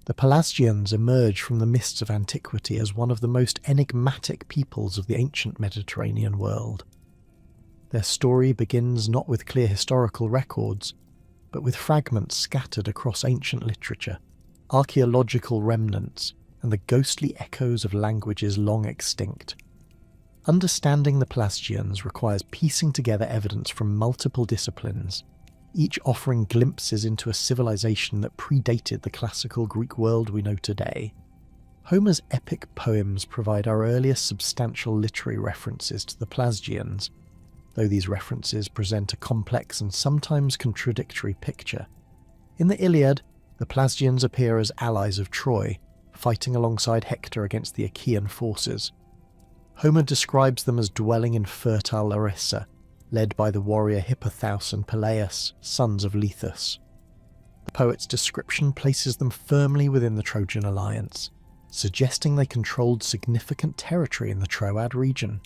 The Pelasgians emerge from the mists of antiquity as one of the most enigmatic peoples of the ancient Mediterranean world. Their story begins not with clear historical records, but with fragments scattered across ancient literature, archaeological remnants, and the ghostly echoes of languages long extinct. Understanding the Pelasgians requires piecing together evidence from multiple disciplines, each offering glimpses into a civilization that predated the classical Greek world we know today. Homer's epic poems provide our earliest substantial literary references to the Pelasgians, though these references present a complex and sometimes contradictory picture. In the Iliad, the Pelasgians appear as allies of Troy, fighting alongside Hector against the Aegean forces. Homer describes them as dwelling in fertile Larissa, led by the warrior Hippothous and Peleus, sons of Lethus. The poet's description places them firmly within the Trojan alliance, suggesting they controlled significant territory in the Troad region.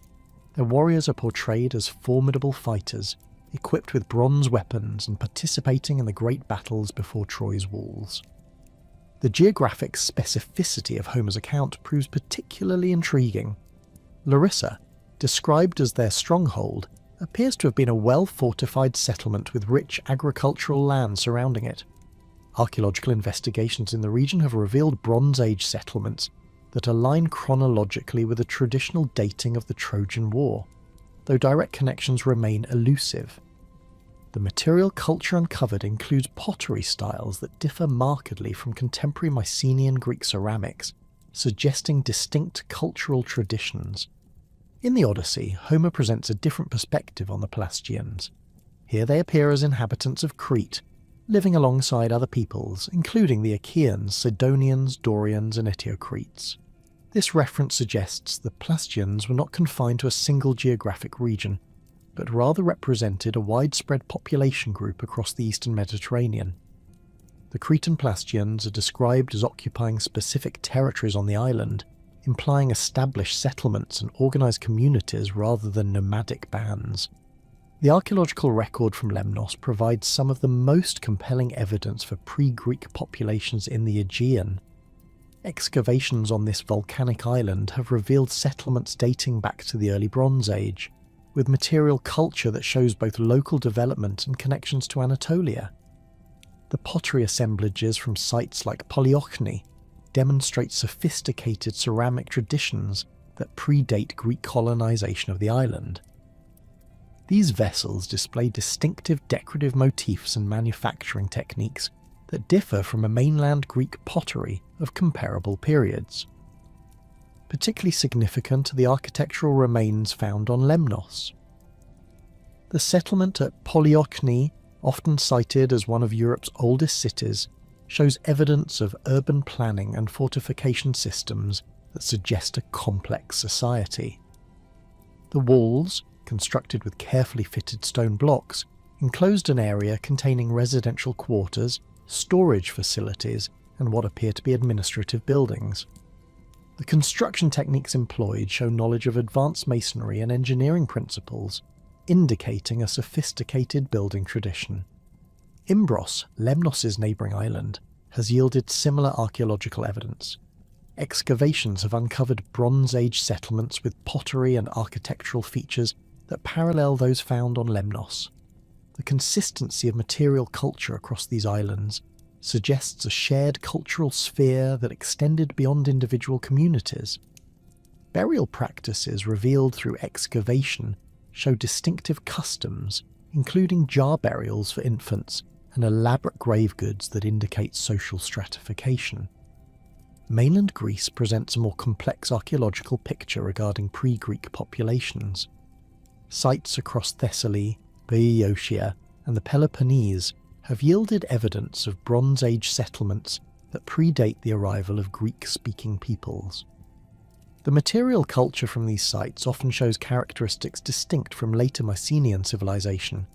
Their warriors are portrayed as formidable fighters, equipped with bronze weapons and participating in the great battles before Troy's walls. The geographic specificity of Homer's account proves particularly intriguing. Larissa, described as their stronghold, appears to have been a well-fortified settlement with rich agricultural land surrounding it. Archaeological investigations in the region have revealed Bronze Age settlements that align chronologically with the traditional dating of the Trojan War, though direct connections remain elusive. The material culture uncovered includes pottery styles that differ markedly from contemporary Mycenaean Greek ceramics, suggesting distinct cultural traditions. In the Odyssey, Homer presents a different perspective on the Pelasgians. Here they appear as inhabitants of Crete, living alongside other peoples, including the Achaeans, Sidonians, Dorians, and Eteocretes. This reference suggests the Pelasgians were not confined to a single geographic region, but rather represented a widespread population group across the eastern Mediterranean. The Cretan Pelasgians are described as occupying specific territories on the island, implying established settlements and organised communities rather than nomadic bands. The archaeological record from Lemnos provides some of the most compelling evidence for pre-Greek populations in the Aegean. Excavations on this volcanic island have revealed settlements dating back to the early Bronze Age, with material culture that shows both local development and connections to Anatolia. The pottery assemblages from sites like Polyochni demonstrate sophisticated ceramic traditions that predate Greek colonization of the island. These vessels display distinctive decorative motifs and manufacturing techniques that differ from a mainland Greek pottery of comparable periods. Particularly significant are the architectural remains found on Lemnos. The settlement at Polyochni, often cited as one of Europe's oldest cities, shows evidence of urban planning and fortification systems that suggest a complex society. The walls, constructed with carefully fitted stone blocks, enclosed an area containing residential quarters, storage facilities, and what appear to be administrative buildings. The construction techniques employed show knowledge of advanced masonry and engineering principles, indicating a sophisticated building tradition. Imbros, Lemnos' neighbouring island, has yielded similar archaeological evidence. Excavations have uncovered Bronze Age settlements with pottery and architectural features that parallel those found on Lemnos. The consistency of material culture across these islands suggests a shared cultural sphere that extended beyond individual communities. Burial practices revealed through excavation show distinctive customs, including jar burials for infants and elaborate grave goods that indicate social stratification. Mainland Greece presents a more complex archaeological picture regarding pre-Greek populations. Sites across Thessaly, Boeotia, and the Peloponnese have yielded evidence of Bronze Age settlements that predate the arrival of Greek-speaking peoples. The material culture from these sites often shows characteristics distinct from later Mycenaean civilization,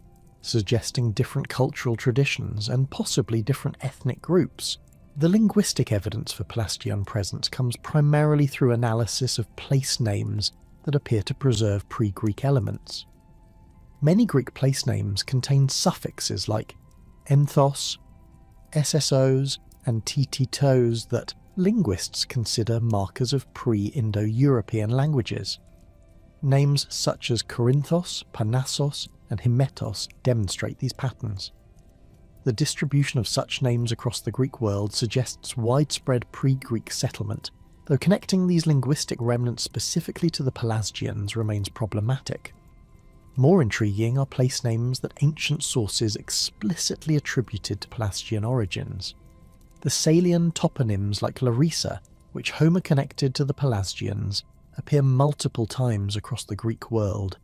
suggesting different cultural traditions and possibly different ethnic groups. The linguistic evidence for Pelasgian presence comes primarily through analysis of place names that appear to preserve pre-Greek elements. Many Greek place names contain suffixes like enthos, ssos, and toes that linguists consider markers of pre-Indo-European languages. Names such as Corinthos, Parnassos, and Hymetos demonstrate these patterns. The distribution of such names across the Greek world suggests widespread pre-Greek settlement, though connecting these linguistic remnants specifically to the Pelasgians remains problematic. More intriguing are place names that ancient sources explicitly attributed to Pelasgian origins. The Salian toponyms like Larissa, which Homer connected to the Pelasgians, appear multiple times across the Greek world.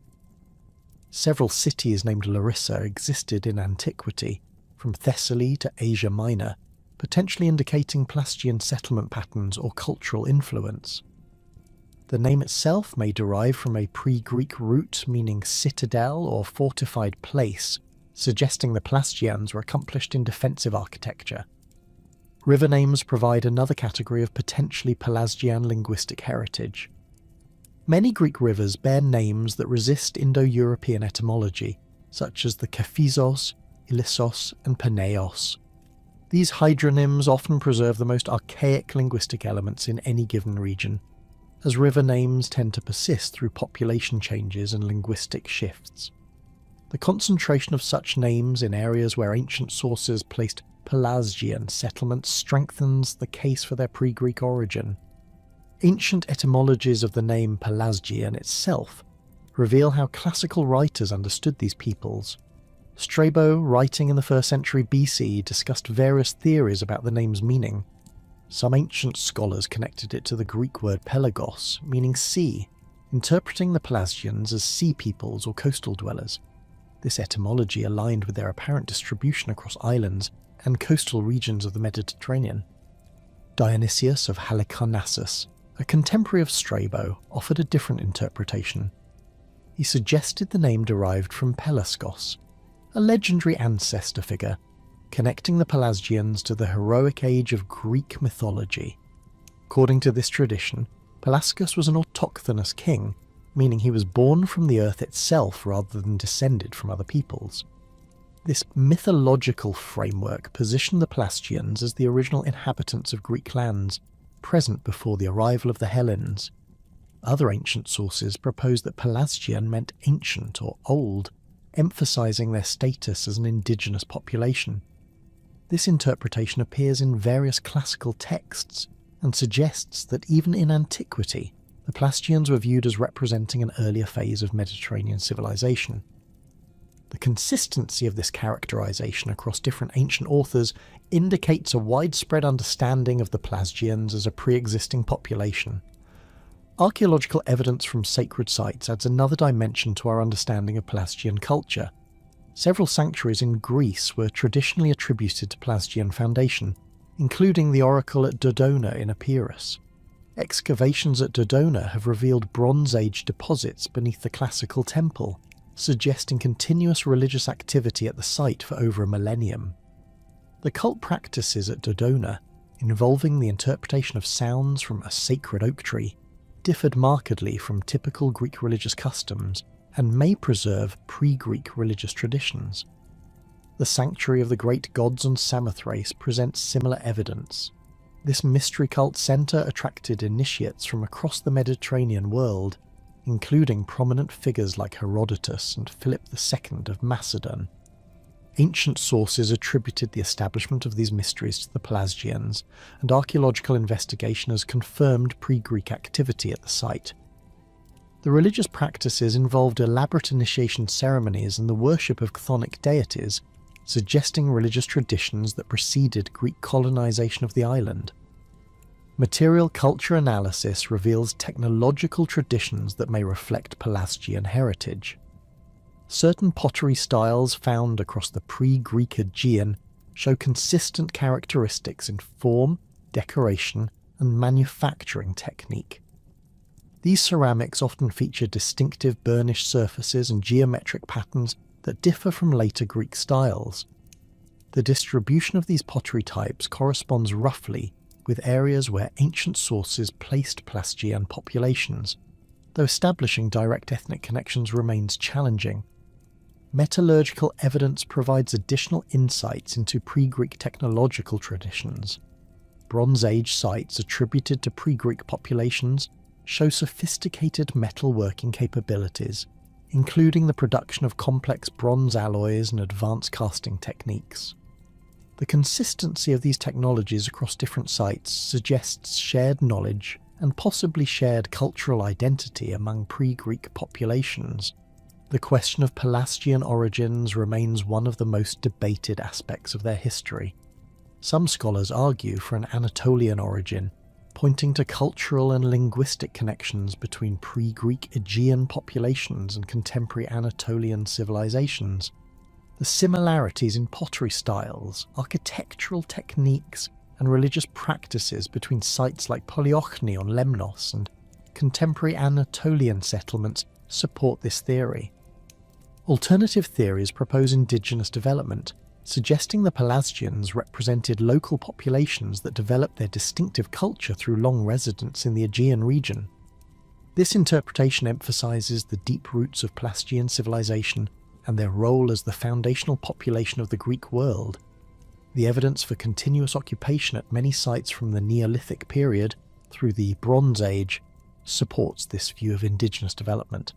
Several cities named Larissa existed in antiquity, from Thessaly to Asia Minor, potentially indicating Pelasgian settlement patterns or cultural influence. The name itself may derive from a pre-Greek root meaning citadel or fortified place, suggesting the Pelasgians were accomplished in defensive architecture. River names provide another category of potentially Pelasgian linguistic heritage. Many Greek rivers bear names that resist Indo-European etymology, such as the Kephisos, Ilissos, and Peneos. These hydronyms often preserve the most archaic linguistic elements in any given region, as river names tend to persist through population changes and linguistic shifts. The concentration of such names in areas where ancient sources placed Pelasgian settlements strengthens the case for their pre-Greek origin. Ancient etymologies of the name Pelasgian itself reveal how classical writers understood these peoples. Strabo, writing in the 1st century BC, discussed various theories about the name's meaning. Some ancient scholars connected it to the Greek word pelagos, meaning sea, interpreting the Pelasgians as sea peoples or coastal dwellers. This etymology aligned with their apparent distribution across islands and coastal regions of the Mediterranean. Dionysius of Halicarnassus, a contemporary of Strabo, offered a different interpretation. He suggested the name derived from Pelasgos, a legendary ancestor figure, connecting the Pelasgians to the heroic age of Greek mythology. According to this tradition, Pelasgus was an autochthonous king, meaning he was born from the earth itself rather than descended from other peoples. This mythological framework positioned the Pelasgians as the original inhabitants of Greek lands, present before the arrival of the Hellenes. Other ancient sources propose that Pelasgian meant ancient or old, emphasizing their status as an indigenous population. This interpretation appears in various classical texts and suggests that even in antiquity, the Pelasgians were viewed as representing an earlier phase of Mediterranean civilization. The consistency of this characterization across different ancient authors indicates a widespread understanding of the Pelasgians as a pre-existing population. Archaeological evidence from sacred sites adds another dimension to our understanding of Pelasgian culture. Several sanctuaries in Greece were traditionally attributed to Pelasgian foundation, including the oracle at Dodona in Epirus. Excavations at Dodona have revealed Bronze Age deposits beneath the classical temple, suggesting continuous religious activity at the site for over a millennium. The cult practices at Dodona, involving the interpretation of sounds from a sacred oak tree, differed markedly from typical Greek religious customs and may preserve pre-Greek religious traditions. The sanctuary of the great gods on Samothrace presents similar evidence. This mystery cult centre attracted initiates from across the Mediterranean world, including prominent figures like Herodotus and Philip II of Macedon. Ancient sources attributed the establishment of these mysteries to the Pelasgians, and archaeological investigation has confirmed pre-Greek activity at the site. The religious practices involved elaborate initiation ceremonies and the worship of chthonic deities, suggesting religious traditions that preceded Greek colonization of the island. Material culture analysis reveals technological traditions that may reflect Pelasgian heritage. Certain pottery styles found across the pre-Greek Aegean show consistent characteristics in form, decoration, and manufacturing technique. These ceramics often feature distinctive burnished surfaces and geometric patterns that differ from later Greek styles. The distribution of these pottery types corresponds roughly with areas where ancient sources placed Pelasgian populations, though establishing direct ethnic connections remains challenging. Metallurgical evidence provides additional insights into pre-Greek technological traditions. Bronze Age sites attributed to pre-Greek populations show sophisticated metalworking capabilities, including the production of complex bronze alloys and advanced casting techniques. The consistency of these technologies across different sites suggests shared knowledge and possibly shared cultural identity among pre-Greek populations. The question of Pelasgian origins remains one of the most debated aspects of their history. Some scholars argue for an Anatolian origin, pointing to cultural and linguistic connections between pre-Greek Aegean populations and contemporary Anatolian civilizations. The similarities in pottery styles, architectural techniques, and religious practices between sites like Polyochni on Lemnos and contemporary Anatolian settlements support this theory. Alternative theories propose indigenous development, suggesting the Pelasgians represented local populations that developed their distinctive culture through long residence in the Aegean region. This interpretation emphasizes the deep roots of Pelasgian civilization and their role as the foundational population of the Greek world. The evidence for continuous occupation at many sites from the Neolithic period through the Bronze Age supports this view of indigenous development.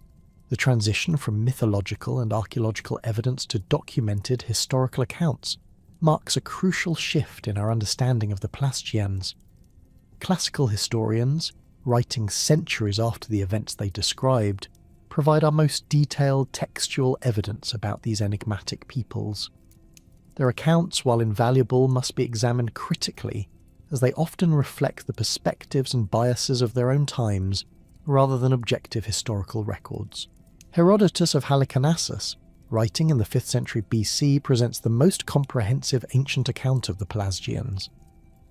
The transition from mythological and archaeological evidence to documented historical accounts marks a crucial shift in our understanding of the Pelasgians. Classical historians, writing centuries after the events they described, provide our most detailed textual evidence about these enigmatic peoples. Their accounts, while invaluable, must be examined critically, as they often reflect the perspectives and biases of their own times rather than objective historical records. Herodotus of Halicarnassus, writing in the 5th century BC, presents the most comprehensive ancient account of the Pelasgians.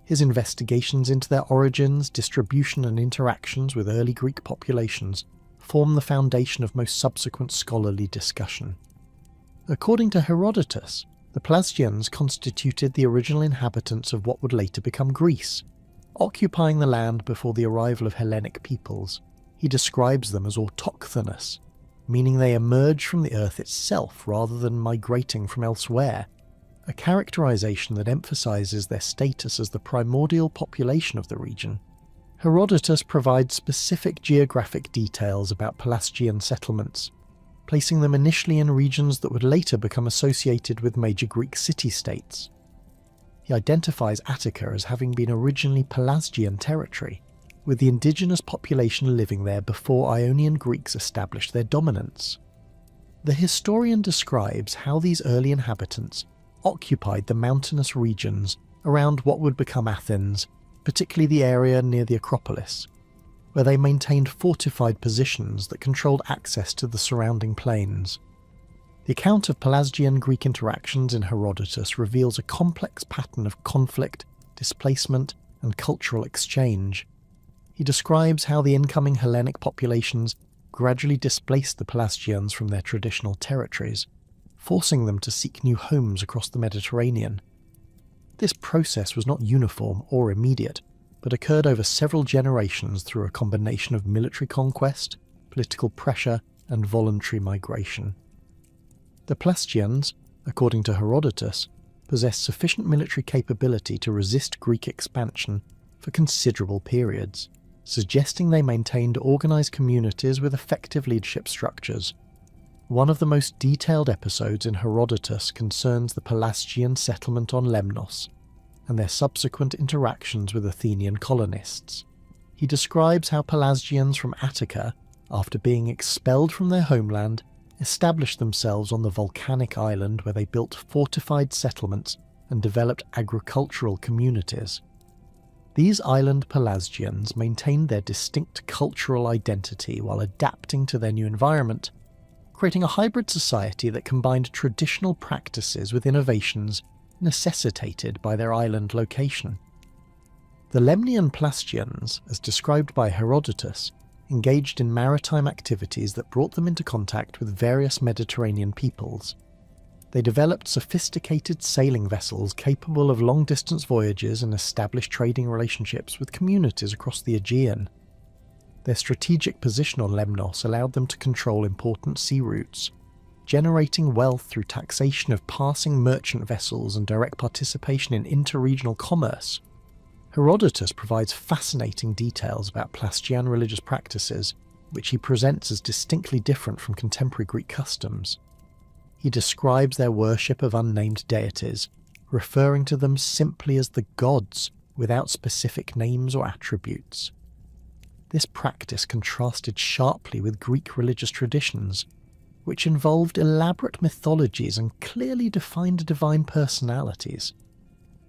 His investigations into their origins, distribution and interactions with early Greek populations form the foundation of most subsequent scholarly discussion. According to Herodotus, the Pelasgians constituted the original inhabitants of what would later become Greece, occupying the land before the arrival of Hellenic peoples. He describes them as autochthonous, meaning they emerge from the earth itself rather than migrating from elsewhere, a characterization that emphasizes their status as the primordial population of the region. Herodotus provides specific geographic details about Pelasgian settlements, placing them initially in regions that would later become associated with major Greek city-states. He identifies Attica as having been originally Pelasgian territory, with the indigenous population living there before Ionian Greeks established their dominance. The historian describes how these early inhabitants occupied the mountainous regions around what would become Athens, particularly the area near the Acropolis, where they maintained fortified positions that controlled access to the surrounding plains. The account of Pelasgian Greek interactions in Herodotus reveals a complex pattern of conflict, displacement, and cultural exchange. He describes how the incoming Hellenic populations gradually displaced the Pelasgians from their traditional territories, forcing them to seek new homes across the Mediterranean. This process was not uniform or immediate, but occurred over several generations through a combination of military conquest, political pressure, and voluntary migration. The Pelasgians, according to Herodotus, possessed sufficient military capability to resist Greek expansion for considerable periods, suggesting they maintained organised communities with effective leadership structures. One of the most detailed episodes in Herodotus concerns the Pelasgian settlement on Lemnos and their subsequent interactions with Athenian colonists. He describes how Pelasgians from Attica, after being expelled from their homeland, established themselves on the volcanic island where they built fortified settlements and developed agricultural communities. These island Pelasgians maintained their distinct cultural identity while adapting to their new environment, creating a hybrid society that combined traditional practices with innovations necessitated by their island location. The Lemnian Pelasgians, as described by Herodotus, engaged in maritime activities that brought them into contact with various Mediterranean peoples. They developed sophisticated sailing vessels capable of long-distance voyages and established trading relationships with communities across the Aegean. Their strategic position on Lemnos allowed them to control important sea routes, generating wealth through taxation of passing merchant vessels and direct participation in interregional commerce. Herodotus provides fascinating details about Pelasgian religious practices, which he presents as distinctly different from contemporary Greek customs. He describes their worship of unnamed deities, referring to them simply as the gods without specific names or attributes. This practice contrasted sharply with Greek religious traditions, which involved elaborate mythologies and clearly defined divine personalities.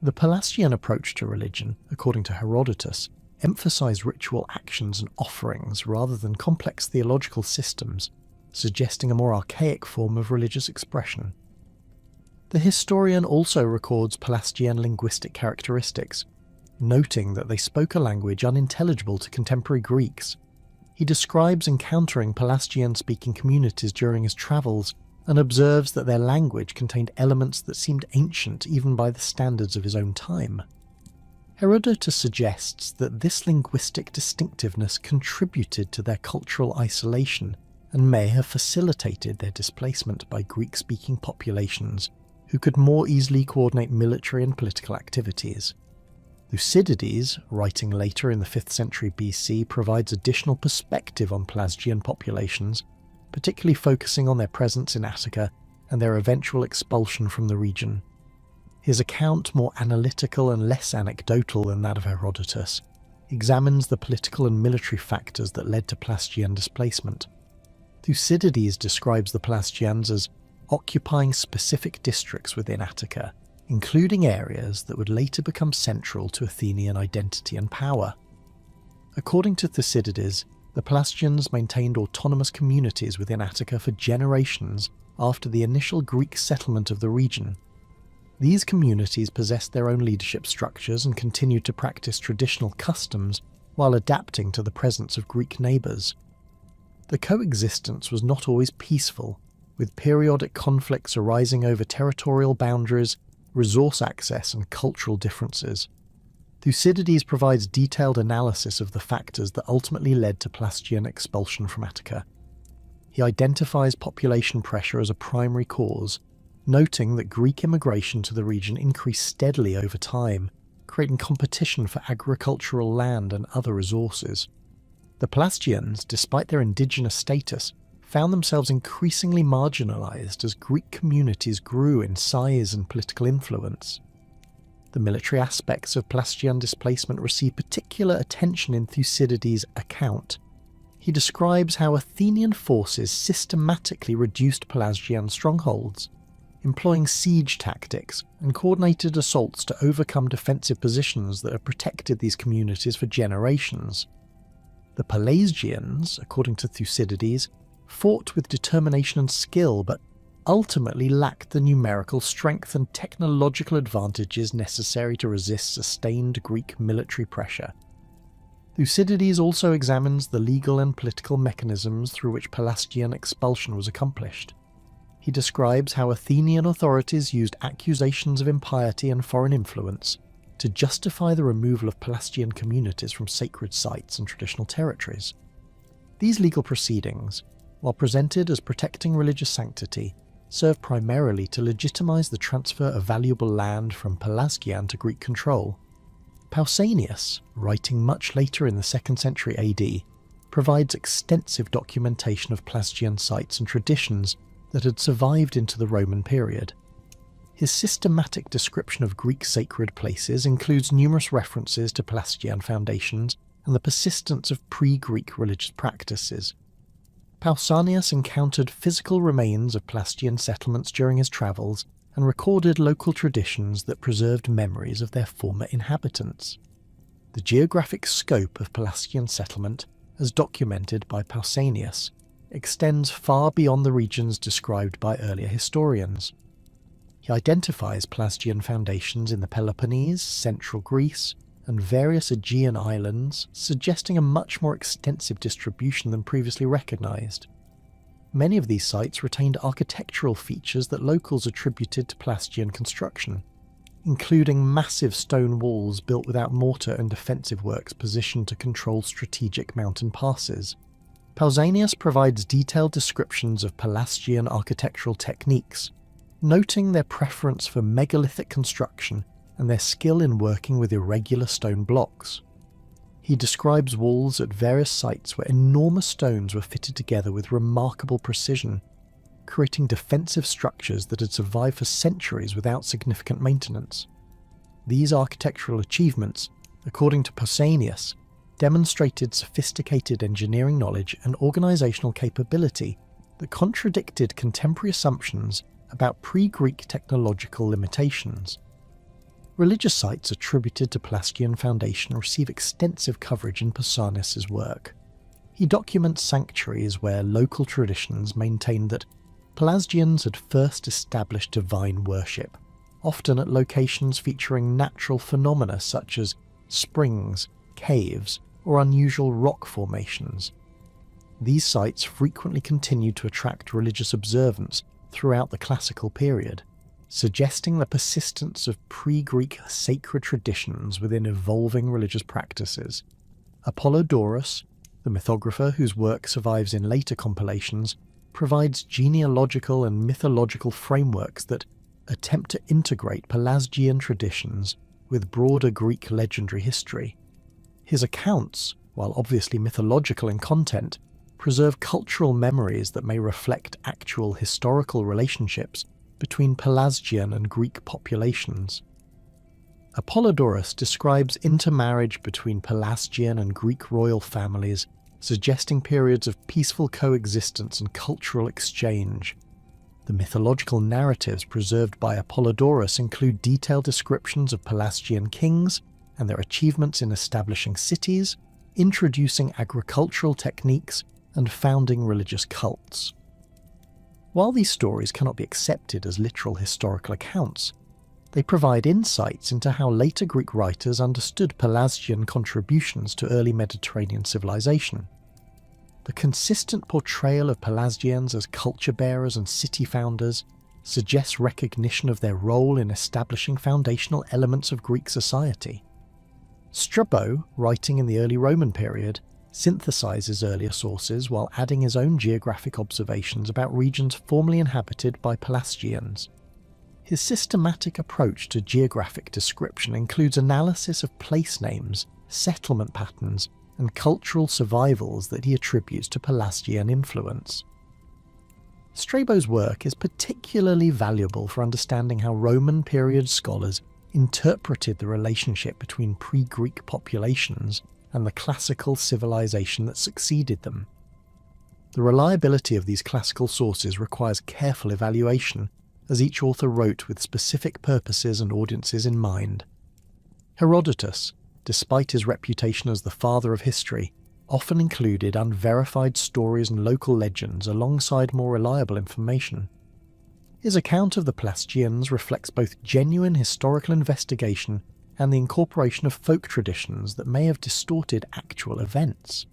The Pelasgian approach to religion, according to Herodotus, emphasized ritual actions and offerings rather than complex theological systems, suggesting a more archaic form of religious expression. The historian also records Pelasgian linguistic characteristics, noting that they spoke a language unintelligible to contemporary Greeks. He describes encountering Pelasgian-speaking communities during his travels and observes that their language contained elements that seemed ancient even by the standards of his own time. Herodotus suggests that this linguistic distinctiveness contributed to their cultural isolation and may have facilitated their displacement by Greek-speaking populations who could more easily coordinate military and political activities. Thucydides, writing later in the 5th century BC, provides additional perspective on Pelasgian populations, particularly focusing on their presence in Attica and their eventual expulsion from the region. His account, more analytical and less anecdotal than that of Herodotus, examines the political and military factors that led to Pelasgian displacement. Thucydides describes the Pelasgians as occupying specific districts within Attica, including areas that would later become central to Athenian identity and power. According to Thucydides, the Pelasgians maintained autonomous communities within Attica for generations after the initial Greek settlement of the region. These communities possessed their own leadership structures and continued to practice traditional customs while adapting to the presence of Greek neighbours. The coexistence was not always peaceful, with periodic conflicts arising over territorial boundaries, resource access and cultural differences. Thucydides provides detailed analysis of the factors that ultimately led to Pelasgian expulsion from Attica. He identifies population pressure as a primary cause, noting that Greek immigration to the region increased steadily over time, creating competition for agricultural land and other resources. The Pelasgians, despite their indigenous status, found themselves increasingly marginalised as Greek communities grew in size and political influence. The military aspects of Pelasgian displacement receive particular attention in Thucydides' account. He describes how Athenian forces systematically reduced Pelasgian strongholds, employing siege tactics and coordinated assaults to overcome defensive positions that had protected these communities for generations. The Pelasgians, according to Thucydides, fought with determination and skill, but ultimately lacked the numerical strength and technological advantages necessary to resist sustained Greek military pressure. Thucydides also examines the legal and political mechanisms through which Pelasgian expulsion was accomplished. He describes how Athenian authorities used accusations of impiety and foreign influence to justify the removal of Pelasgian communities from sacred sites and traditional territories. These legal proceedings, while presented as protecting religious sanctity, serve primarily to legitimize the transfer of valuable land from Pelasgian to Greek control. Pausanias, writing much later in the 2nd century AD, provides extensive documentation of Pelasgian sites and traditions that had survived into the Roman period. His systematic description of Greek sacred places includes numerous references to Pelasgian foundations and the persistence of pre-Greek religious practices. Pausanias encountered physical remains of Pelasgian settlements during his travels and recorded local traditions that preserved memories of their former inhabitants. The geographic scope of Pelasgian settlement, as documented by Pausanias, extends far beyond the regions described by earlier historians. He identifies Pelasgian foundations in the Peloponnese, central Greece, and various Aegean islands, suggesting a much more extensive distribution than previously recognised. Many of these sites retained architectural features that locals attributed to Pelasgian construction, including massive stone walls built without mortar and defensive works positioned to control strategic mountain passes. Pausanias provides detailed descriptions of Pelasgian architectural techniques, noting their preference for megalithic construction and their skill in working with irregular stone blocks. He describes walls at various sites where enormous stones were fitted together with remarkable precision, creating defensive structures that had survived for centuries without significant maintenance. These architectural achievements, according to Pausanias, demonstrated sophisticated engineering knowledge and organizational capability that contradicted contemporary assumptions about pre-Greek technological limitations. Religious sites attributed to Pelasgian foundation receive extensive coverage in Pausanias' work. He documents sanctuaries where local traditions maintained that Pelasgians had first established divine worship, often at locations featuring natural phenomena such as springs, caves, or unusual rock formations. These sites frequently continued to attract religious observance throughout the classical period, suggesting the persistence of pre-Greek sacred traditions within evolving religious practices. Apollodorus, the mythographer whose work survives in later compilations, provides genealogical and mythological frameworks that attempt to integrate Pelasgian traditions with broader Greek legendary history. His accounts, while obviously mythological in content, preserve cultural memories that may reflect actual historical relationships between Pelasgian and Greek populations. Apollodorus describes intermarriage between Pelasgian and Greek royal families, suggesting periods of peaceful coexistence and cultural exchange. The mythological narratives preserved by Apollodorus include detailed descriptions of Pelasgian kings and their achievements in establishing cities, introducing agricultural techniques, and founding religious cults. While these stories cannot be accepted as literal historical accounts, they provide insights into how later Greek writers understood Pelasgian contributions to early Mediterranean civilization. The consistent portrayal of Pelasgians as culture bearers and city founders suggests recognition of their role in establishing foundational elements of Greek society. Strabo, writing in the early Roman period, synthesizes earlier sources while adding his own geographic observations about regions formerly inhabited by Pelasgians. His systematic approach to geographic description includes analysis of place names, settlement patterns, and cultural survivals that he attributes to Pelasgian influence. Strabo's work is particularly valuable for understanding how Roman period scholars interpreted the relationship between pre-Greek populations and the classical civilization that succeeded them. The reliability of these classical sources requires careful evaluation, as each author wrote with specific purposes and audiences in mind. Herodotus, despite his reputation as the father of history, often included unverified stories and local legends alongside more reliable information. His account of the Pelasgians reflects both genuine historical investigation and the incorporation of folk traditions that may have distorted actual events.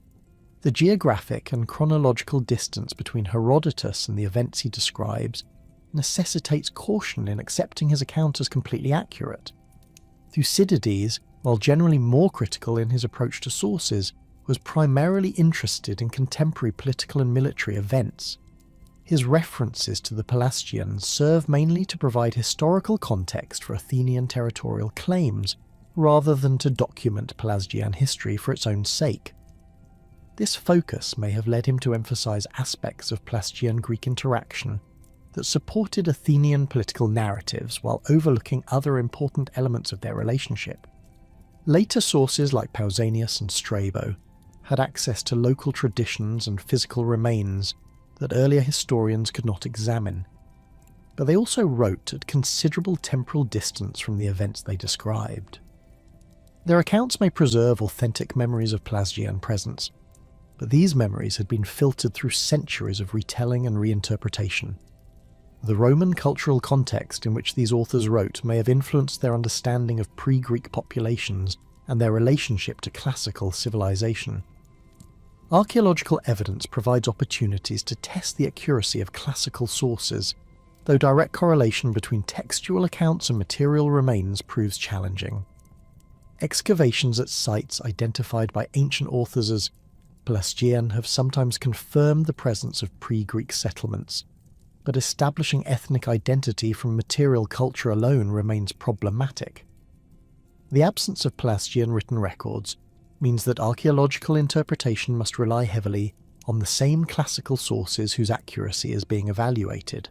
The geographic and chronological distance between Herodotus and the events he describes necessitates caution in accepting his account as completely accurate. Thucydides, while generally more critical in his approach to sources, was primarily interested in contemporary political and military events. His references to the Pelasgians serve mainly to provide historical context for Athenian territorial claims, rather than to document Pelasgian history for its own sake. This focus may have led him to emphasize aspects of Pelasgian-Greek interaction that supported Athenian political narratives while overlooking other important elements of their relationship. Later sources like Pausanias and Strabo had access to local traditions and physical remains that earlier historians could not examine, but they also wrote at considerable temporal distance from the events they described. Their accounts may preserve authentic memories of Pelasgian presence, but these memories had been filtered through centuries of retelling and reinterpretation. The Roman cultural context in which these authors wrote may have influenced their understanding of pre-Greek populations and their relationship to classical civilization. Archaeological evidence provides opportunities to test the accuracy of classical sources, though direct correlation between textual accounts and material remains proves challenging. Excavations at sites identified by ancient authors as Pelasgian have sometimes confirmed the presence of pre-Greek settlements, but establishing ethnic identity from material culture alone remains problematic. The absence of Pelasgian written records means that archaeological interpretation must rely heavily on the same classical sources whose accuracy is being evaluated.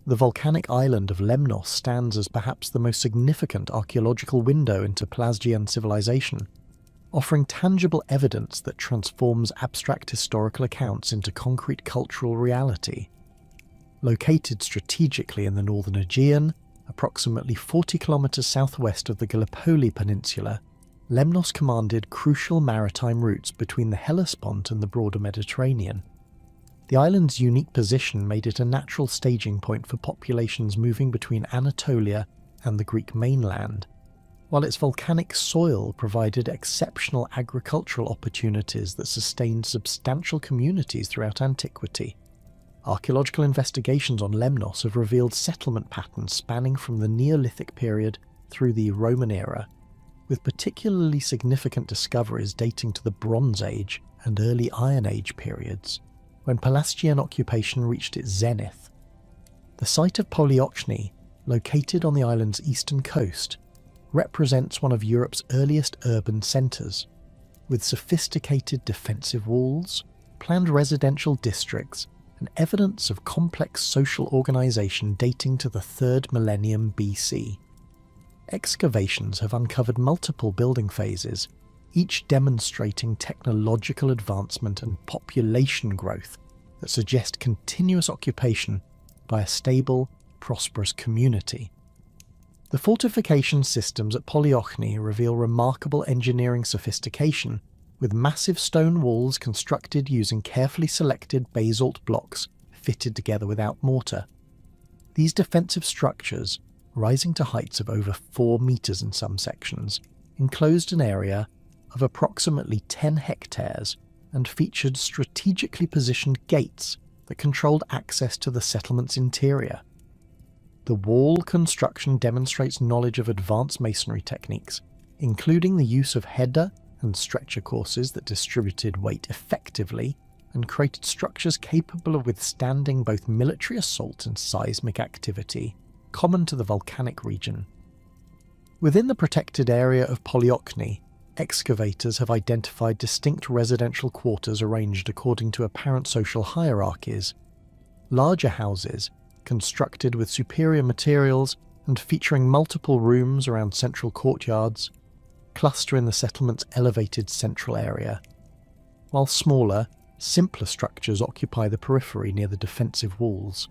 The volcanic island of Lemnos stands as perhaps the most significant archaeological window into Pelasgian civilization, offering tangible evidence that transforms abstract historical accounts into concrete cultural reality. Located strategically in the northern Aegean, approximately 40 kilometers southwest of the Gallipoli Peninsula, Lemnos commanded crucial maritime routes between the Hellespont and the broader Mediterranean. The island's unique position made it a natural staging point for populations moving between Anatolia and the Greek mainland, while its volcanic soil provided exceptional agricultural opportunities that sustained substantial communities throughout antiquity. Archaeological investigations on Lemnos have revealed settlement patterns spanning from the Neolithic period through the Roman era, with particularly significant discoveries dating to the Bronze Age and early Iron Age periods, when Pelasgian occupation reached its zenith. The site of Polyochny, located on the island's eastern coast, represents one of Europe's earliest urban centres, with sophisticated defensive walls, planned residential districts, and evidence of complex social organisation dating to the 3rd millennium BC. Excavations have uncovered multiple building phases, each demonstrating technological advancement and population growth that suggest continuous occupation by a stable, prosperous community. The fortification systems at Polyochny reveal remarkable engineering sophistication, with massive stone walls constructed using carefully selected basalt blocks fitted together without mortar. These defensive structures, rising to heights of over 4 meters in some sections, enclosed an area of approximately 10 hectares and featured strategically positioned gates that controlled access to the settlement's interior. The wall construction demonstrates knowledge of advanced masonry techniques, including the use of header and stretcher courses that distributed weight effectively and created structures capable of withstanding both military assault and seismic activity, common to the volcanic region. Within the protected area of Polyochny, excavators have identified distinct residential quarters arranged according to apparent social hierarchies. Larger houses, constructed with superior materials and featuring multiple rooms around central courtyards, cluster in the settlement's elevated central area, while smaller, simpler structures occupy the periphery near the defensive walls.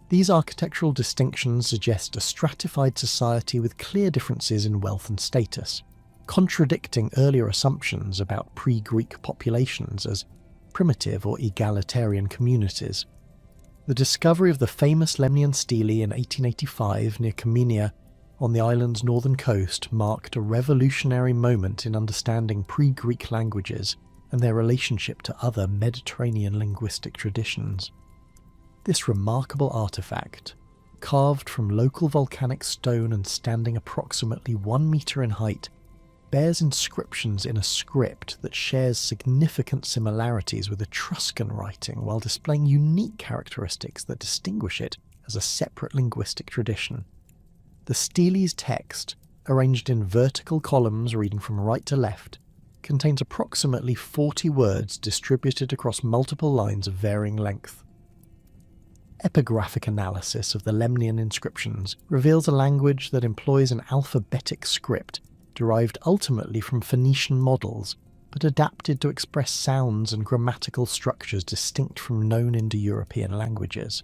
These architectural distinctions suggest a stratified society with clear differences in wealth and status, contradicting earlier assumptions about pre-Greek populations as primitive or egalitarian communities. The discovery of the famous Lemnian stele in 1885 near Kaminia on the island's northern coast marked a revolutionary moment in understanding pre-Greek languages and their relationship to other Mediterranean linguistic traditions. This remarkable artifact, carved from local volcanic stone and standing approximately 1 meter in height, bears inscriptions in a script that shares significant similarities with Etruscan writing while displaying unique characteristics that distinguish it as a separate linguistic tradition. The stele's text, arranged in vertical columns reading from right to left, contains approximately 40 words distributed across multiple lines of varying length. Epigraphic analysis of the Lemnian inscriptions reveals a language that employs an alphabetic script derived ultimately from Phoenician models, but adapted to express sounds and grammatical structures distinct from known Indo-European languages.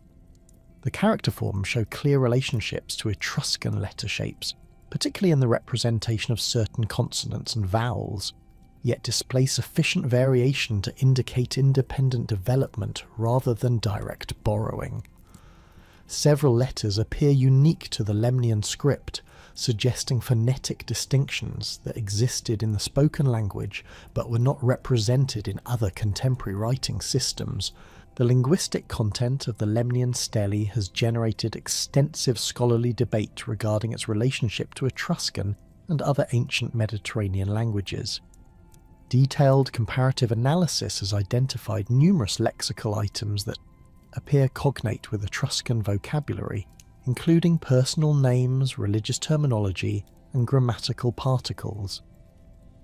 The character forms show clear relationships to Etruscan letter shapes, particularly in the representation of certain consonants and vowels, yet display sufficient variation to indicate independent development rather than direct borrowing. Several letters appear unique to the Lemnian script, suggesting phonetic distinctions that existed in the spoken language but were not represented in other contemporary writing systems. The linguistic content of the Lemnian stele has generated extensive scholarly debate regarding its relationship to Etruscan and other ancient Mediterranean languages. Detailed comparative analysis has identified numerous lexical items that appear cognate with Etruscan vocabulary, including personal names, religious terminology, and grammatical particles.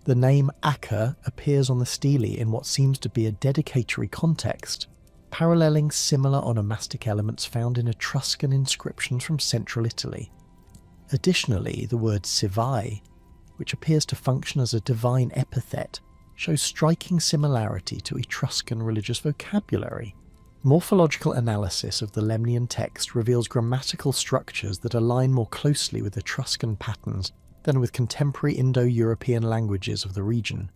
The name Aker appears on the stele in what seems to be a dedicatory context, paralleling similar onomastic elements found in Etruscan inscriptions from central Italy. Additionally, the word Sivai, which appears to function as a divine epithet, shows striking similarity to Etruscan religious vocabulary. Morphological analysis of the Lemnian text reveals grammatical structures that align more closely with Etruscan patterns than with contemporary Indo-European languages of the region.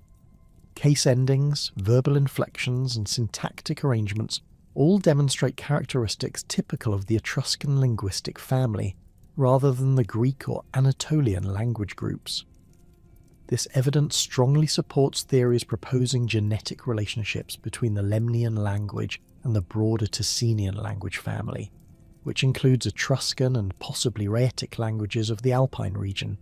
Case endings, verbal inflections, and syntactic arrangements all demonstrate characteristics typical of the Etruscan linguistic family, rather than the Greek or Anatolian language groups. This evidence strongly supports theories proposing genetic relationships between the Lemnian language and the broader Ticenian language family, which includes Etruscan and possibly Rhaetic languages of the Alpine region.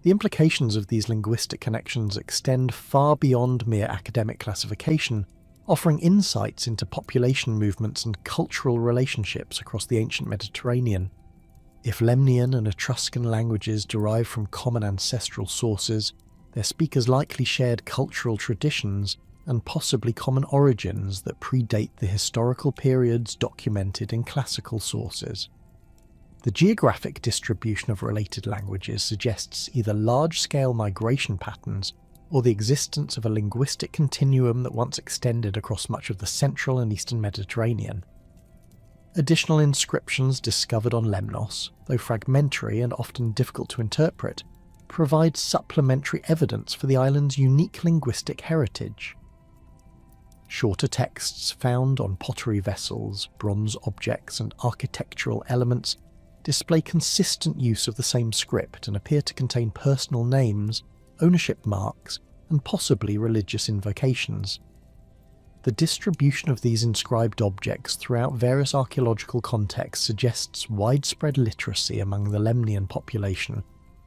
The implications of these linguistic connections extend far beyond mere academic classification, offering insights into population movements and cultural relationships across the ancient Mediterranean. If Lemnian and Etruscan languages derive from common ancestral sources, their speakers likely shared cultural traditions and possibly common origins that predate the historical periods documented in classical sources. The geographic distribution of related languages suggests either large-scale migration patterns or the existence of a linguistic continuum that once extended across much of the central and eastern Mediterranean. Additional inscriptions discovered on Lemnos, though fragmentary and often difficult to interpret, provide supplementary evidence for the island's unique linguistic heritage. Shorter texts found on pottery vessels, bronze objects, and architectural elements display consistent use of the same script and appear to contain personal names, ownership marks, and possibly religious invocations. The distribution of these inscribed objects throughout various archaeological contexts suggests widespread literacy among the Lemnian population,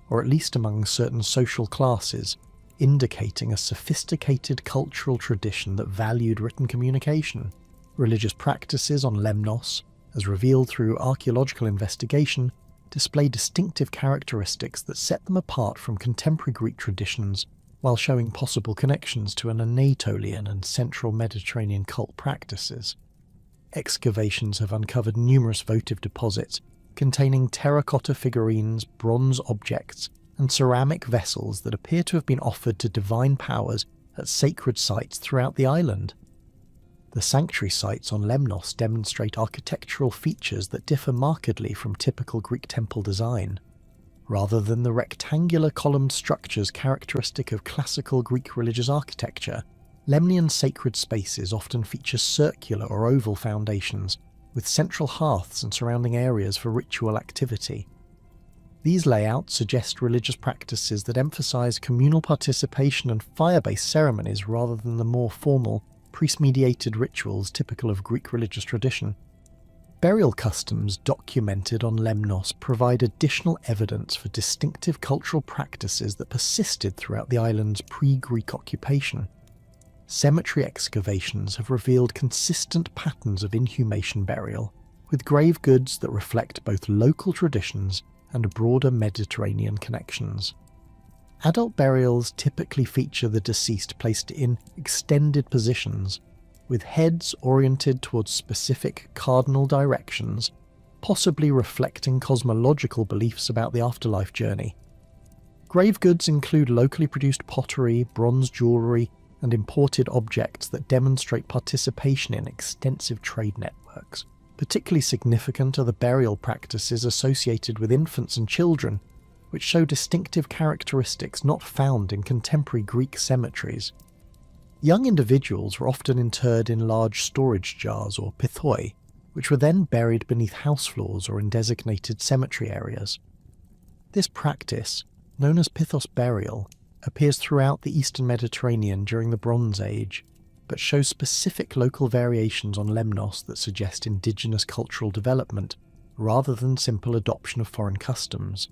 or at least among certain social classes, indicating a sophisticated cultural tradition that valued written communication. Religious practices on Lemnos, as revealed through archaeological investigation, display distinctive characteristics that set them apart from contemporary Greek traditions, while showing possible connections to an Anatolian and central Mediterranean cult practices. Excavations have uncovered numerous votive deposits containing terracotta figurines, bronze objects, and ceramic vessels that appear to have been offered to divine powers at sacred sites throughout the island. The sanctuary sites on Lemnos demonstrate architectural features that differ markedly from typical Greek temple design. Rather than the rectangular columned structures characteristic of classical Greek religious architecture, Lemnian sacred spaces often feature circular or oval foundations, with central hearths and surrounding areas for ritual activity. These layouts suggest religious practices that emphasize communal participation and fire-based ceremonies rather than the more formal, priest-mediated rituals typical of Greek religious tradition. Burial customs documented on Lemnos provide additional evidence for distinctive cultural practices that persisted throughout the island's pre-Greek occupation. Cemetery excavations have revealed consistent patterns of inhumation burial, with grave goods that reflect both local traditions and broader Mediterranean connections. Adult burials typically feature the deceased placed in extended positions, with heads oriented towards specific cardinal directions, possibly reflecting cosmological beliefs about the afterlife journey. Grave goods include locally produced pottery, bronze jewellery, and imported objects that demonstrate participation in extensive trade networks. Particularly significant are the burial practices associated with infants and children, which show distinctive characteristics not found in contemporary Greek cemeteries. Young individuals were often interred in large storage jars or pithoi, which were then buried beneath house floors or in designated cemetery areas. This practice, known as pithos burial, appears throughout the eastern Mediterranean during the Bronze Age, but shows specific local variations on Lemnos that suggest indigenous cultural development rather than simple adoption of foreign customs.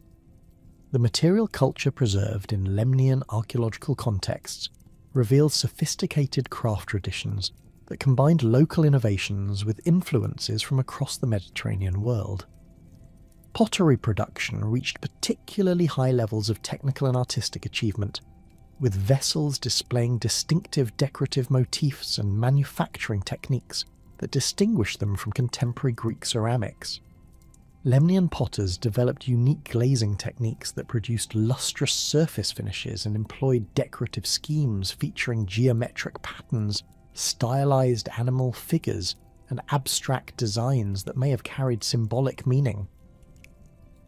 The material culture preserved in Lemnian archaeological contexts reveals sophisticated craft traditions that combined local innovations with influences from across the Mediterranean world. Pottery production reached particularly high levels of technical and artistic achievement, with vessels displaying distinctive decorative motifs and manufacturing techniques that distinguished them from contemporary Greek ceramics. Lemnian potters developed unique glazing techniques that produced lustrous surface finishes and employed decorative schemes featuring geometric patterns, stylized animal figures, and abstract designs that may have carried symbolic meaning.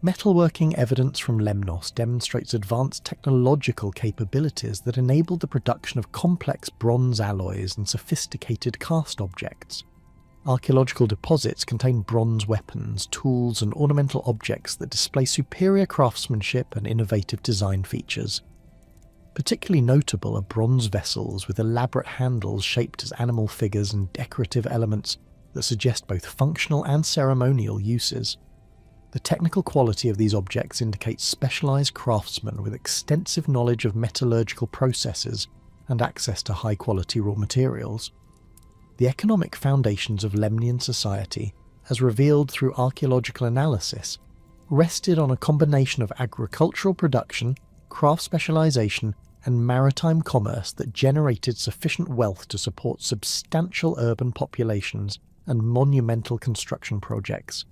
Metalworking evidence from Lemnos demonstrates advanced technological capabilities that enabled the production of complex bronze alloys and sophisticated cast objects. Archaeological deposits contain bronze weapons, tools, and ornamental objects that display superior craftsmanship and innovative design features. Particularly notable are bronze vessels with elaborate handles shaped as animal figures and decorative elements that suggest both functional and ceremonial uses. The technical quality of these objects indicates specialized craftsmen with extensive knowledge of metallurgical processes and access to high-quality raw materials. The economic foundations of Lemnian society, as revealed through archaeological analysis, rested on a combination of agricultural production, craft specialization, and maritime commerce that generated sufficient wealth to support substantial urban populations and monumental construction projects.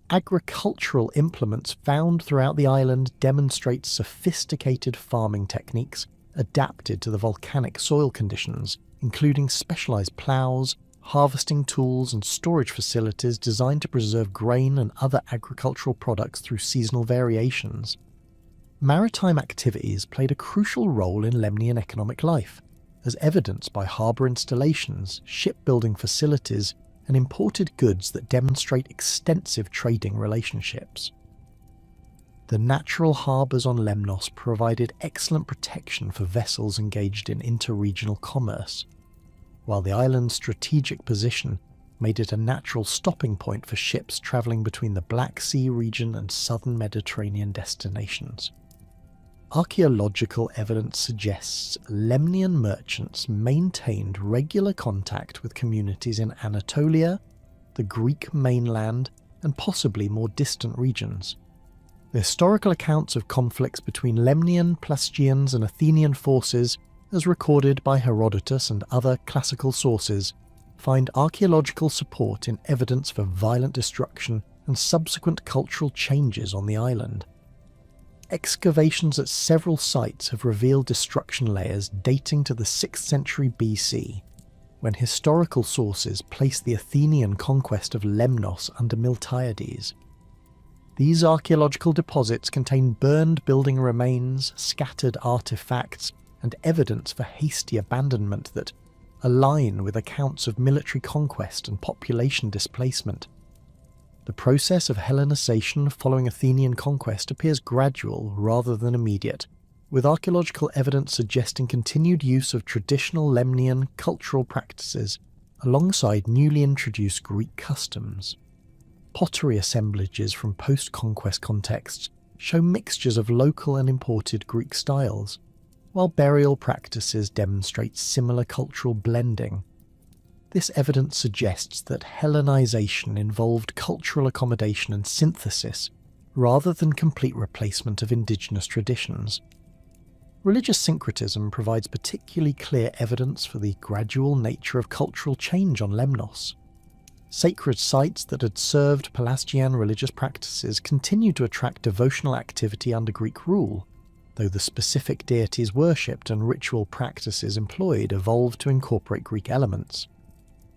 Agricultural implements found throughout the island demonstrate sophisticated farming techniques adapted to the volcanic soil conditions, including specialized plows, harvesting tools, and storage facilities designed to preserve grain and other agricultural products through seasonal variations. Maritime activities played a crucial role in Lemnian economic life, as evidenced by harbour installations, shipbuilding facilities, and imported goods that demonstrate extensive trading relationships. The natural harbours on Lemnos provided excellent protection for vessels engaged in interregional commerce, while the island's strategic position made it a natural stopping point for ships travelling between the Black Sea region and southern Mediterranean destinations. Archaeological evidence suggests Lemnian merchants maintained regular contact with communities in Anatolia, the Greek mainland, and possibly more distant regions. The historical accounts of conflicts between Lemnian, Pelasgians, and Athenian forces, as recorded by Herodotus and other classical sources, find archaeological support in evidence for violent destruction and subsequent cultural changes on the island. Excavations at several sites have revealed destruction layers dating to the 6th century BC, when historical sources place the Athenian conquest of Lemnos under Miltiades. These archaeological deposits contain burned building remains, scattered artifacts, and evidence for hasty abandonment that align with accounts of military conquest and population displacement. The process of Hellenicization following Athenian conquest appears gradual rather than immediate, with archaeological evidence suggesting continued use of traditional Lemnian cultural practices alongside newly introduced Greek customs. Pottery assemblages from post-conquest contexts show mixtures of local and imported Greek styles, while burial practices demonstrate similar cultural blending. This evidence suggests that Hellenization involved cultural accommodation and synthesis, rather than complete replacement of indigenous traditions. Religious syncretism provides particularly clear evidence for the gradual nature of cultural change on Lemnos. Sacred sites that had served Pelasgian religious practices continued to attract devotional activity under Greek rule, though the specific deities worshipped and ritual practices employed evolved to incorporate Greek elements.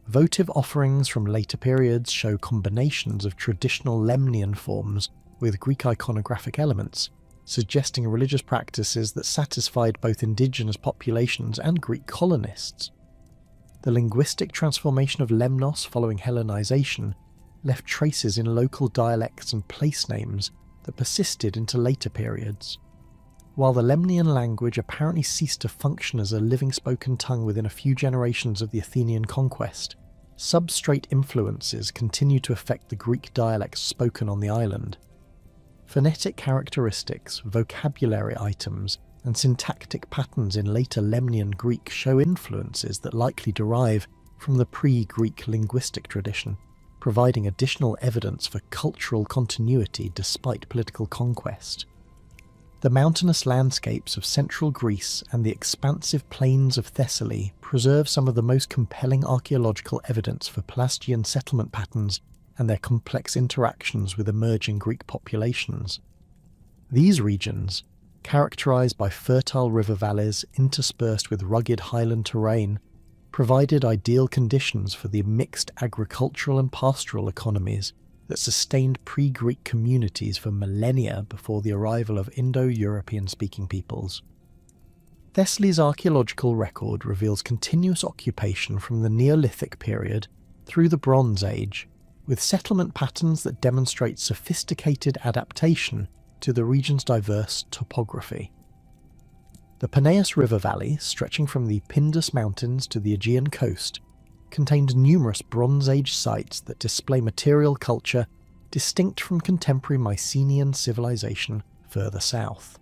Votive offerings from later periods show combinations of traditional Lemnian forms with Greek iconographic elements, suggesting religious practices that satisfied both indigenous populations and Greek colonists. The linguistic transformation of Lemnos following Hellenization left traces in local dialects and place names that persisted into later periods. While the Lemnian language apparently ceased to function as a living spoken tongue within a few generations of the Athenian conquest, substrate influences continue to affect the Greek dialects spoken on the island. Phonetic characteristics, vocabulary items, and syntactic patterns in later Lemnian Greek show influences that likely derive from the pre-Greek linguistic tradition. providing additional evidence for cultural continuity despite political conquest. The mountainous landscapes of central Greece and the expansive plains of Thessaly preserve some of the most compelling archaeological evidence for Pelasgian settlement patterns and their complex interactions with emerging Greek populations. These regions, characterized by fertile river valleys interspersed with rugged highland terrain, provided ideal conditions for the mixed agricultural and pastoral economies that sustained pre-Greek communities for millennia before the arrival of Indo-European speaking peoples. Thessaly's archaeological record reveals continuous occupation from the Neolithic period through the Bronze Age, with settlement patterns that demonstrate sophisticated adaptation to the region's diverse topography. The Peneus River Valley, stretching from the Pindus Mountains to the Aegean coast, contained numerous Bronze Age sites that display material culture distinct from contemporary Mycenaean civilization further south.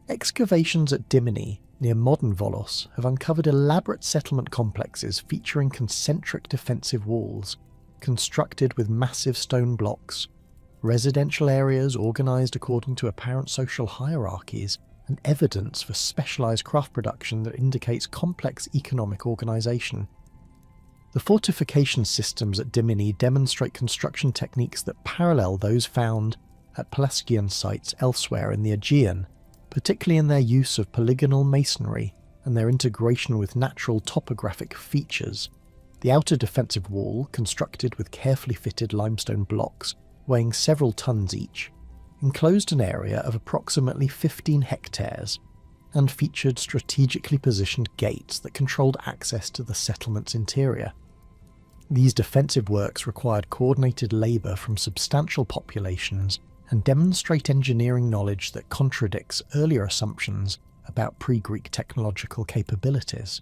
Excavations at Dimini, near modern Volos, have uncovered elaborate settlement complexes featuring concentric defensive walls, constructed with massive stone blocks, residential areas organised according to apparent social hierarchies, and evidence for specialised craft production that indicates complex economic organisation. The fortification systems at Dimini demonstrate construction techniques that parallel those found at Pelasgian sites elsewhere in the Aegean, particularly in their use of polygonal masonry and their integration with natural topographic features. The outer defensive wall, constructed with carefully fitted limestone blocks weighing several tons each, enclosed an area of approximately 15 hectares and featured strategically positioned gates that controlled access to the settlement's interior. These defensive works required coordinated labour from substantial populations and demonstrate engineering knowledge that contradicts earlier assumptions about pre-Greek technological capabilities.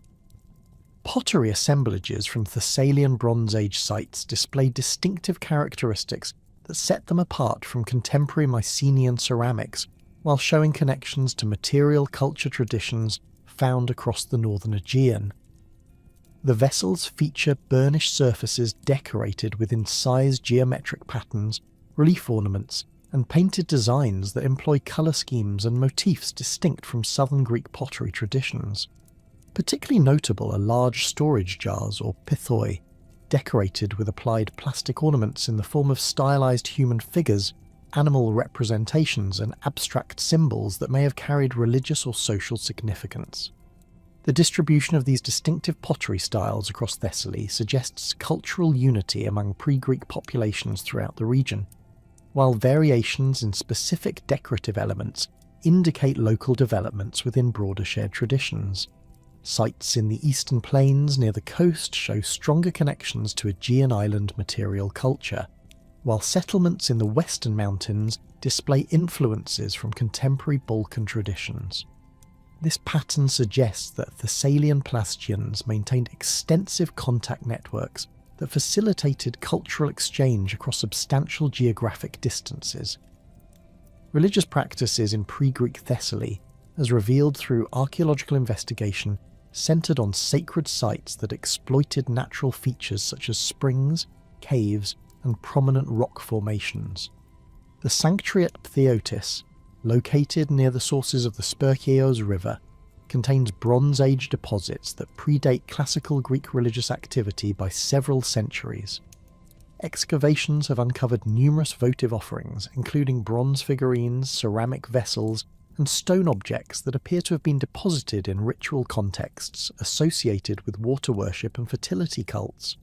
Pottery assemblages from Thessalian Bronze Age sites display distinctive characteristics that set them apart from contemporary Mycenaean ceramics, while showing connections to material culture traditions found across the northern Aegean. The vessels feature burnished surfaces decorated with incised geometric patterns, relief ornaments, and painted designs that employ colour schemes and motifs distinct from southern Greek pottery traditions. Particularly notable are large storage jars, or pithoi, decorated with applied plastic ornaments in the form of stylized human figures, animal representations, and abstract symbols that may have carried religious or social significance. The distribution of these distinctive pottery styles across Thessaly suggests cultural unity among pre-Greek populations throughout the region, while variations in specific decorative elements indicate local developments within broader shared traditions. Sites in the eastern plains near the coast show stronger connections to Aegean island material culture, while settlements in the western mountains display influences from contemporary Balkan traditions. This pattern suggests that Thessalian Pelasgians maintained extensive contact networks that facilitated cultural exchange across substantial geographic distances. Religious practices in pre-Greek Thessaly, as revealed through archaeological investigation, centred on sacred sites that exploited natural features such as springs, caves, and prominent rock formations. The sanctuary at Ptheotis, located near the sources of the Spercheios River, contains Bronze Age deposits that predate classical Greek religious activity by several centuries. Excavations have uncovered numerous votive offerings, including bronze figurines, ceramic vessels, and stone objects that appear to have been deposited in ritual contexts associated with water worship and fertility cults.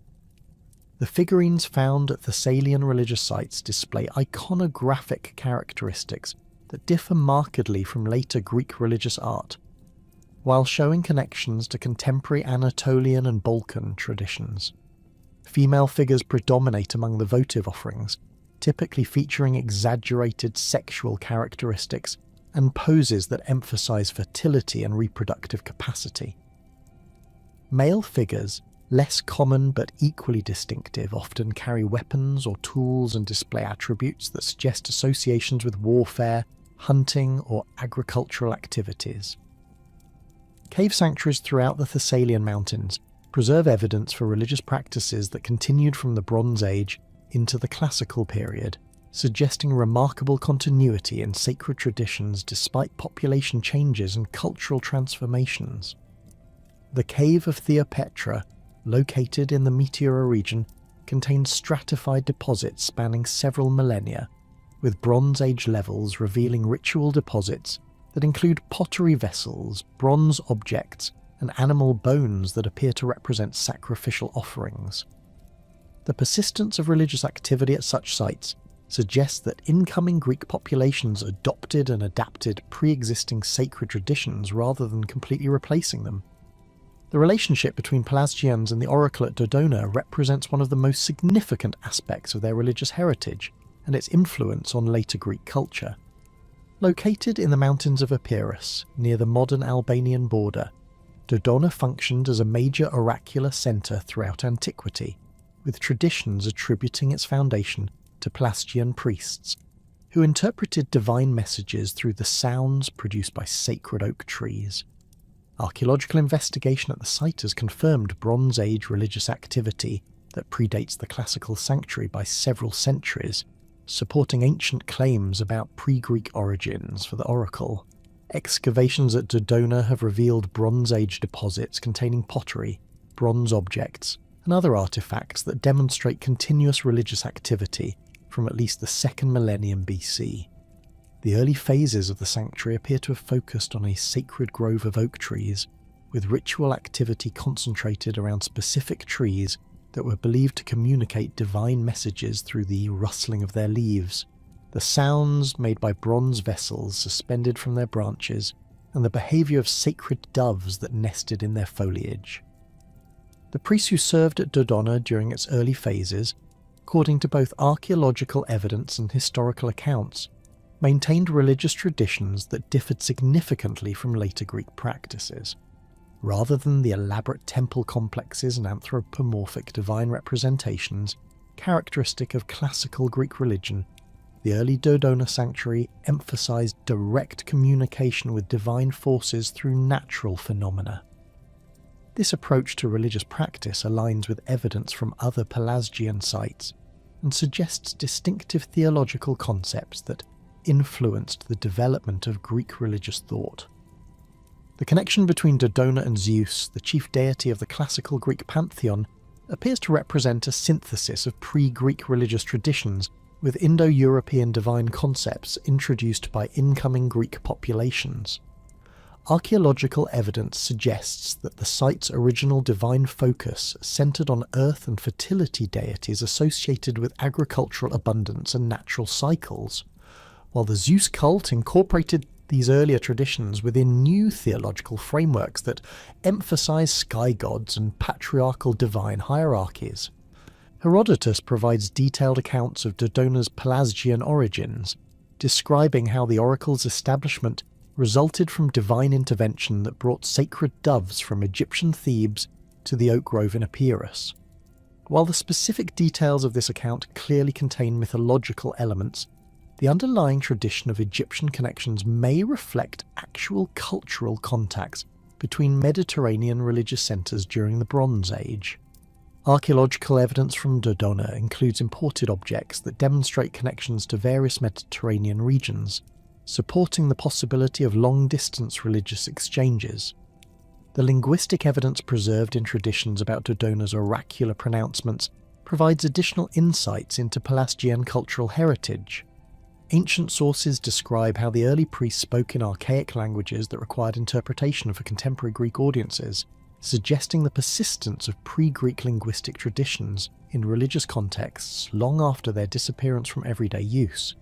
The figurines found at Thessalian religious sites display iconographic characteristics that differ markedly from later Greek religious art, while showing connections to contemporary Anatolian and Balkan traditions. Female figures predominate among the votive offerings, typically featuring exaggerated sexual characteristics and poses that emphasize fertility and reproductive capacity. Male figures, less common but equally distinctive, often carry weapons or tools and display attributes that suggest associations with warfare, hunting, or agricultural activities. Cave sanctuaries throughout the Thessalian mountains preserve evidence for religious practices that continued from the Bronze Age into the Classical period, suggesting remarkable continuity in sacred traditions despite population changes and cultural transformations. The cave of Theopetra, located in the Meteora region, contains stratified deposits spanning several millennia, with Bronze Age levels revealing ritual deposits that include pottery vessels, bronze objects, and animal bones that appear to represent sacrificial offerings. The persistence of religious activity at such sites suggests that incoming Greek populations adopted and adapted pre-existing sacred traditions rather than completely replacing them. The relationship between Pelasgians and the oracle at Dodona represents one of the most significant aspects of their religious heritage and its influence on later Greek culture. Located in the mountains of Epirus, near the modern Albanian border, Dodona functioned as a major oracular centre throughout antiquity, with traditions attributing its foundation to Pelasgian priests, who interpreted divine messages through the sounds produced by sacred oak trees. Archaeological investigation at the site has confirmed Bronze Age religious activity that predates the classical sanctuary by several centuries, supporting ancient claims about pre-Greek origins for the oracle. Excavations at Dodona have revealed Bronze Age deposits containing pottery, bronze objects, and other artifacts that demonstrate continuous religious activity from at least the 2nd millennium BC. The early phases of the sanctuary appear to have focused on a sacred grove of oak trees, with ritual activity concentrated around specific trees that were believed to communicate divine messages through the rustling of their leaves, the sounds made by bronze vessels suspended from their branches, and the behaviour of sacred doves that nested in their foliage. The priests who served at Dodona during its early phases, according to both archaeological evidence and historical accounts, maintained religious traditions that differed significantly from later Greek practices. Rather than the elaborate temple complexes and anthropomorphic divine representations characteristic of classical Greek religion, the early Dodona sanctuary emphasized direct communication with divine forces through natural phenomena. This approach to religious practice aligns with evidence from other Pelasgian sites and suggests distinctive theological concepts that influenced the development of Greek religious thought. The connection between Dodona and Zeus, the chief deity of the classical Greek pantheon, appears to represent a synthesis of pre-Greek religious traditions with Indo-European divine concepts introduced by incoming Greek populations. Archaeological evidence suggests that the site's original divine focus centered on earth and fertility deities associated with agricultural abundance and natural cycles, while the Zeus cult incorporated these earlier traditions within new theological frameworks that emphasize sky gods and patriarchal divine hierarchies. Herodotus provides detailed accounts of Dodona's Pelasgian origins, describing how the oracle's establishment resulted from divine intervention that brought sacred doves from Egyptian Thebes to the oak grove in Epirus. While the specific details of this account clearly contain mythological elements, the underlying tradition of Egyptian connections may reflect actual cultural contacts between Mediterranean religious centres during the Bronze Age. Archaeological evidence from Dodona includes imported objects that demonstrate connections to various Mediterranean regions, supporting the possibility of long-distance religious exchanges. The linguistic evidence preserved in traditions about Dodona's oracular pronouncements provides additional insights into Pelasgian cultural heritage. Ancient sources describe how the early priests spoke in archaic languages that required interpretation for contemporary Greek audiences, suggesting the persistence of pre-Greek linguistic traditions in religious contexts long after their disappearance from everyday use.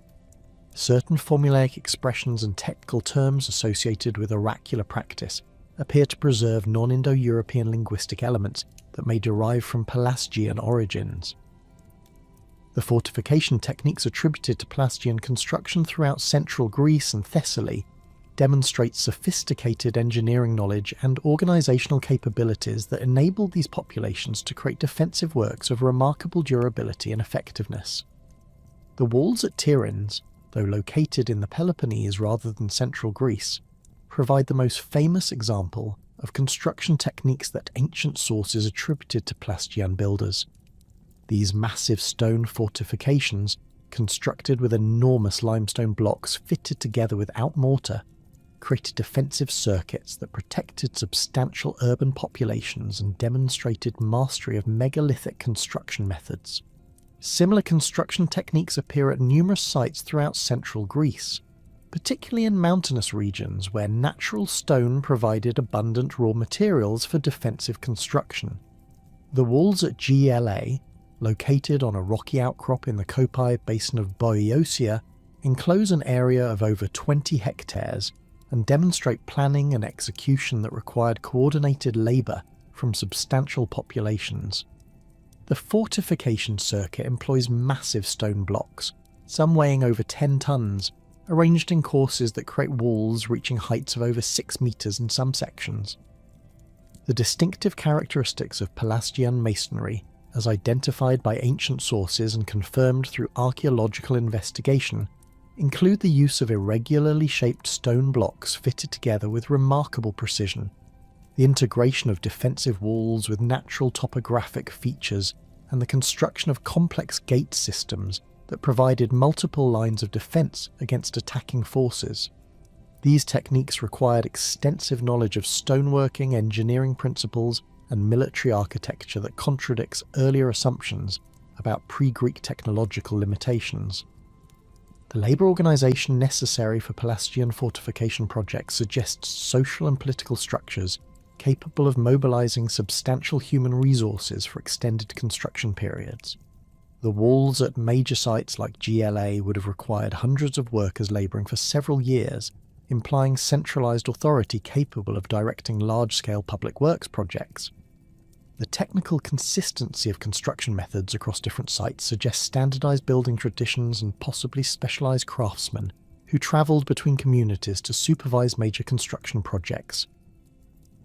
Certain formulaic expressions and technical terms associated with oracular practice appear to preserve non-Indo-European linguistic elements that may derive from Pelasgian origins. The fortification techniques attributed to Pelasgian construction throughout central Greece and Thessaly demonstrate sophisticated engineering knowledge and organisational capabilities that enabled these populations to create defensive works of remarkable durability and effectiveness. The walls at Tiryns, though located in the Peloponnese rather than central Greece, provide the most famous example of construction techniques that ancient sources attributed to Pelasgian builders. These massive stone fortifications, constructed with enormous limestone blocks fitted together without mortar, created defensive circuits that protected substantial urban populations and demonstrated mastery of megalithic construction methods. Similar construction techniques appear at numerous sites throughout central Greece, particularly in mountainous regions where natural stone provided abundant raw materials for defensive construction. The walls at Gla, located on a rocky outcrop in the Kopai basin of Boeotia, enclose an area of over 20 hectares and demonstrate planning and execution that required coordinated labour from substantial populations. The fortification circuit employs massive stone blocks, some weighing over 10 tons, arranged in courses that create walls reaching heights of over 6 metres in some sections. The distinctive characteristics of Pelasgian masonry, as identified by ancient sources and confirmed through archaeological investigation, include the use of irregularly shaped stone blocks fitted together with remarkable precision, the integration of defensive walls with natural topographic features, and the construction of complex gate systems that provided multiple lines of defence against attacking forces. These techniques required extensive knowledge of stoneworking, engineering principles, and military architecture that contradicts earlier assumptions about pre-Greek technological limitations. The labour organisation necessary for Pelasgian fortification projects suggests social and political structures capable of mobilising substantial human resources for extended construction periods. The walls at major sites like Gla would have required hundreds of workers labouring for several years, implying centralised authority capable of directing large-scale public works projects. The technical consistency of construction methods across different sites suggests standardised building traditions and possibly specialised craftsmen who travelled between communities to supervise major construction projects.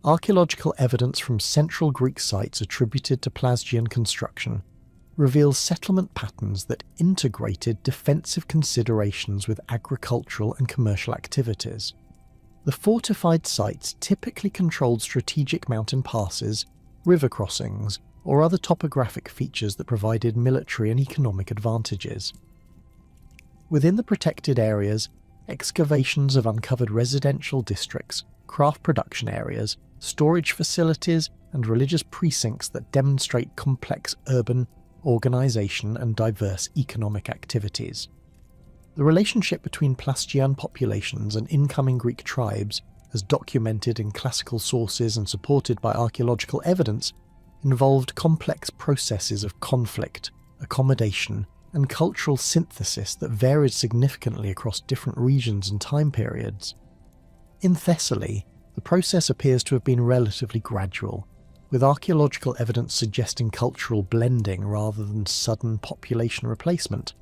Archaeological evidence from central Greek sites attributed to Pelasgian construction reveals settlement patterns that integrated defensive considerations with agricultural and commercial activities. The fortified sites typically controlled strategic mountain passes, river crossings, or other topographic features that provided military and economic advantages. Within the protected areas, excavations have uncovered residential districts, craft production areas, storage facilities, and religious precincts that demonstrate complex urban organisation and diverse economic activities. The relationship between Pelasgian populations and incoming Greek tribes, as documented in classical sources and supported by archaeological evidence, involved complex processes of conflict, accommodation, and cultural synthesis that varied significantly across different regions and time periods. In Thessaly, the process appears to have been relatively gradual, with archaeological evidence suggesting cultural blending rather than sudden population replacement.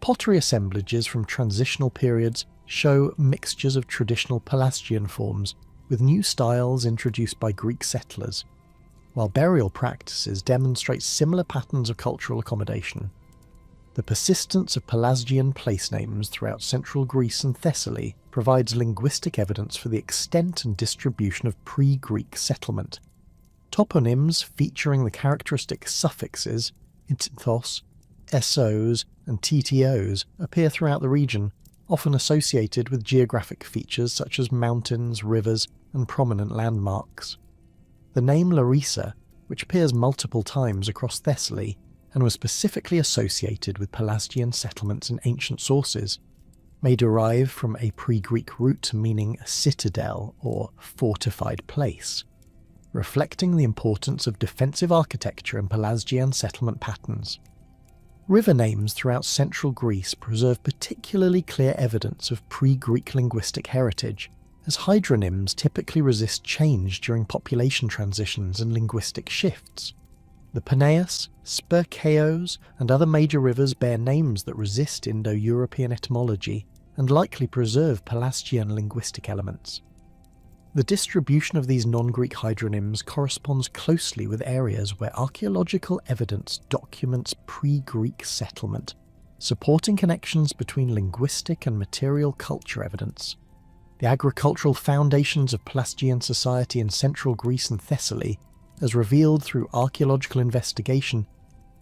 Pottery assemblages from transitional periods show mixtures of traditional Pelasgian forms with new styles introduced by Greek settlers, while burial practices demonstrate similar patterns of cultural accommodation. The persistence of Pelasgian place names throughout central Greece and Thessaly provides linguistic evidence for the extent and distribution of pre-Greek settlement. Toponyms featuring the characteristic suffixes "intithos", "essos", and "ttos" appear throughout the region, often associated with geographic features such as mountains, rivers, and prominent landmarks. The name Larissa, which appears multiple times across Thessaly and was specifically associated with Pelasgian settlements in ancient sources, may derive from a pre-Greek root meaning citadel or fortified place, reflecting the importance of defensive architecture in Pelasgian settlement patterns. River names throughout central Greece preserve particularly clear evidence of pre-Greek linguistic heritage, as hydronyms typically resist change during population transitions and linguistic shifts. The Peneus, Spercheios, and other major rivers bear names that resist Indo-European etymology and likely preserve Pelasgian linguistic elements. The distribution of these non-Greek hydronyms corresponds closely with areas where archaeological evidence documents pre-Greek settlement, supporting connections between linguistic and material culture evidence. The agricultural foundations of Pelasgian society in central Greece and Thessaly, as revealed through archaeological investigation,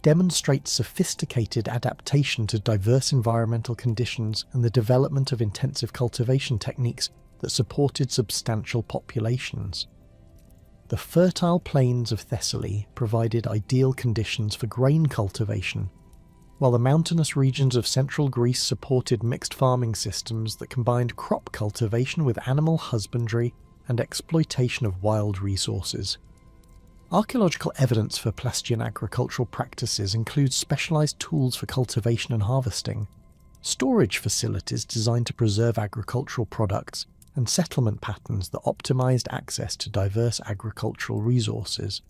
demonstrate sophisticated adaptation to diverse environmental conditions and the development of intensive cultivation techniques that supported substantial populations. The fertile plains of Thessaly provided ideal conditions for grain cultivation, while the mountainous regions of central Greece supported mixed farming systems that combined crop cultivation with animal husbandry and exploitation of wild resources. Archaeological evidence for Pelasgian agricultural practices includes specialised tools for cultivation and harvesting, storage facilities designed to preserve agricultural products, and settlement patterns that optimised access to diverse agricultural resources.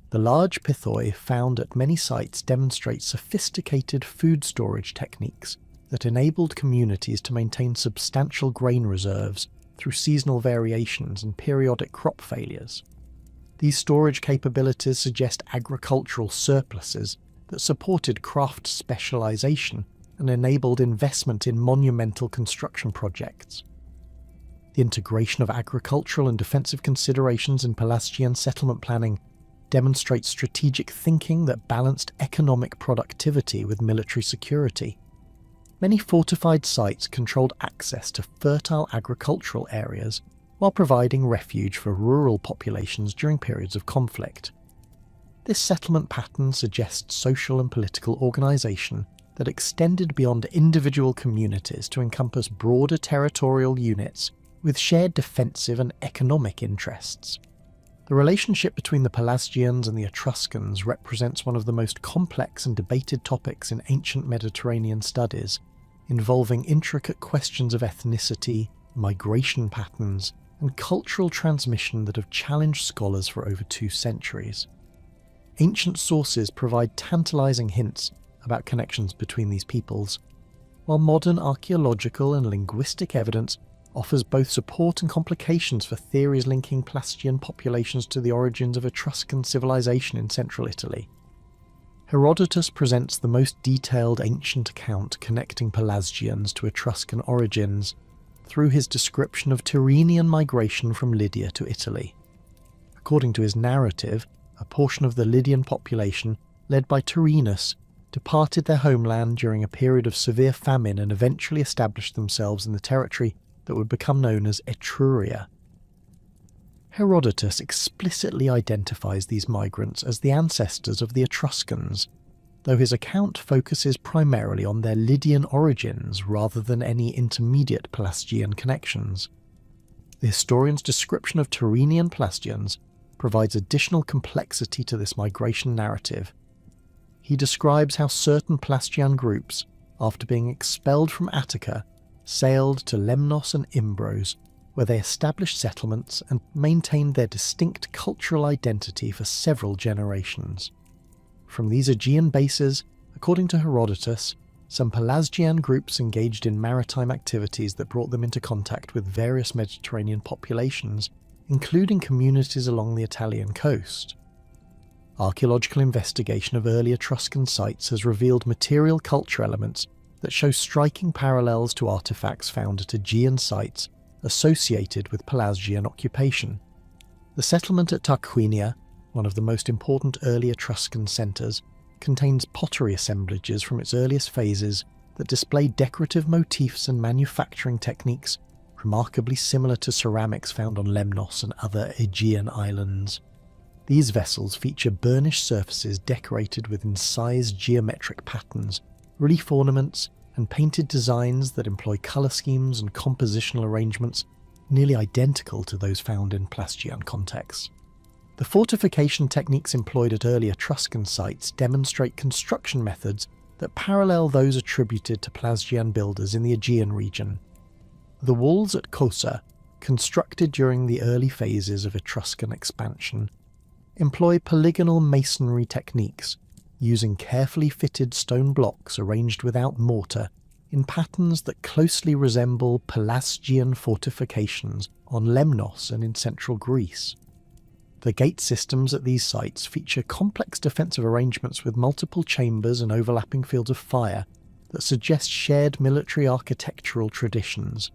The large pithoi found at many sites demonstrate sophisticated food storage techniques that enabled communities to maintain substantial grain reserves through seasonal variations and periodic crop failures. These storage capabilities suggest agricultural surpluses that supported craft specialisation and enabled investment in monumental construction projects. The integration of agricultural and defensive considerations in Pelasgian settlement planning demonstrates strategic thinking that balanced economic productivity with military security. Many fortified sites controlled access to fertile agricultural areas while providing refuge for rural populations during periods of conflict. This settlement pattern suggests social and political organisation that extended beyond individual communities to encompass broader territorial units with shared defensive and economic interests. The relationship between the Pelasgians and the Etruscans represents one of the most complex and debated topics in ancient Mediterranean studies, involving intricate questions of ethnicity, migration patterns, and cultural transmission that have challenged scholars for over 2 centuries. Ancient sources provide tantalizing hints about connections between these peoples, while modern archaeological and linguistic evidence offers both support and complications for theories linking Pelasgian populations to the origins of Etruscan civilization in central Italy. Herodotus presents the most detailed ancient account connecting Pelasgians to Etruscan origins through his description of Tyrrhenian migration from Lydia to Italy. According to his narrative, a portion of the Lydian population, led by Tyrrhenus, departed their homeland during a period of severe famine and eventually established themselves in the territory that would become known as Etruria. Herodotus explicitly identifies these migrants as the ancestors of the Etruscans, though his account focuses primarily on their Lydian origins rather than any intermediate Pelasgian connections. The historian's description of Tyrrhenian Pelasgians provides additional complexity to this migration narrative. He describes how certain Pelasgian groups, after being expelled from Attica, sailed to Lemnos and Imbros, where they established settlements and maintained their distinct cultural identity for several generations. From these Aegean bases, according to Herodotus, some Pelasgian groups engaged in maritime activities that brought them into contact with various Mediterranean populations, including communities along the Italian coast. Archaeological investigation of early Etruscan sites has revealed material culture elements that show striking parallels to artifacts found at Aegean sites associated with Pelasgian occupation. The settlement at Tarquinia, one of the most important early Etruscan centres, contains pottery assemblages from its earliest phases that display decorative motifs and manufacturing techniques remarkably similar to ceramics found on Lemnos and other Aegean islands. These vessels feature burnished surfaces decorated with incised geometric patterns, relief ornaments, and painted designs that employ colour schemes and compositional arrangements nearly identical to those found in Pelasgian contexts. The fortification techniques employed at early Etruscan sites demonstrate construction methods that parallel those attributed to Pelasgian builders in the Aegean region. The walls at Cosa, constructed during the early phases of Etruscan expansion, employ polygonal masonry techniques, using carefully fitted stone blocks arranged without mortar in patterns that closely resemble Pelasgian fortifications on Lemnos and in central Greece. The gate systems at these sites feature complex defensive arrangements with multiple chambers and overlapping fields of fire that suggest shared military architectural traditions.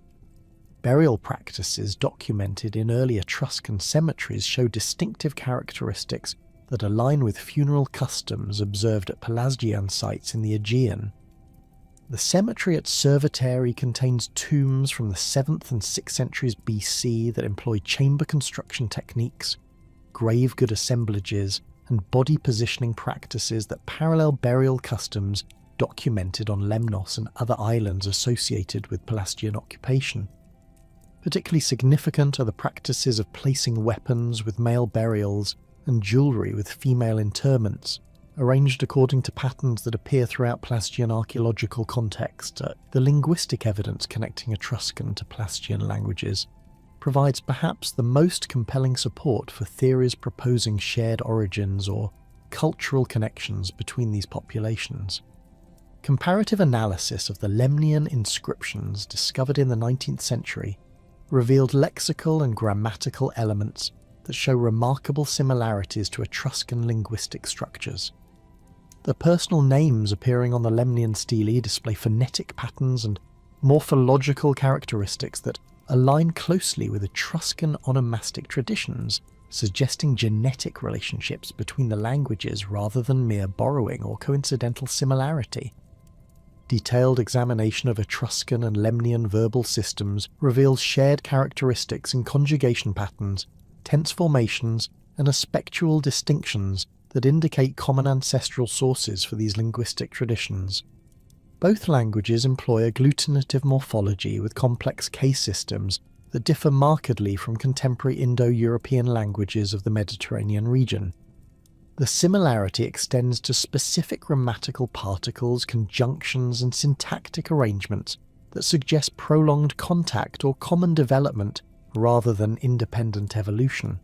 Burial practices documented in early Etruscan cemeteries show distinctive characteristics that align with funeral customs observed at Pelasgian sites in the Aegean. The cemetery at Cerveteri contains tombs from the 7th and 6th centuries BC that employ chamber construction techniques, grave good assemblages, and body positioning practices that parallel burial customs documented on Lemnos and other islands associated with Pelasgian occupation. Particularly significant are the practices of placing weapons with male burials and jewellery with female interments, arranged according to patterns that appear throughout Pelasgian archaeological context. The linguistic evidence connecting Etruscan to Pelasgian languages provides perhaps the most compelling support for theories proposing shared origins or cultural connections between these populations. Comparative analysis of the Lemnian inscriptions discovered in the 19th century revealed lexical and grammatical elements that show remarkable similarities to Etruscan linguistic structures. The personal names appearing on the Lemnian stelae display phonetic patterns and morphological characteristics that align closely with Etruscan onomastic traditions, suggesting genetic relationships between the languages rather than mere borrowing or coincidental similarity. Detailed examination of Etruscan and Lemnian verbal systems reveals shared characteristics in conjugation patterns, tense formations, and aspectual distinctions that indicate common ancestral sources for these linguistic traditions. Both languages employ agglutinative morphology with complex case systems that differ markedly from contemporary Indo-European languages of the Mediterranean region. The similarity extends to specific grammatical particles, conjunctions, and syntactic arrangements that suggest prolonged contact or common development rather than independent evolution.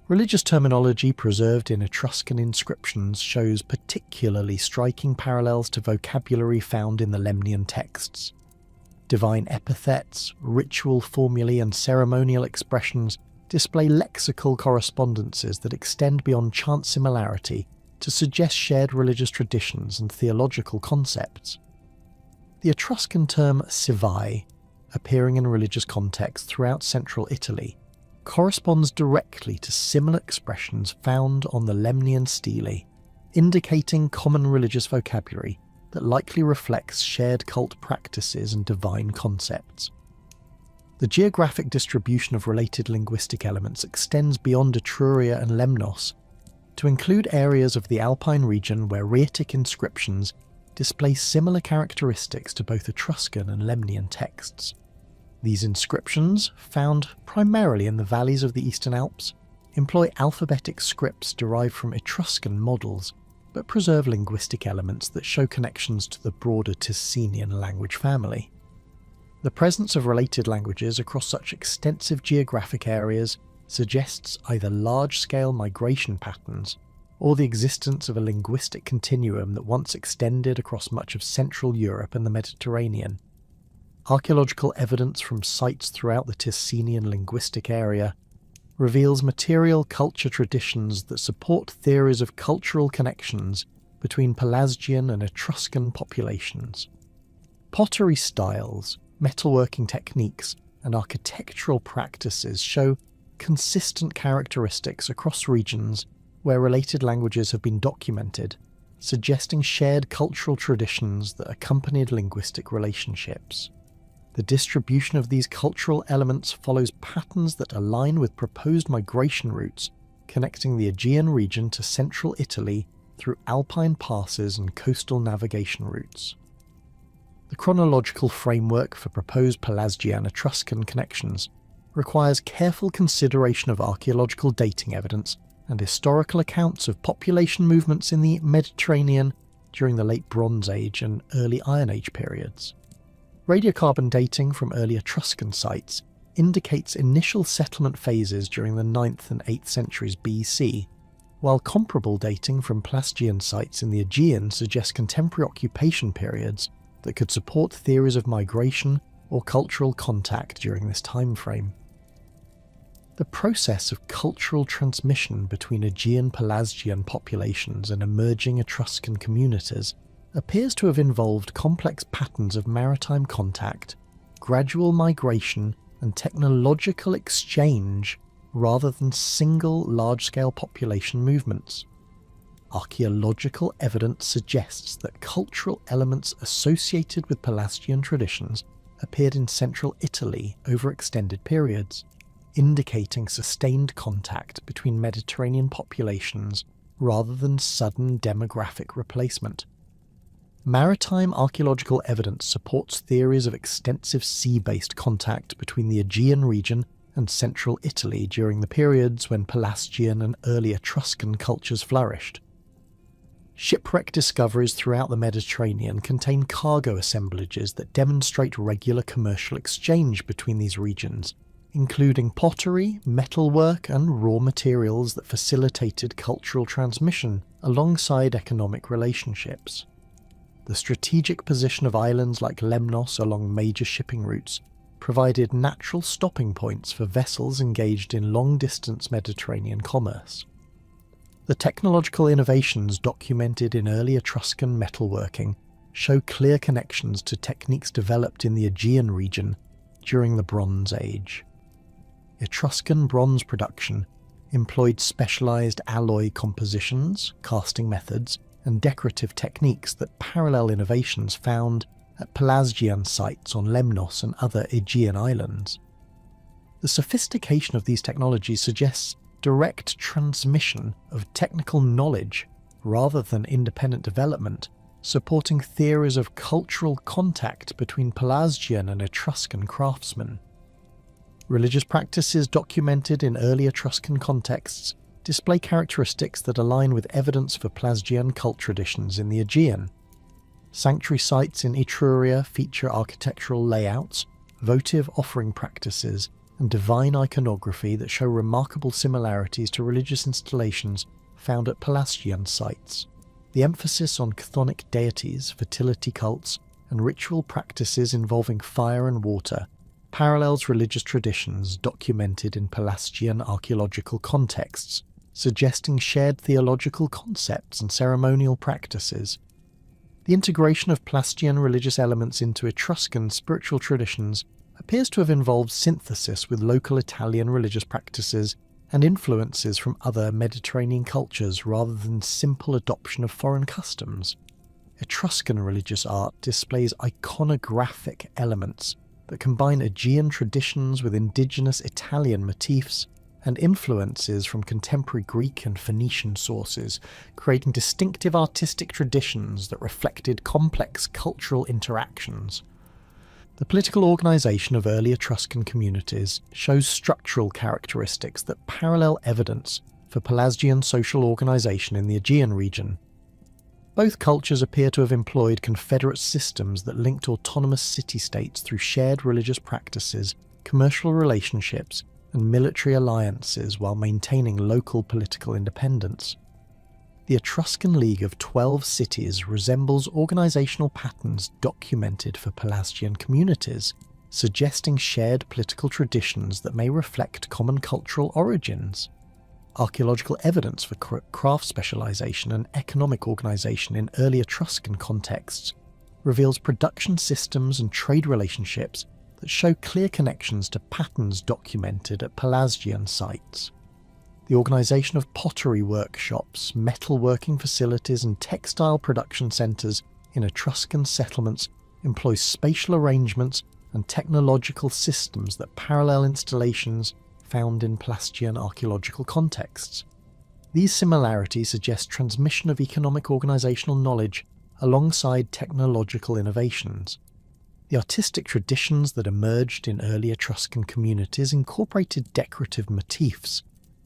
Religious terminology preserved in Etruscan inscriptions shows particularly striking parallels to vocabulary found in the Lemnian texts. Divine epithets, ritual formulae, and ceremonial expressions display lexical correspondences that extend beyond chance similarity to suggest shared religious traditions and theological concepts. The Etruscan term shadowy, appearing in religious contexts throughout central Italy, corresponds directly to similar expressions found on the Lemnian stelae, indicating common religious vocabulary that likely reflects shared cult practices and divine concepts. The geographic distribution of related linguistic elements extends beyond Etruria and Lemnos to include areas of the Alpine region where Rhaetic inscriptions display similar characteristics to both Etruscan and Lemnian texts. These inscriptions, found primarily in the valleys of the Eastern Alps, employ alphabetic scripts derived from Etruscan models, but preserve linguistic elements that show connections to the broader Ticenian language family. The presence of related languages across such extensive geographic areas suggests either large-scale migration patterns or the existence of a linguistic continuum that once extended across much of Central Europe and the Mediterranean. Archaeological evidence from sites throughout the Ticenian linguistic area reveals material culture traditions that support theories of cultural connections between Pelasgian and Etruscan populations. Pottery styles, metalworking techniques, and architectural practices show consistent characteristics across regions where related languages have been documented, suggesting shared cultural traditions that accompanied linguistic relationships. The distribution of these cultural elements follows patterns that align with proposed migration routes connecting the Aegean region to central Italy through alpine passes and coastal navigation routes. The chronological framework for proposed Pelasgian Etruscan connections requires careful consideration of archaeological dating evidence and historical accounts of population movements in the Mediterranean during the Late Bronze Age and Early Iron Age periods. Radiocarbon dating from early Etruscan sites indicates initial settlement phases during the 9th and 8th centuries BC, while comparable dating from Pelasgian sites in the Aegean suggests contemporary occupation periods that could support theories of migration or cultural contact during this time frame. The process of cultural transmission between Aegean Pelasgian populations and emerging Etruscan communities appears to have involved complex patterns of maritime contact, gradual migration and technological exchange rather than single large-scale population movements. Archaeological evidence suggests that cultural elements associated with Pelasgian traditions appeared in central Italy over extended periods, indicating sustained contact between Mediterranean populations rather than sudden demographic replacement. Maritime archaeological evidence supports theories of extensive sea-based contact between the Aegean region and central Italy during the periods when Pelasgian and early Etruscan cultures flourished. Shipwreck discoveries throughout the Mediterranean contain cargo assemblages that demonstrate regular commercial exchange between these regions, including pottery, metalwork, and raw materials that facilitated cultural transmission alongside economic relationships. The strategic position of islands like Lemnos along major shipping routes provided natural stopping points for vessels engaged in long-distance Mediterranean commerce. The technological innovations documented in early Etruscan metalworking show clear connections to techniques developed in the Aegean region during the Bronze Age. Etruscan bronze production employed specialized alloy compositions, casting methods, and decorative techniques that parallel innovations found at Pelasgian sites on Lemnos and other Aegean islands. The sophistication of these technologies suggests direct transmission of technical knowledge rather than independent development, supporting theories of cultural contact between Pelasgian and Etruscan craftsmen. Religious practices documented in early Etruscan contexts display characteristics that align with evidence for Pelasgian cult traditions in the Aegean. Sanctuary sites in Etruria feature architectural layouts, votive offering practices, and divine iconography that show remarkable similarities to religious installations found at Pelasgian sites. The emphasis on chthonic deities, fertility cults, and ritual practices involving fire and water parallels religious traditions documented in Pelasgian archaeological contexts, suggesting shared theological concepts and ceremonial practices. The integration of Pelasgian religious elements into Etruscan spiritual traditions appears to have involved synthesis with local Italian religious practices and influences from other Mediterranean cultures rather than simple adoption of foreign customs. Etruscan religious art displays iconographic elements that combine Aegean traditions with indigenous Italian motifs and influences from contemporary Greek and Phoenician sources, creating distinctive artistic traditions that reflected complex cultural interactions. The political organisation of early Etruscan communities shows structural characteristics that parallel evidence for Pelasgian social organisation in the Aegean region. Both cultures appear to have employed confederate systems that linked autonomous city-states through shared religious practices, commercial relationships, and military alliances while maintaining local political independence. The Etruscan League of 12 cities resembles organisational patterns documented for Pelasgian communities, suggesting shared political traditions that may reflect common cultural origins. Archaeological evidence for craft specialisation and economic organisation in early Etruscan contexts reveals production systems and trade relationships that show clear connections to patterns documented at Pelasgian sites. The organisation of pottery workshops, metalworking facilities and textile production centres in Etruscan settlements employs spatial arrangements and technological systems that parallel installations found in Pelasgian archaeological contexts. These similarities suggest transmission of economic organisational knowledge alongside technological innovations. The artistic traditions that emerged in early Etruscan communities incorporated decorative motifs,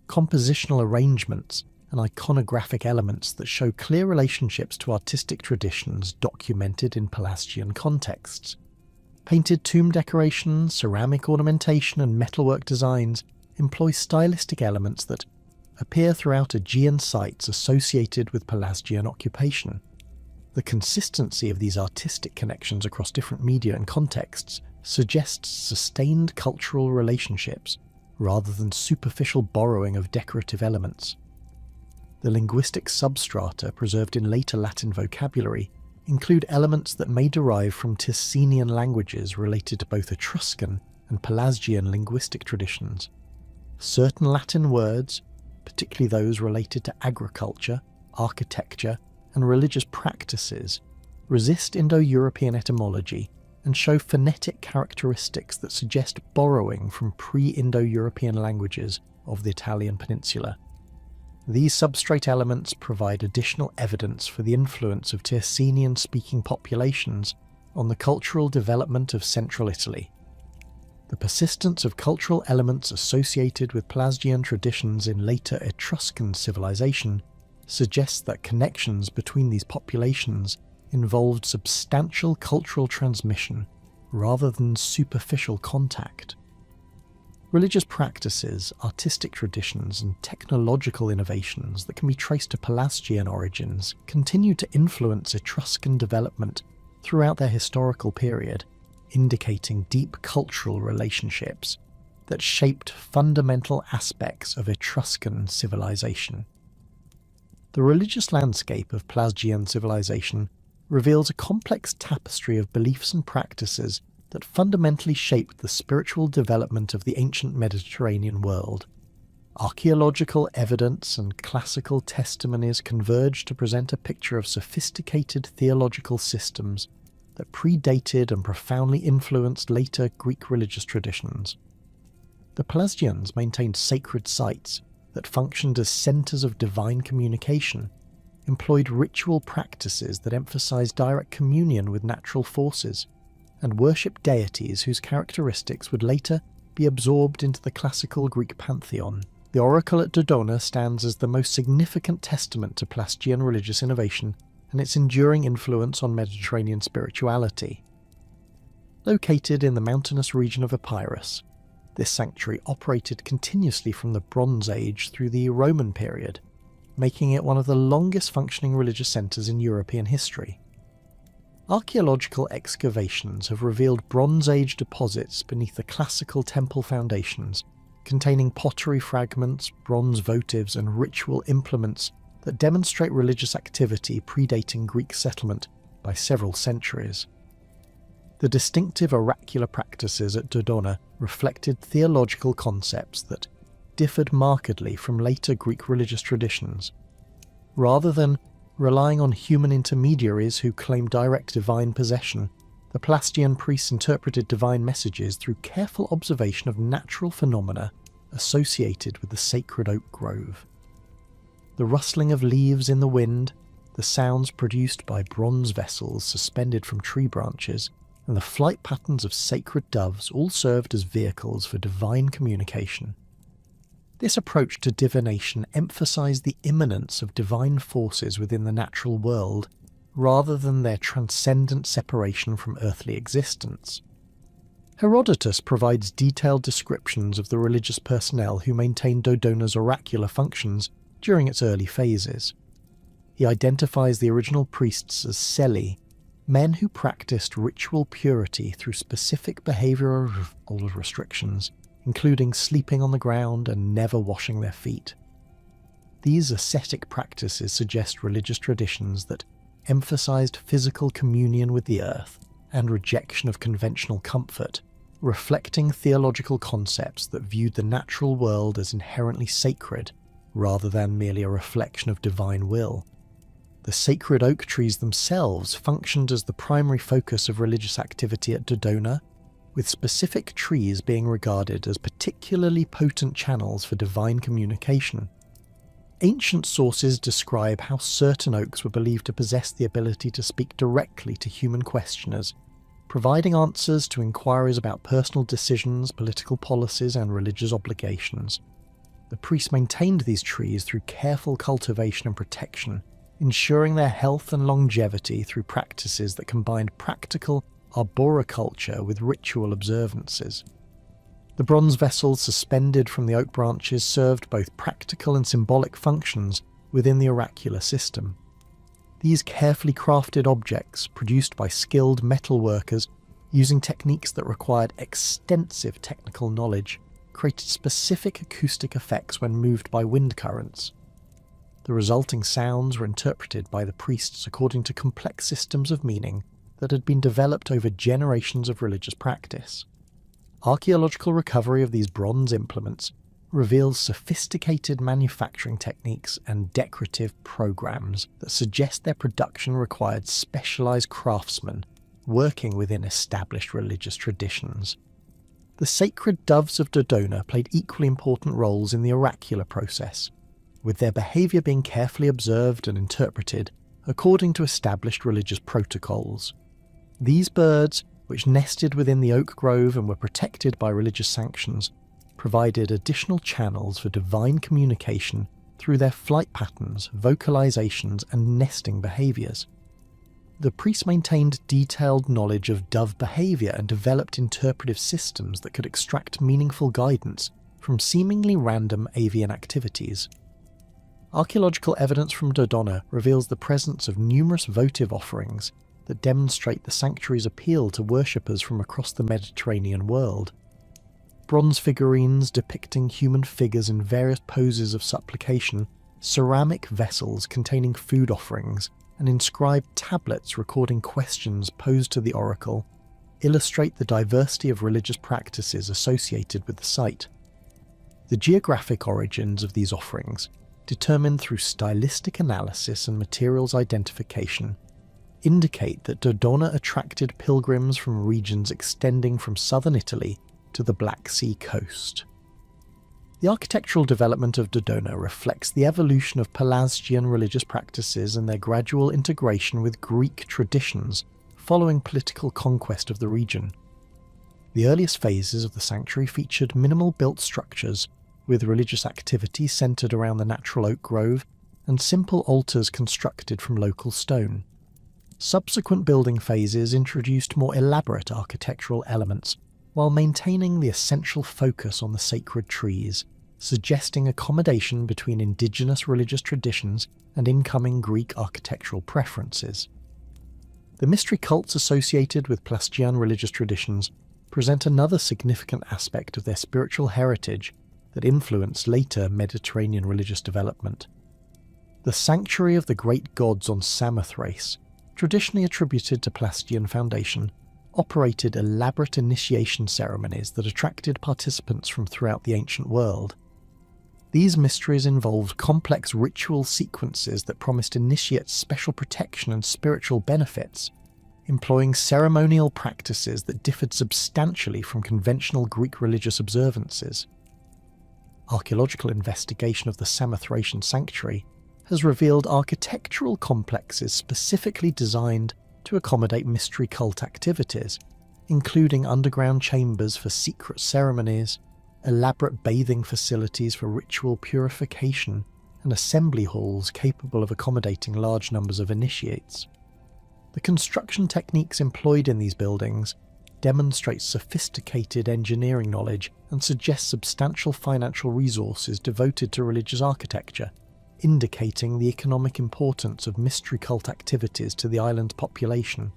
compositional arrangements, and iconographic elements that show clear relationships to artistic traditions documented in Pelasgian contexts. Painted tomb decorations, ceramic ornamentation, and metalwork designs employ stylistic elements that appear throughout Aegean sites associated with Pelasgian occupation. The consistency of these artistic connections across different media and contexts suggests sustained cultural relationships rather than superficial borrowing of decorative elements. The linguistic substrata preserved in later Latin vocabulary include elements that may derive from Ticenian languages related to both Etruscan and Pelasgian linguistic traditions. Certain Latin words, particularly those related to agriculture, architecture, and religious practices, resist Indo-European etymology and show phonetic characteristics that suggest borrowing from pre-Indo-European languages of the Italian peninsula. These substrate elements provide additional evidence for the influence of Ticenian-speaking populations on the cultural development of central Italy. The persistence of cultural elements associated with Pelasgian traditions in later Etruscan civilization suggests that connections between these populations involved substantial cultural transmission rather than superficial contact. Religious practices, artistic traditions, and technological innovations that can be traced to Pelasgian origins continue to influence Etruscan development throughout their historical period, indicating deep cultural relationships that shaped fundamental aspects of Etruscan civilization. The religious landscape of Pelasgian civilization reveals a complex tapestry of beliefs and practices that fundamentally shaped the spiritual development of the ancient Mediterranean world. Archaeological evidence and classical testimonies converge to present a picture of sophisticated theological systems that predated and profoundly influenced later Greek religious traditions. The Pelasgians maintained sacred sites that functioned as centres of divine communication, employed ritual practices that emphasized direct communion with natural forces, and worshipped deities whose characteristics would later be absorbed into the classical Greek pantheon. The oracle at Dodona stands as the most significant testament to Pelasgian religious innovation and its enduring influence on Mediterranean spirituality. Located in the mountainous region of Epirus, this sanctuary operated continuously from the Bronze Age through the Roman period, making it one of the longest functioning religious centres in European history. Archaeological excavations have revealed Bronze Age deposits beneath the classical temple foundations, containing pottery fragments, bronze votives, and ritual implements that demonstrate religious activity predating Greek settlement by several centuries. The distinctive oracular practices at Dodona reflected theological concepts that differed markedly from later Greek religious traditions. Rather than relying on human intermediaries who claimed direct divine possession, the Pelasgian priests interpreted divine messages through careful observation of natural phenomena associated with the sacred oak grove. The rustling of leaves in the wind, the sounds produced by bronze vessels suspended from tree branches, and the flight patterns of sacred doves all served as vehicles for divine communication. This approach to divination emphasized the immanence of divine forces within the natural world, rather than their transcendent separation from earthly existence. Herodotus provides detailed descriptions of the religious personnel who maintained Dodona's oracular functions during its early phases. He identifies the original priests as Celi, men who practiced ritual purity through specific behavioural restrictions, including sleeping on the ground and never washing their feet. These ascetic practices suggest religious traditions that emphasized physical communion with the earth and rejection of conventional comfort, reflecting theological concepts that viewed the natural world as inherently sacred rather than merely a reflection of divine will. The sacred oak trees themselves functioned as the primary focus of religious activity at Dodona, with specific trees being regarded as particularly potent channels for divine communication. Ancient sources describe how certain oaks were believed to possess the ability to speak directly to human questioners, providing answers to inquiries about personal decisions, political policies, and religious obligations. The priests maintained these trees through careful cultivation and protection, ensuring their health and longevity through practices that combined practical arboriculture with ritual observances. The bronze vessels suspended from the oak branches served both practical and symbolic functions within the oracular system. These carefully crafted objects, produced by skilled metal workers using techniques that required extensive technical knowledge, created specific acoustic effects when moved by wind currents. The resulting sounds were interpreted by the priests according to complex systems of meaning that had been developed over generations of religious practice. Archaeological recovery of these bronze implements reveals sophisticated manufacturing techniques and decorative programs that suggest their production required specialized craftsmen working within established religious traditions. The sacred doves of Dodona played equally important roles in the oracular process, with their behaviour being carefully observed and interpreted according to established religious protocols. These birds, which nested within the oak grove and were protected by religious sanctions, provided additional channels for divine communication through their flight patterns, vocalizations, and nesting behaviours. The priests maintained detailed knowledge of dove behaviour and developed interpretive systems that could extract meaningful guidance from seemingly random avian activities. Archaeological evidence from Dodona reveals the presence of numerous votive offerings that demonstrate the sanctuary's appeal to worshippers from across the Mediterranean world. Bronze figurines depicting human figures in various poses of supplication, ceramic vessels containing food offerings, and inscribed tablets recording questions posed to the oracle illustrate the diversity of religious practices associated with the site. The geographic origins of these offerings, determined through stylistic analysis and materials identification, indicate that Dodona attracted pilgrims from regions extending from southern Italy to the Black Sea coast. The architectural development of Dodona reflects the evolution of Pelasgian religious practices and their gradual integration with Greek traditions following political conquest of the region. The earliest phases of the sanctuary featured minimal-built structures, with religious activity centred around the natural oak grove and simple altars constructed from local stone. Subsequent building phases introduced more elaborate architectural elements, while maintaining the essential focus on the sacred trees, suggesting accommodation between indigenous religious traditions and incoming Greek architectural preferences. The mystery cults associated with Pelasgian religious traditions present another significant aspect of their spiritual heritage that influenced later Mediterranean religious development. The sanctuary of the great gods on Samothrace, traditionally attributed to Pelasgian foundation, operated elaborate initiation ceremonies that attracted participants from throughout the ancient world. These mysteries involved complex ritual sequences that promised initiates special protection and spiritual benefits, employing ceremonial practices that differed substantially from conventional Greek religious observances. Archaeological investigation of the Samothracian sanctuary has revealed architectural complexes specifically designed to accommodate mystery cult activities, including underground chambers for secret ceremonies, elaborate bathing facilities for ritual purification, and assembly halls capable of accommodating large numbers of initiates. The construction techniques employed in these buildings demonstrate sophisticated engineering knowledge and suggest substantial financial resources devoted to religious architecture, indicating the economic importance of mystery cult activities to the island's population.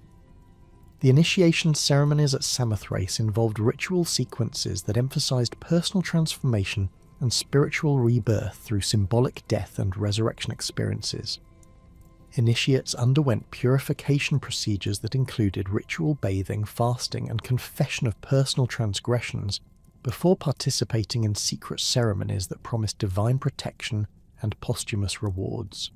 The initiation ceremonies at Samothrace involved ritual sequences that emphasized personal transformation and spiritual rebirth through symbolic death and resurrection experiences. Initiates underwent purification procedures that included ritual bathing, fasting, and confession of personal transgressions before participating in secret ceremonies that promised divine protection and posthumous rewards.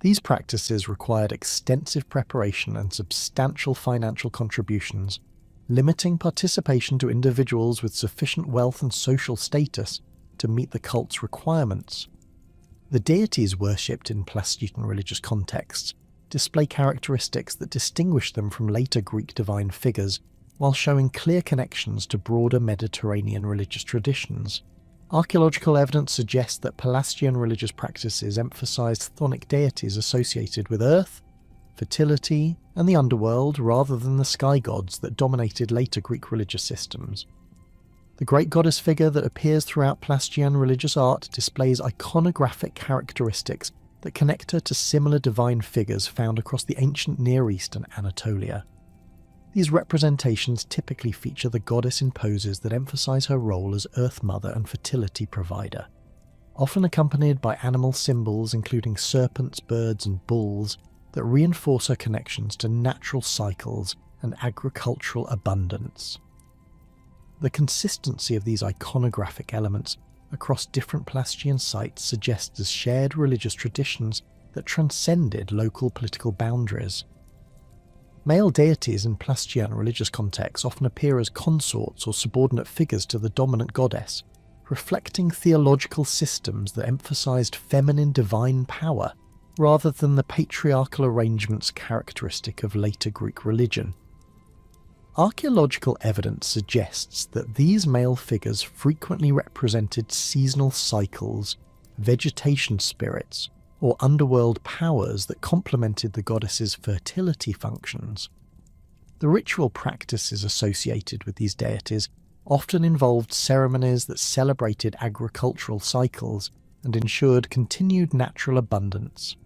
These practices required extensive preparation and substantial financial contributions, limiting participation to individuals with sufficient wealth and social status to meet the cult's requirements. The deities worshipped in Pelasgian religious contexts display characteristics that distinguish them from later Greek divine figures, while showing clear connections to broader Mediterranean religious traditions. Archaeological evidence suggests that Pelasgian religious practices emphasized chthonic deities associated with earth, fertility, and the underworld rather than the sky gods that dominated later Greek religious systems. The great goddess figure that appears throughout Pelasgian religious art displays iconographic characteristics that connect her to similar divine figures found across the ancient Near East and Anatolia. These representations typically feature the goddess in poses that emphasize her role as Earth Mother and fertility provider. often accompanied by animal symbols including serpents, birds, and bulls that reinforce her connections to natural cycles and agricultural abundance. The consistency of these iconographic elements across different Pelasgian sites suggests as shared religious traditions that transcended local political boundaries. Male deities in Pelasgian religious contexts often appear as consorts or subordinate figures to the dominant goddess, reflecting theological systems that emphasized feminine divine power rather than the patriarchal arrangements characteristic of later Greek religion. Archaeological evidence suggests that these male figures frequently represented seasonal cycles, vegetation spirits, or underworld powers that complemented the goddess's fertility functions. The ritual practices associated with these deities often involved ceremonies that celebrated agricultural cycles and ensured continued natural abundance.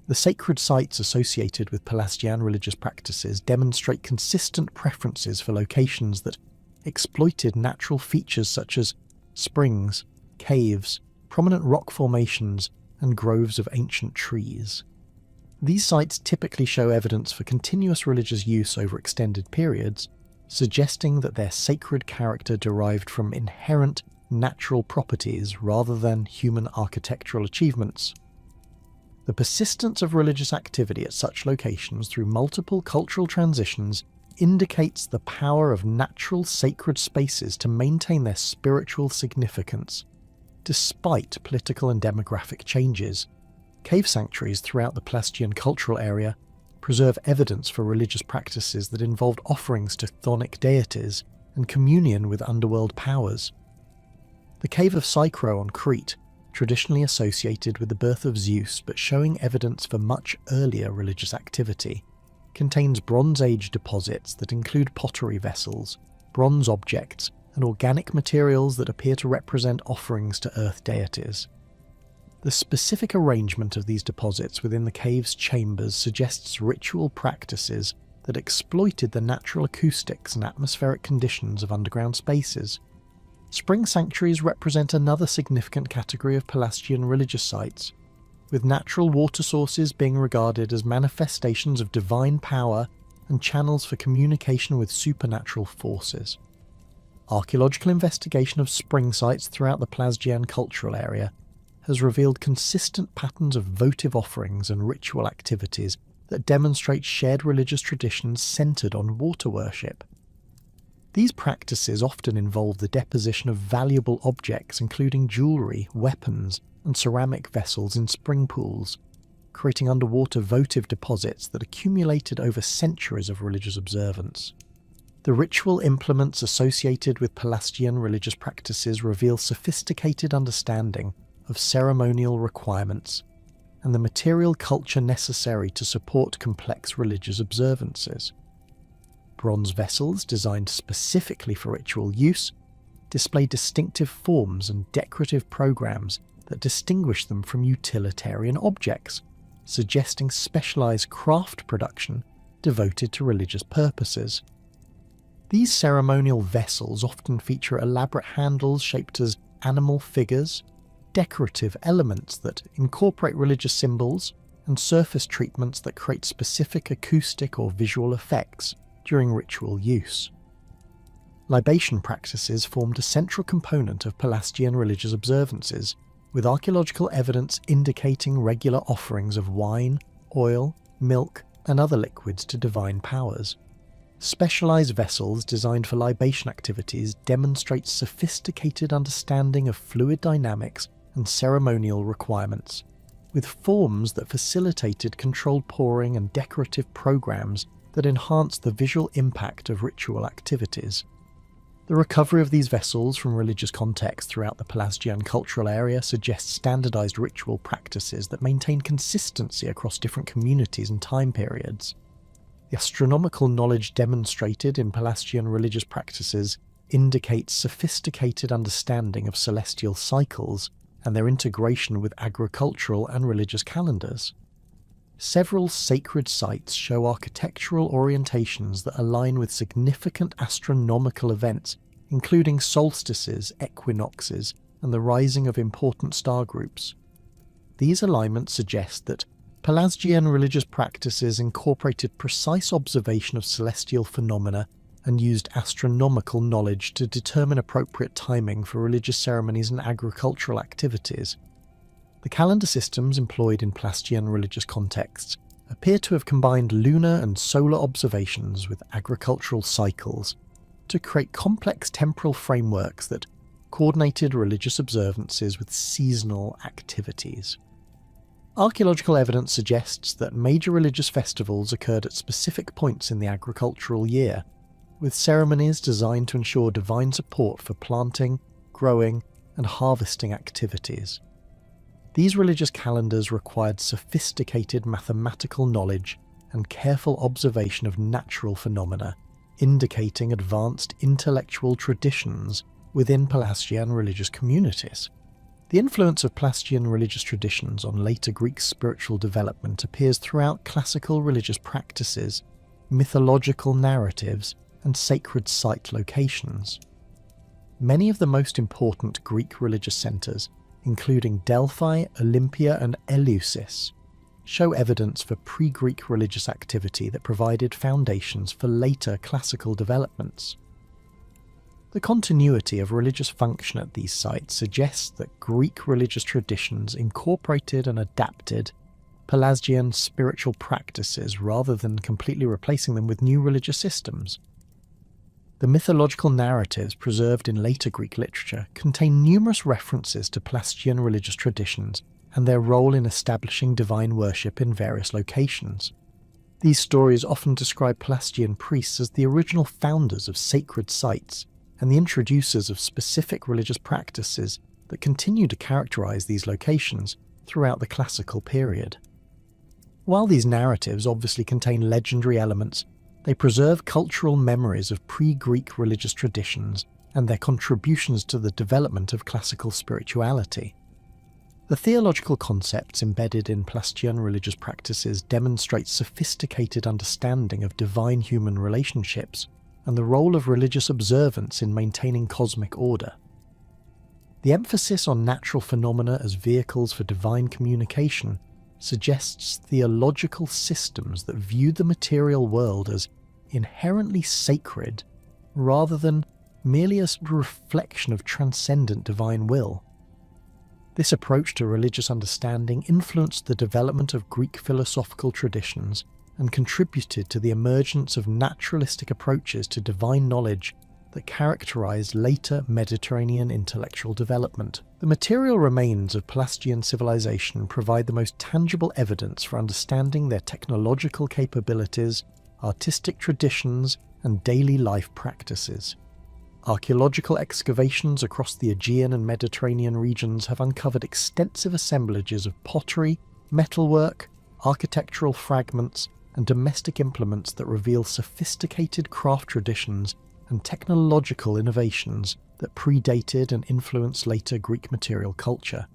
The sacred sites associated with Pelasgian religious practices demonstrate consistent preferences for locations that exploited natural features such as springs, caves, prominent rock formations, and groves of ancient trees. These sites typically show evidence for continuous religious use over extended periods, suggesting that their sacred character derived from inherent natural properties rather than human architectural achievements. The persistence of religious activity at such locations through multiple cultural transitions indicates the power of natural sacred spaces to maintain their spiritual significance. Despite political and demographic changes, cave sanctuaries throughout the Pelasgian cultural area preserve evidence for religious practices that involved offerings to chthonic deities and communion with underworld powers. The Cave of Psychro on Crete, traditionally associated with the birth of Zeus but showing evidence for much earlier religious activity, contains Bronze Age deposits that include pottery vessels, bronze objects, and organic materials that appear to represent offerings to earth deities. The specific arrangement of these deposits within the cave's chambers suggests ritual practices that exploited the natural acoustics and atmospheric conditions of underground spaces. Spring sanctuaries represent another significant category of Pelasgian religious sites, with natural water sources being regarded as manifestations of divine power and channels for communication with supernatural forces. Archaeological investigation of spring sites throughout the Pelasgian cultural area has revealed consistent patterns of votive offerings and ritual activities that demonstrate shared religious traditions centered on water worship. These practices often involve the deposition of valuable objects including jewellery, weapons, and ceramic vessels in spring pools, creating underwater votive deposits that accumulated over centuries of religious observance. The ritual implements associated with Pelasgian religious practices reveal sophisticated understanding of ceremonial requirements and the material culture necessary to support complex religious observances. Bronze vessels designed specifically for ritual use display distinctive forms and decorative programs that distinguish them from utilitarian objects, suggesting specialized craft production devoted to religious purposes. These ceremonial vessels often feature elaborate handles shaped as animal figures, decorative elements that incorporate religious symbols, and surface treatments that create specific acoustic or visual effects during ritual use. Libation practices formed a central component of Pelasgian religious observances, with archaeological evidence indicating regular offerings of wine, oil, milk, and other liquids to divine powers. Specialized vessels designed for libation activities demonstrate sophisticated understanding of fluid dynamics and ceremonial requirements, with forms that facilitated controlled pouring and decorative programs that enhanced the visual impact of ritual activities. The recovery of these vessels from religious context throughout the Pelasgian cultural area suggests standardized ritual practices that maintain consistency across different communities and time periods. The astronomical knowledge demonstrated in Pelasgian religious practices indicates sophisticated understanding of celestial cycles and their integration with agricultural and religious calendars. Several sacred sites show architectural orientations that align with significant astronomical events, including solstices, equinoxes, and the rising of important star groups. These alignments suggest that Pelasgian religious practices incorporated precise observation of celestial phenomena and used astronomical knowledge to determine appropriate timing for religious ceremonies and agricultural activities. The calendar systems employed in Pelasgian religious contexts appear to have combined lunar and solar observations with agricultural cycles to create complex temporal frameworks that coordinated religious observances with seasonal activities. Archaeological evidence suggests that major religious festivals occurred at specific points in the agricultural year, with ceremonies designed to ensure divine support for planting, growing, and harvesting activities. These religious calendars required sophisticated mathematical knowledge and careful observation of natural phenomena, indicating advanced intellectual traditions within Pelasgian religious communities. The influence of Pelasgian religious traditions on later Greek spiritual development appears throughout classical religious practices, mythological narratives, and sacred site locations. Many of the most important Greek religious centres, including Delphi, Olympia, and Eleusis, show evidence for pre-Greek religious activity that provided foundations for later classical developments. The continuity of religious function at these sites suggests that Greek religious traditions incorporated and adapted Pelasgian spiritual practices rather than completely replacing them with new religious systems. The mythological narratives preserved in later Greek literature contain numerous references to Pelasgian religious traditions and their role in establishing divine worship in various locations. These stories often describe Pelasgian priests as the original founders of sacred sites and the introducers of specific religious practices that continue to characterize these locations throughout the classical period. While these narratives obviously contain legendary elements, they preserve cultural memories of pre-Greek religious traditions and their contributions to the development of classical spirituality. The theological concepts embedded in Pelasgian religious practices demonstrate sophisticated understanding of divine-human relationships and the role of religious observance in maintaining cosmic order. The emphasis on natural phenomena as vehicles for divine communication suggests theological systems that viewed the material world as inherently sacred rather than merely as a reflection of transcendent divine will. This approach to religious understanding influenced the development of Greek philosophical traditions and contributed to the emergence of naturalistic approaches to divine knowledge that characterized later Mediterranean intellectual development. The material remains of Pelasgian civilization provide the most tangible evidence for understanding their technological capabilities, artistic traditions, and daily life practices. Archaeological excavations across the Aegean and Mediterranean regions have uncovered extensive assemblages of pottery, metalwork, architectural fragments, and domestic implements that reveal sophisticated craft traditions and technological innovations that predated and influenced later Greek material culture.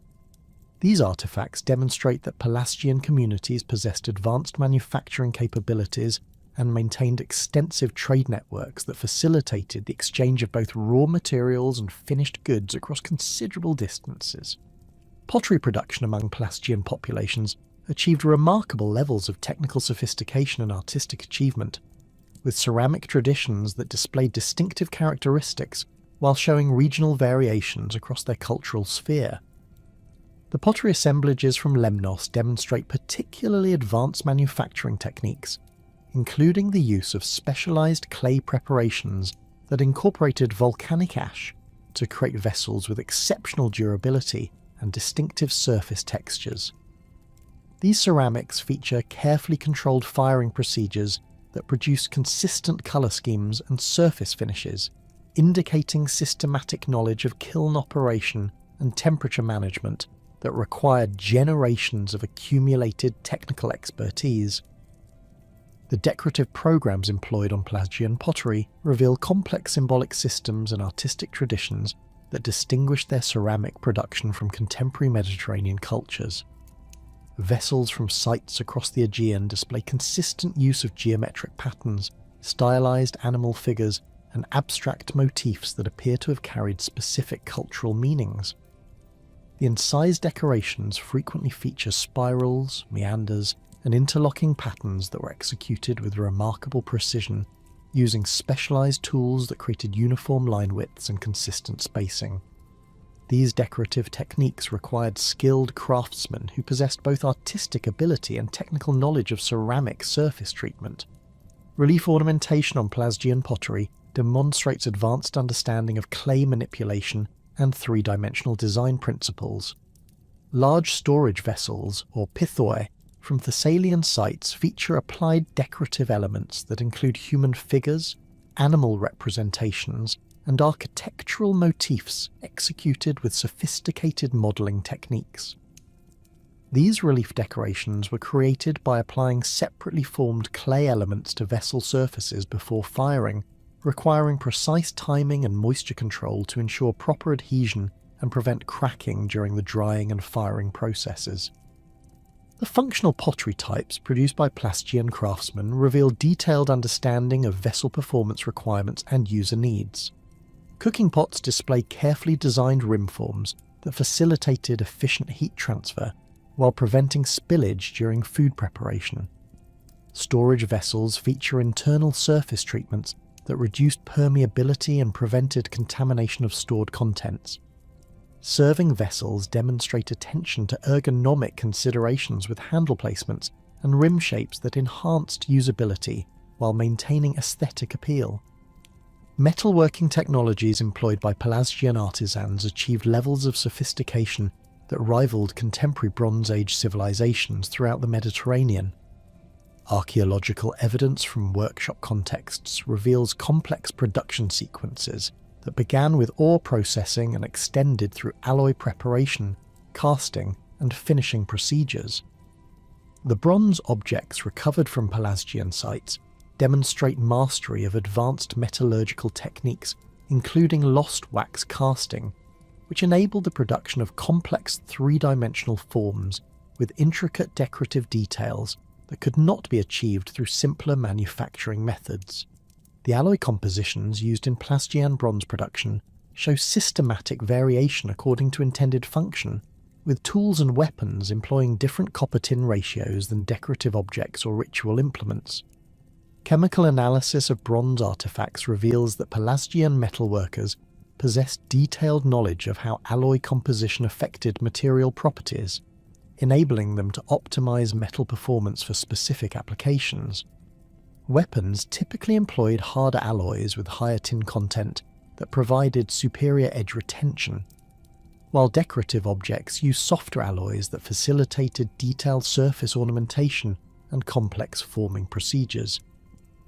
These artifacts demonstrate that Pelasgian communities possessed advanced manufacturing capabilities and maintained extensive trade networks that facilitated the exchange of both raw materials and finished goods across considerable distances. Pottery production among Pelasgian populations achieved remarkable levels of technical sophistication and artistic achievement, with ceramic traditions that displayed distinctive characteristics while showing regional variations across their cultural sphere. The pottery assemblages from Lemnos demonstrate particularly advanced manufacturing techniques, including the use of specialized clay preparations that incorporated volcanic ash to create vessels with exceptional durability and distinctive surface textures. These ceramics feature carefully controlled firing procedures that produce consistent colour schemes and surface finishes, indicating systematic knowledge of kiln operation and temperature management that required generations of accumulated technical expertise. The decorative programs employed on Pelasgian pottery reveal complex symbolic systems and artistic traditions that distinguish their ceramic production from contemporary Mediterranean cultures. Vessels from sites across the Aegean display consistent use of geometric patterns, stylized animal figures, and abstract motifs that appear to have carried specific cultural meanings. The incised decorations frequently feature spirals, meanders, and interlocking patterns that were executed with remarkable precision, using specialized tools that created uniform line widths and consistent spacing. These decorative techniques required skilled craftsmen who possessed both artistic ability and technical knowledge of ceramic surface treatment. Relief ornamentation on Pelasgian pottery demonstrates advanced understanding of clay manipulation and three-dimensional design principles. Large storage vessels, or pithoi, from Thessalian sites feature applied decorative elements that include human figures, animal representations, and architectural motifs executed with sophisticated modelling techniques. These relief decorations were created by applying separately formed clay elements to vessel surfaces before firing, requiring precise timing and moisture control to ensure proper adhesion and prevent cracking during the drying and firing processes. The functional pottery types produced by Pelasgian craftsmen reveal detailed understanding of vessel performance requirements and user needs. Cooking pots display carefully designed rim forms that facilitated efficient heat transfer while preventing spillage during food preparation. Storage vessels feature internal surface treatments that reduced permeability and prevented contamination of stored contents. Serving vessels demonstrate attention to ergonomic considerations with handle placements and rim shapes that enhanced usability while maintaining aesthetic appeal. Metalworking technologies employed by Pelasgian artisans achieved levels of sophistication that rivaled contemporary Bronze Age civilizations throughout the Mediterranean. Archaeological evidence from workshop contexts reveals complex production sequences that began with ore processing and extended through alloy preparation, casting, and finishing procedures. The bronze objects recovered from Pelasgian sites demonstrate mastery of advanced metallurgical techniques, including lost wax casting, which enabled the production of complex three-dimensional forms with intricate decorative details that could not be achieved through simpler manufacturing methods. The alloy compositions used in Pelasgian bronze production show systematic variation according to intended function, with tools and weapons employing different copper-tin ratios than decorative objects or ritual implements. Chemical analysis of bronze artifacts reveals that Pelasgian metalworkers possessed detailed knowledge of how alloy composition affected material properties, enabling them to optimize metal performance for specific applications. Weapons typically employed harder alloys with higher tin content that provided superior edge retention, while decorative objects used softer alloys that facilitated detailed surface ornamentation and complex forming procedures.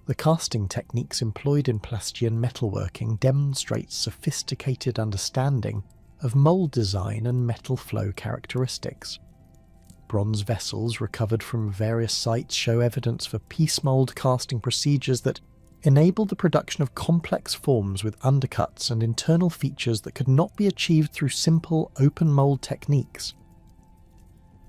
The casting techniques employed in Pelasgian metalworking demonstrate sophisticated understanding of mold design and metal flow characteristics. Bronze vessels recovered from various sites show evidence for piece mold casting procedures that enable the production of complex forms with undercuts and internal features that could not be achieved through simple open mold techniques.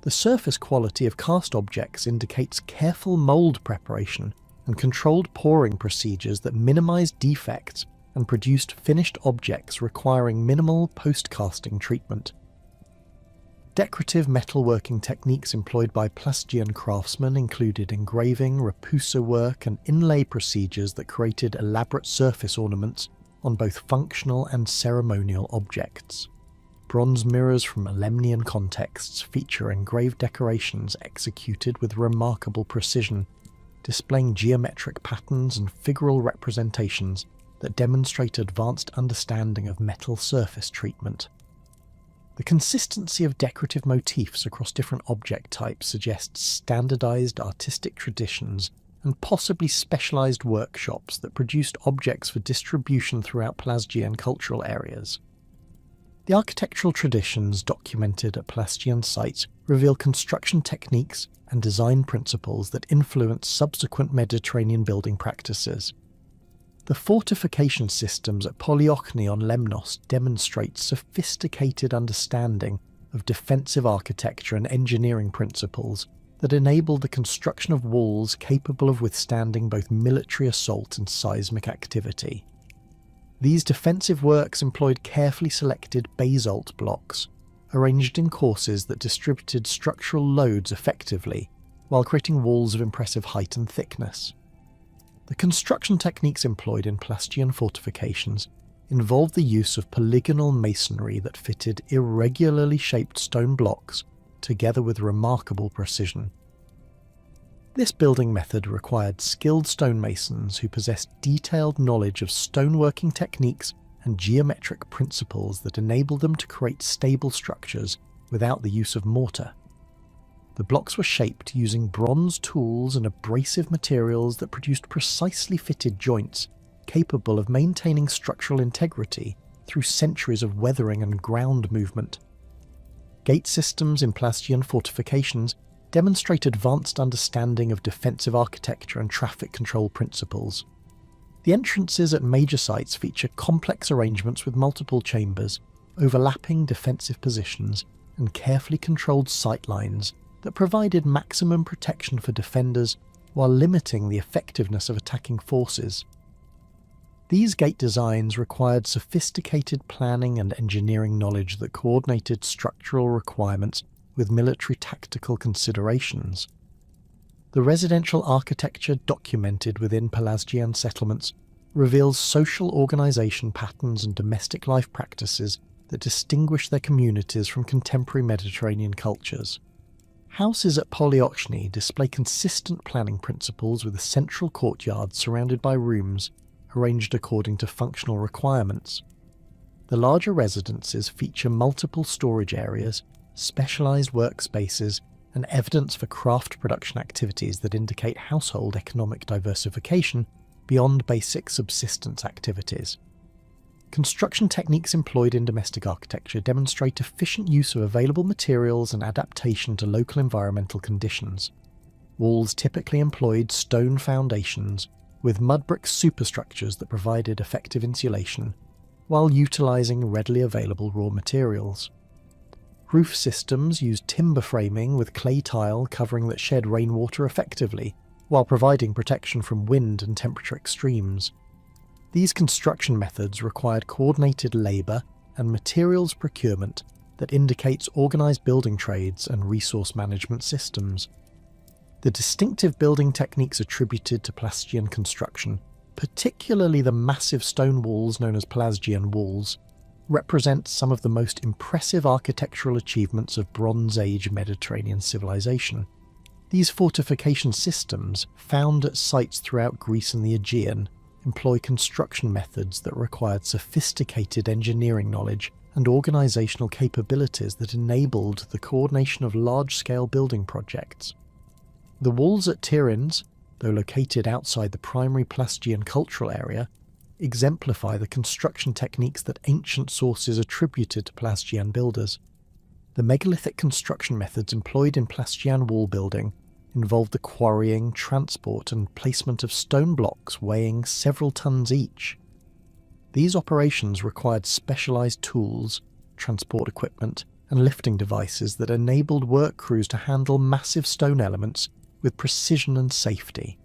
The surface quality of cast objects indicates careful mold preparation and controlled pouring procedures that minimized defects and produced finished objects requiring minimal post-casting treatment. Decorative metalworking techniques employed by Pelasgian craftsmen included engraving, rapusa work, and inlay procedures that created elaborate surface ornaments on both functional and ceremonial objects. Bronze mirrors from Lemnian contexts feature engraved decorations executed with remarkable precision, displaying geometric patterns and figural representations that demonstrate advanced understanding of metal surface treatment. The consistency of decorative motifs across different object types suggests standardized artistic traditions and possibly specialized workshops that produced objects for distribution throughout Pelasgian cultural areas. The architectural traditions documented at Pelasgian sites reveal construction techniques and design principles that influence subsequent Mediterranean building practices. The fortification systems at Polyochni on Lemnos demonstrate sophisticated understanding of defensive architecture and engineering principles that enable the construction of walls capable of withstanding both military assault and seismic activity. These defensive works employed carefully selected basalt blocks, arranged in courses that distributed structural loads effectively, while creating walls of impressive height and thickness. The construction techniques employed in Pelasgian fortifications involved the use of polygonal masonry that fitted irregularly shaped stone blocks together with remarkable precision. This building method required skilled stonemasons who possessed detailed knowledge of stoneworking techniques and geometric principles that enabled them to create stable structures without the use of mortar. The blocks were shaped using bronze tools and abrasive materials that produced precisely fitted joints capable of maintaining structural integrity through centuries of weathering and ground movement. Gate systems in Pelasgian fortifications demonstrate advanced understanding of defensive architecture and traffic control principles. The entrances at major sites feature complex arrangements with multiple chambers, overlapping defensive positions, and carefully controlled sightlines that provided maximum protection for defenders while limiting the effectiveness of attacking forces. These gate designs required sophisticated planning and engineering knowledge that coordinated structural requirements with military tactical considerations. The residential architecture documented within Pelasgian settlements reveals social organisation patterns and domestic life practices that distinguish their communities from contemporary Mediterranean cultures. Houses at Polyokshny display consistent planning principles with a central courtyard surrounded by rooms arranged according to functional requirements. The larger residences feature multiple storage areas, specialised workspaces, and evidence for craft production activities that indicate household economic diversification beyond basic subsistence activities. Construction techniques employed in domestic architecture demonstrate efficient use of available materials and adaptation to local environmental conditions. Walls typically employed stone foundations with mud brick superstructures that provided effective insulation, while utilising readily available raw materials. Roof systems used timber framing with clay tile covering that shed rainwater effectively, while providing protection from wind and temperature extremes. These construction methods required coordinated labour and materials procurement that indicates organised building trades and resource management systems. The distinctive building techniques attributed to Pelasgian construction, particularly the massive stone walls known as Pelasgian walls, represent some of the most impressive architectural achievements of Bronze Age Mediterranean civilization. These fortification systems, found at sites throughout Greece and the Aegean, employ construction methods that required sophisticated engineering knowledge and organisational capabilities that enabled the coordination of large-scale building projects. The walls at Tiryns, though located outside the primary Pelasgian cultural area, exemplify the construction techniques that ancient sources attributed to Pelasgian builders. The megalithic construction methods employed in Pelasgian wall building involved the quarrying, transport and placement of stone blocks weighing several tons each. These operations required specialised tools, transport equipment and lifting devices that enabled work crews to handle massive stone elements with precision and safety.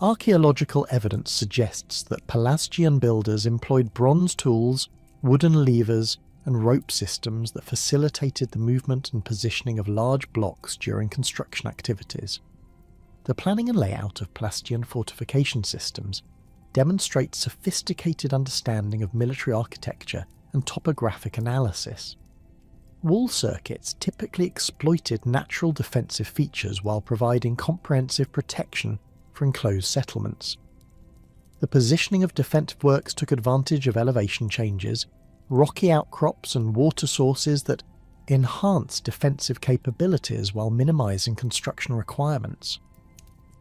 Archaeological evidence suggests that Pelasgian builders employed bronze tools, wooden levers, and rope systems that facilitated the movement and positioning of large blocks during construction activities. The planning and layout of Pelasgian fortification systems demonstrates sophisticated understanding of military architecture and topographic analysis. Wall circuits typically exploited natural defensive features while providing comprehensive protection for enclosed settlements. The positioning of defensive works took advantage of elevation changes, rocky outcrops and water sources that enhanced defensive capabilities while minimising construction requirements.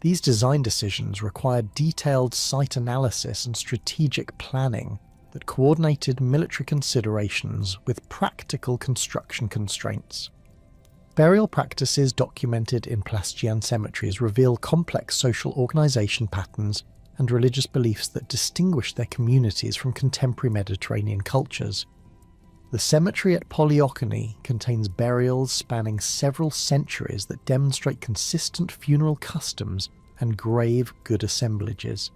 These design decisions required detailed site analysis and strategic planning that coordinated military considerations with practical construction constraints. Burial practices documented in Pelasgian cemeteries reveal complex social organisation patterns and religious beliefs that distinguish their communities from contemporary Mediterranean cultures. The cemetery at Polyokshny contains burials spanning several centuries that demonstrate consistent funeral customs and grave good assemblages.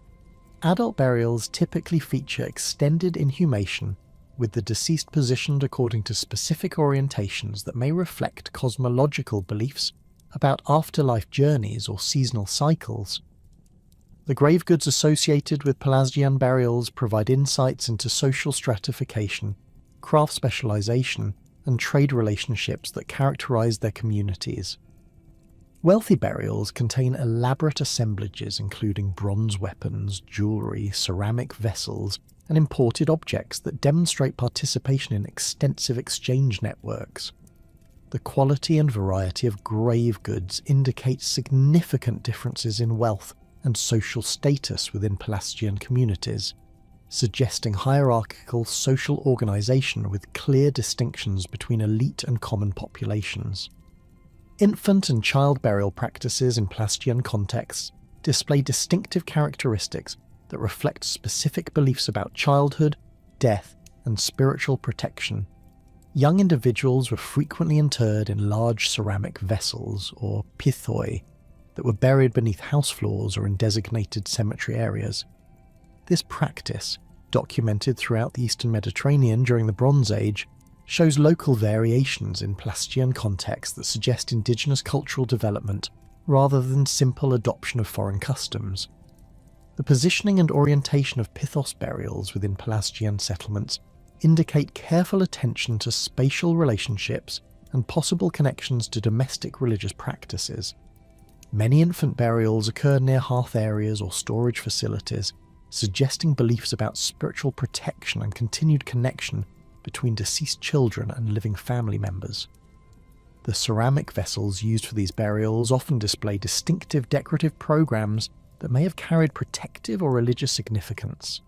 Adult burials typically feature extended inhumation with the deceased positioned according to specific orientations that may reflect cosmological beliefs about afterlife journeys or seasonal cycles. The grave goods associated with Pelasgian burials provide insights into social stratification, craft specialization, and trade relationships that characterize their communities. Wealthy burials contain elaborate assemblages including bronze weapons, jewelry, ceramic vessels, and imported objects that demonstrate participation in extensive exchange networks. The quality and variety of grave goods indicates significant differences in wealth and social status within Pelasgian communities, suggesting hierarchical social organisation with clear distinctions between elite and common populations. Infant and child burial practices in Pelasgian contexts display distinctive characteristics that reflect specific beliefs about childhood, death, and spiritual protection. Young individuals were frequently interred in large ceramic vessels, or pithoi, that were buried beneath house floors or in designated cemetery areas. This practice, documented throughout the Eastern Mediterranean during the Bronze Age, shows local variations in Pelasgian contexts that suggest indigenous cultural development rather than simple adoption of foreign customs. The positioning and orientation of pithos burials within Pelasgian settlements indicate careful attention to spatial relationships and possible connections to domestic religious practices. Many infant burials occur near hearth areas or storage facilities, suggesting beliefs about spiritual protection and continued connection between deceased children and living family members. The ceramic vessels used for these burials often display distinctive decorative programs that may have carried protective or religious significance.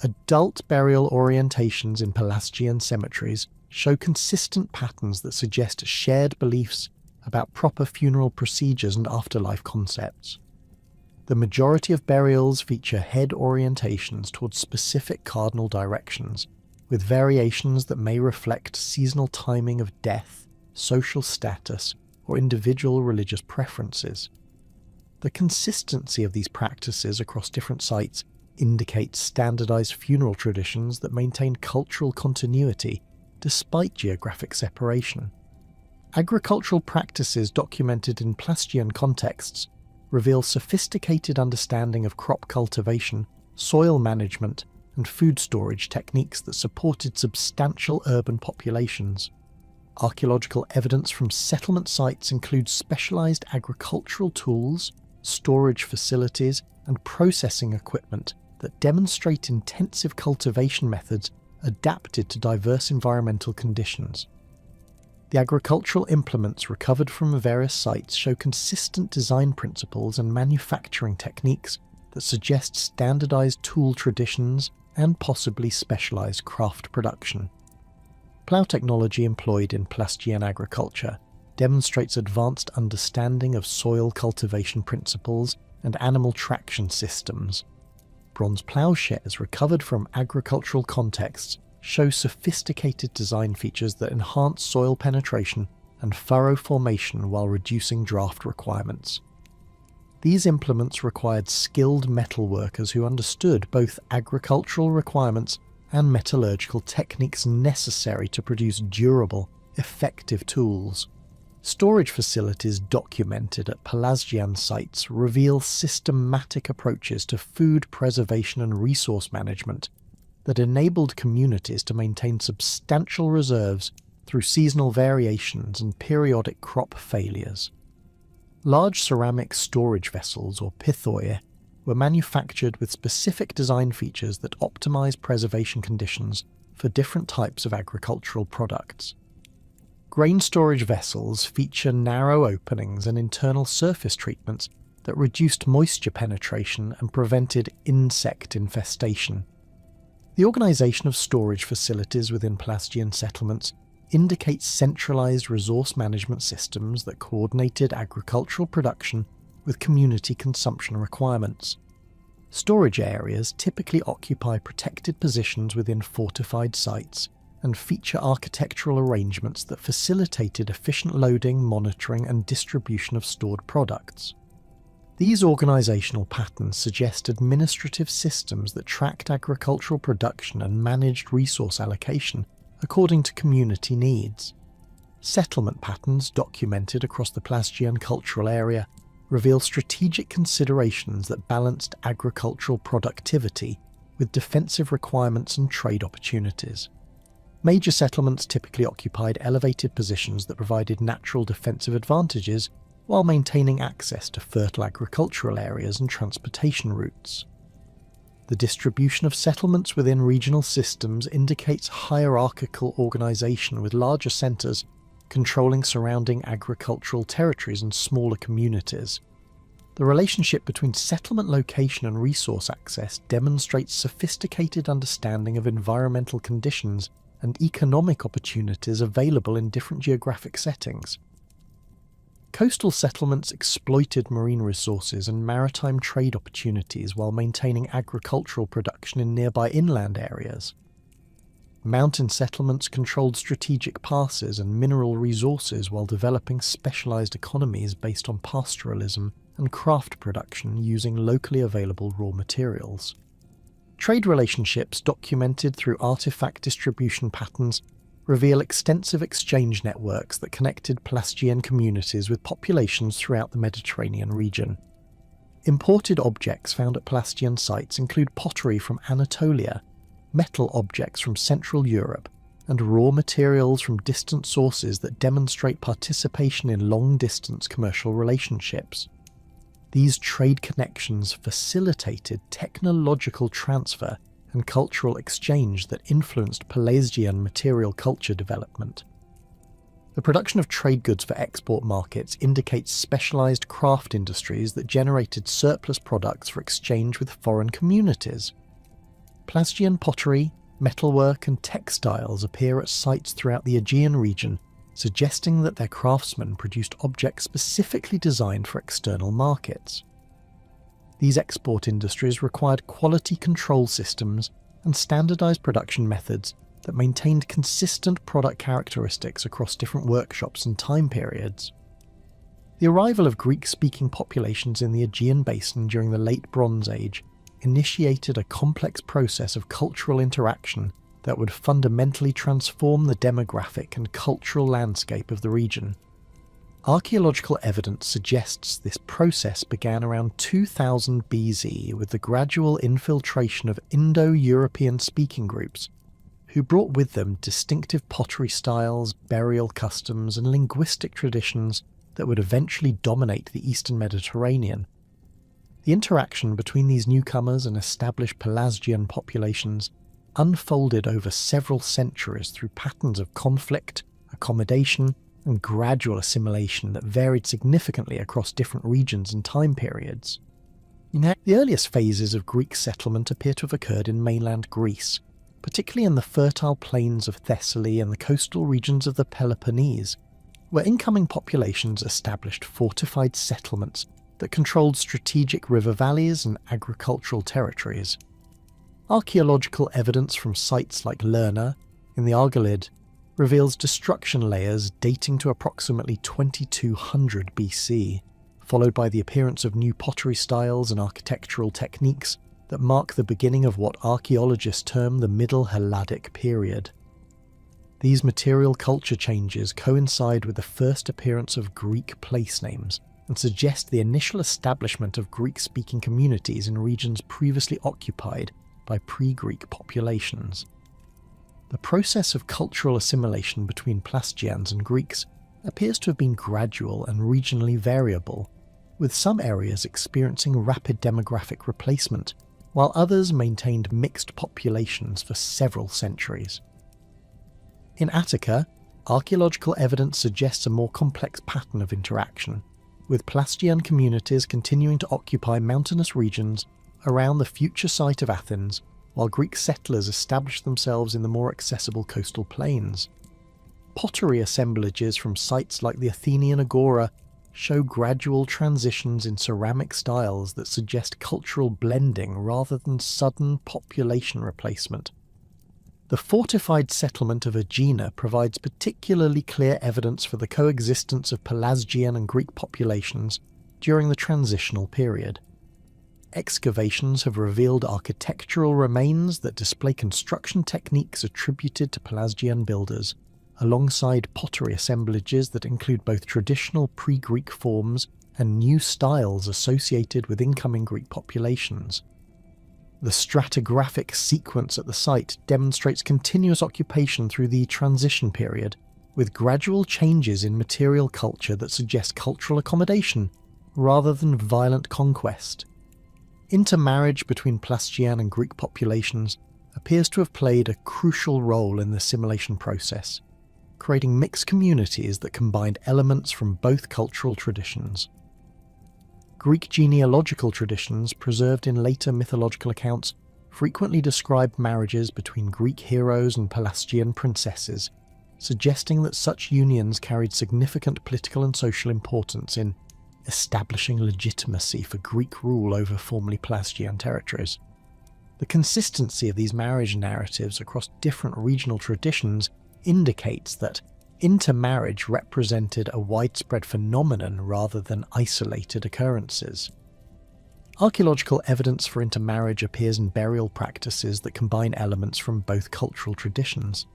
Adult burial orientations in Pelasgian cemeteries show consistent patterns that suggest shared beliefs about proper funeral procedures and afterlife concepts. The majority of burials feature head orientations towards specific cardinal directions, with variations that may reflect seasonal timing of death, social status, or individual religious preferences. The consistency of these practices across different sites indicates standardized funeral traditions that maintain cultural continuity despite geographic separation. Agricultural practices documented in Pelasgian contexts reveal sophisticated understanding of crop cultivation, soil management, and food storage techniques that supported substantial urban populations. Archaeological evidence from settlement sites includes specialized agricultural tools, storage facilities, and processing equipment that demonstrate intensive cultivation methods adapted to diverse environmental conditions. The agricultural implements recovered from various sites show consistent design principles and manufacturing techniques that suggest standardized tool traditions and possibly specialized craft production. Plough technology employed in Pelasgian agriculture demonstrates advanced understanding of soil cultivation principles and animal traction systems. Bronze ploughshares recovered from agricultural contexts show sophisticated design features that enhance soil penetration and furrow formation while reducing draft requirements. These implements required skilled metal workers who understood both agricultural requirements and metallurgical techniques necessary to produce durable, effective tools. Storage facilities documented at Pelasgian sites reveal systematic approaches to food preservation and resource management that enabled communities to maintain substantial reserves through seasonal variations and periodic crop failures. Large ceramic storage vessels, or pithoi, were manufactured with specific design features that optimize preservation conditions for different types of agricultural products. Grain storage vessels feature narrow openings and internal surface treatments that reduced moisture penetration and prevented insect infestation. The organization of storage facilities within Pelasgian settlements indicates centralized resource management systems that coordinated agricultural production with community consumption requirements. Storage areas typically occupy protected positions within fortified sites and feature architectural arrangements that facilitated efficient loading, monitoring, and distribution of stored products. These organisational patterns suggest administrative systems that tracked agricultural production and managed resource allocation according to community needs. Settlement patterns documented across the Pelasgian cultural area reveal strategic considerations that balanced agricultural productivity with defensive requirements and trade opportunities. Major settlements typically occupied elevated positions that provided natural defensive advantages while maintaining access to fertile agricultural areas and transportation routes. The distribution of settlements within regional systems indicates hierarchical organisation, with larger centres controlling surrounding agricultural territories and smaller communities. The relationship between settlement location and resource access demonstrates sophisticated understanding of environmental conditions and economic opportunities available in different geographic settings. Coastal settlements exploited marine resources and maritime trade opportunities while maintaining agricultural production in nearby inland areas. Mountain settlements controlled strategic passes and mineral resources while developing specialised economies based on pastoralism and craft production using locally available raw materials. Trade relationships documented through artefact distribution patterns reveal extensive exchange networks that connected Pelasgian communities with populations throughout the Mediterranean region. Imported objects found at Pelasgian sites include pottery from Anatolia, metal objects from Central Europe, and raw materials from distant sources that demonstrate participation in long-distance commercial relationships. These trade connections facilitated technological transfer and cultural exchange that influenced Pelasgian material culture development. The production of trade goods for export markets indicates specialised craft industries that generated surplus products for exchange with foreign communities. Pelasgian pottery, metalwork and textiles appear at sites throughout the Aegean region, suggesting that their craftsmen produced objects specifically designed for external markets. These export industries required quality control systems and standardised production methods that maintained consistent product characteristics across different workshops and time periods. The arrival of Greek-speaking populations in the Aegean basin during the Late Bronze Age initiated a complex process of cultural interaction that would fundamentally transform the demographic and cultural landscape of the region. Archaeological evidence suggests this process began around 2000 BC with the gradual infiltration of Indo-European speaking groups, who brought with them distinctive pottery styles, burial customs, and linguistic traditions that would eventually dominate the Eastern Mediterranean. The interaction between these newcomers and established Pelasgian populations unfolded over several centuries through patterns of conflict, accommodation, and gradual assimilation that varied significantly across different regions and time periods. The earliest phases of Greek settlement appear to have occurred in mainland Greece, particularly in the fertile plains of Thessaly and the coastal regions of the Peloponnese, where incoming populations established fortified settlements that controlled strategic river valleys and agricultural territories. Archaeological evidence from sites like Lerna, in the Argolid, reveals destruction layers dating to approximately 2200 BC, followed by the appearance of new pottery styles and architectural techniques that mark the beginning of what archaeologists term the Middle Helladic period. These material culture changes coincide with the first appearance of Greek place names and suggest the initial establishment of Greek-speaking communities in regions previously occupied by pre-Greek populations. The process of cultural assimilation between Pelasgians and Greeks appears to have been gradual and regionally variable, with some areas experiencing rapid demographic replacement, while others maintained mixed populations for several centuries. In Attica, archaeological evidence suggests a more complex pattern of interaction, with Pelasgian communities continuing to occupy mountainous regions around the future site of Athens, while Greek settlers established themselves in the more accessible coastal plains. Pottery assemblages from sites like the Athenian Agora show gradual transitions in ceramic styles that suggest cultural blending rather than sudden population replacement. The fortified settlement of Aegina provides particularly clear evidence for the coexistence of Pelasgian and Greek populations during the transitional period. Excavations have revealed architectural remains that display construction techniques attributed to Pelasgian builders, alongside pottery assemblages that include both traditional pre-Greek forms and new styles associated with incoming Greek populations. The stratigraphic sequence at the site demonstrates continuous occupation through the transition period, with gradual changes in material culture that suggest cultural accommodation rather than violent conquest. Intermarriage between Pelasgian and Greek populations appears to have played a crucial role in the assimilation process, creating mixed communities that combined elements from both cultural traditions. Greek genealogical traditions preserved in later mythological accounts frequently describe marriages between Greek heroes and Pelasgian princesses, suggesting that such unions carried significant political and social importance in establishing legitimacy for Greek rule over formerly Pelasgian territories. The consistency of these marriage narratives across different regional traditions indicates that intermarriage represented a widespread phenomenon rather than isolated occurrences. Archaeological evidence for intermarriage appears in burial practices that combine elements from both cultural traditions.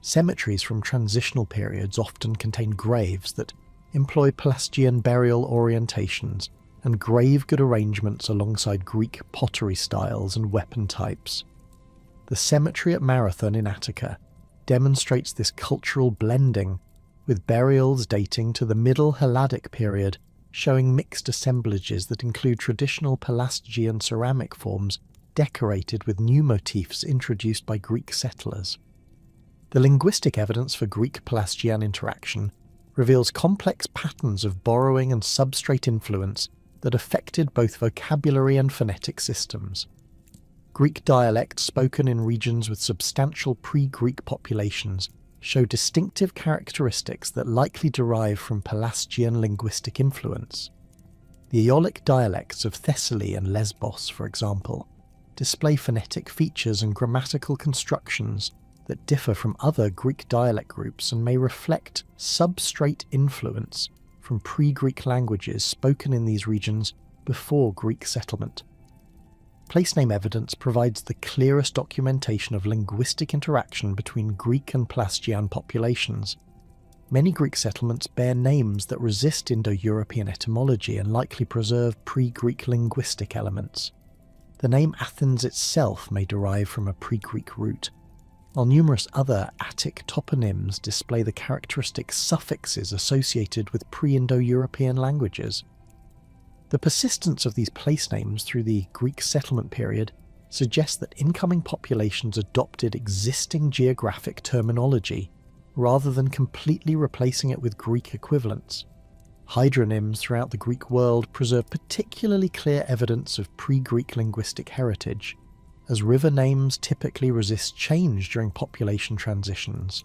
Cemeteries from transitional periods often contain graves that employ Pelasgian burial orientations and grave-good arrangements alongside Greek pottery styles and weapon types. The cemetery at Marathon in Attica demonstrates this cultural blending, with burials dating to the Middle Helladic period showing mixed assemblages that include traditional Pelasgian ceramic forms decorated with new motifs introduced by Greek settlers. The linguistic evidence for Greek-Pelasgian interaction reveals complex patterns of borrowing and substrate influence that affected both vocabulary and phonetic systems. Greek dialects spoken in regions with substantial pre-Greek populations show distinctive characteristics that likely derive from Pelasgian linguistic influence. The Aeolic dialects of Thessaly and Lesbos, for example, display phonetic features and grammatical constructions that differ from other Greek dialect groups and may reflect substrate influence from pre-Greek languages spoken in these regions before Greek settlement. Placename evidence provides the clearest documentation of linguistic interaction between Greek and Pelasgian populations. Many Greek settlements bear names that resist Indo-European etymology and likely preserve pre-Greek linguistic elements. The name Athens itself may derive from a pre-Greek root, while numerous other Attic toponyms display the characteristic suffixes associated with pre-Indo-European languages. The persistence of these place names through the Greek settlement period suggests that incoming populations adopted existing geographic terminology rather than completely replacing it with Greek equivalents. Hydronyms throughout the Greek world preserve particularly clear evidence of pre-Greek linguistic heritage, as river names typically resist change during population transitions.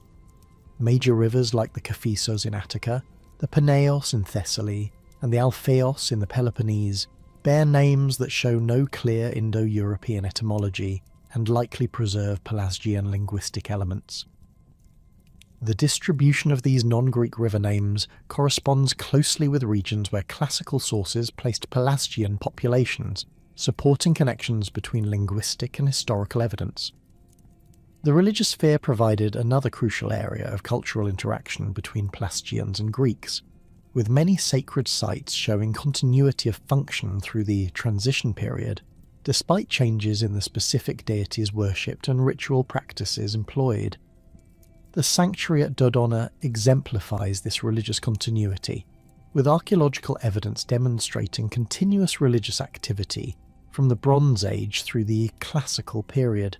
Major rivers like the Kephisos in Attica, the Peneos in Thessaly, and the Alpheos in the Peloponnese bear names that show no clear Indo-European etymology and likely preserve Pelasgian linguistic elements. The distribution of these non-Greek river names corresponds closely with regions where classical sources placed Pelasgian populations, supporting connections between linguistic and historical evidence. The religious sphere provided another crucial area of cultural interaction between Pelasgians and Greeks, with many sacred sites showing continuity of function through the transition period, despite changes in the specific deities worshipped and ritual practices employed. The sanctuary at Dodona exemplifies this religious continuity, with archaeological evidence demonstrating continuous religious activity from the Bronze Age through the Classical period.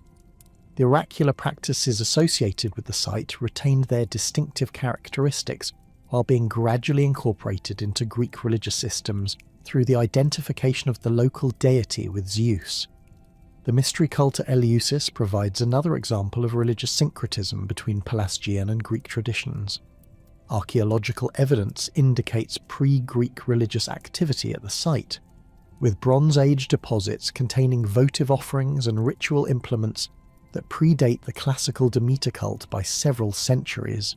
The oracular practices associated with the site retained their distinctive characteristics while being gradually incorporated into Greek religious systems through the identification of the local deity with Zeus. The mystery cult at Eleusis provides another example of religious syncretism between Pelasgian and Greek traditions. Archaeological evidence indicates pre-Greek religious activity at the site, with Bronze Age deposits containing votive offerings and ritual implements that predate the classical Demeter cult by several centuries.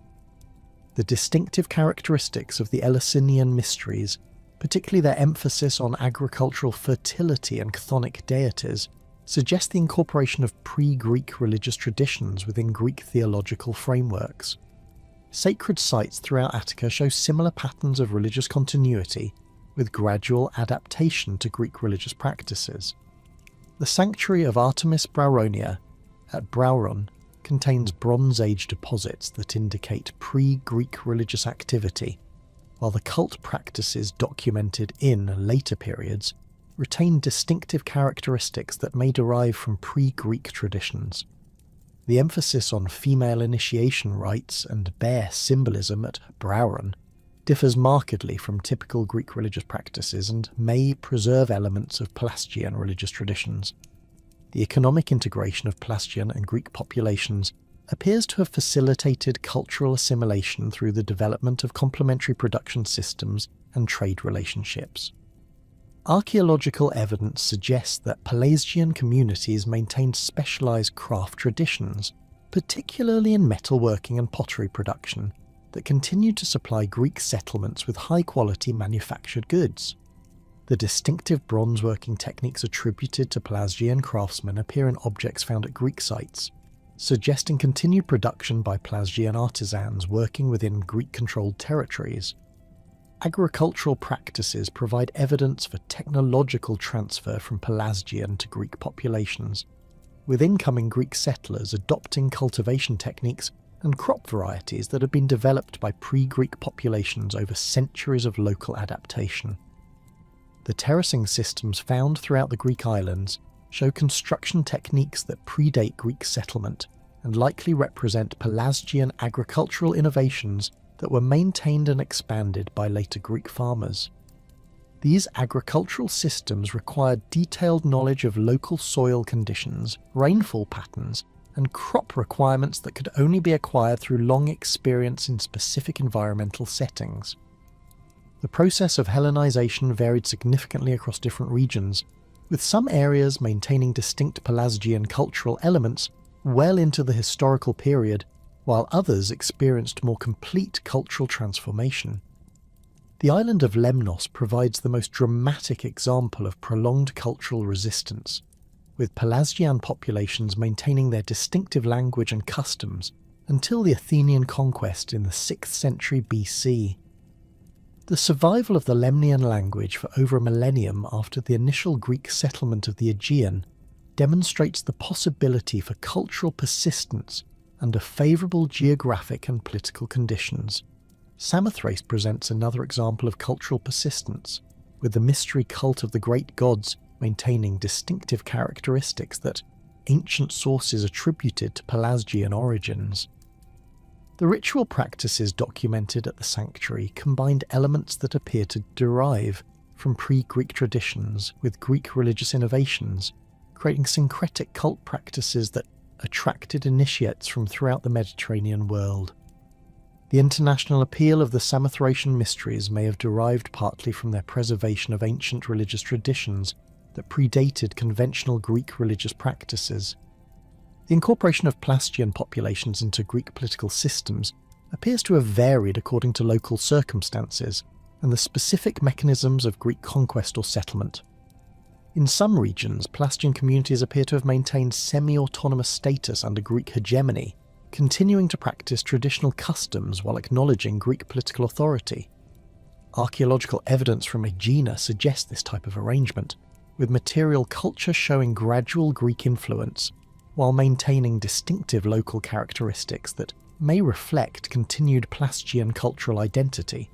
The distinctive characteristics of the Eleusinian mysteries, particularly their emphasis on agricultural fertility and chthonic deities, suggest the incorporation of pre-Greek religious traditions within Greek theological frameworks. Sacred sites throughout Attica show similar patterns of religious continuity, with gradual adaptation to Greek religious practices. The sanctuary of Artemis Brauronia at Brauron contains Bronze Age deposits that indicate pre-Greek religious activity, while the cult practices documented in later periods retain distinctive characteristics that may derive from pre-Greek traditions. The emphasis on female initiation rites and bear symbolism at Brauron differs markedly from typical Greek religious practices and may preserve elements of Pelasgian religious traditions. The economic integration of Pelasgian and Greek populations appears to have facilitated cultural assimilation through the development of complementary production systems and trade relationships. Archaeological evidence suggests that Pelasgian communities maintained specialised craft traditions, particularly in metalworking and pottery production, that continued to supply Greek settlements with high-quality manufactured goods. The distinctive bronze-working techniques attributed to Pelasgian craftsmen appear in objects found at Greek sites, suggesting continued production by Pelasgian artisans working within Greek-controlled territories. Agricultural practices provide evidence for technological transfer from Pelasgian to Greek populations, with incoming Greek settlers adopting cultivation techniques and crop varieties that had been developed by pre-Greek populations over centuries of local adaptation. The terracing systems found throughout the Greek islands show construction techniques that predate Greek settlement and likely represent Pelasgian agricultural innovations that were maintained and expanded by later Greek farmers. These agricultural systems required detailed knowledge of local soil conditions, rainfall patterns, and crop requirements that could only be acquired through long experience in specific environmental settings. The process of Hellenization varied significantly across different regions, with some areas maintaining distinct Pelasgian cultural elements well into the historical period, while others experienced more complete cultural transformation. The island of Lemnos provides the most dramatic example of prolonged cultural resistance, with Pelasgian populations maintaining their distinctive language and customs until the Athenian conquest in the 6th century BC. The survival of the Lemnian language for over a millennium after the initial Greek settlement of the Aegean demonstrates the possibility for cultural persistence under favourable geographic and political conditions. Samothrace presents another example of cultural persistence, with the mystery cult of the great gods maintaining distinctive characteristics that ancient sources attributed to Pelasgian origins. The ritual practices documented at the sanctuary combined elements that appear to derive from pre-Greek traditions with Greek religious innovations, creating syncretic cult practices that attracted initiates from throughout the Mediterranean world. The international appeal of the Samothracian mysteries may have derived partly from their preservation of ancient religious traditions that predated conventional Greek religious practices. The incorporation of Pelasgian populations into Greek political systems appears to have varied according to local circumstances and the specific mechanisms of Greek conquest or settlement. In some regions, Pelasgian communities appear to have maintained semi-autonomous status under Greek hegemony, continuing to practice traditional customs while acknowledging Greek political authority. Archaeological evidence from Aegean suggests this type of arrangement, with material culture showing gradual Greek influence, while maintaining distinctive local characteristics that may reflect continued Pelasgian cultural identity.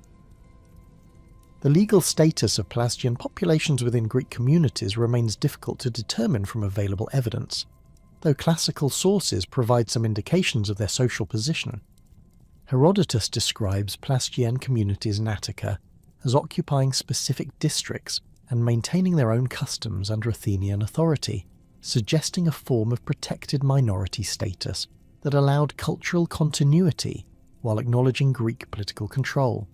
The legal status of Pelasgian populations within Greek communities remains difficult to determine from available evidence, though classical sources provide some indications of their social position. Herodotus describes Pelasgian communities in Attica as occupying specific districts and maintaining their own customs under Athenian authority, suggesting a form of protected minority status that allowed cultural continuity while acknowledging Greek political control.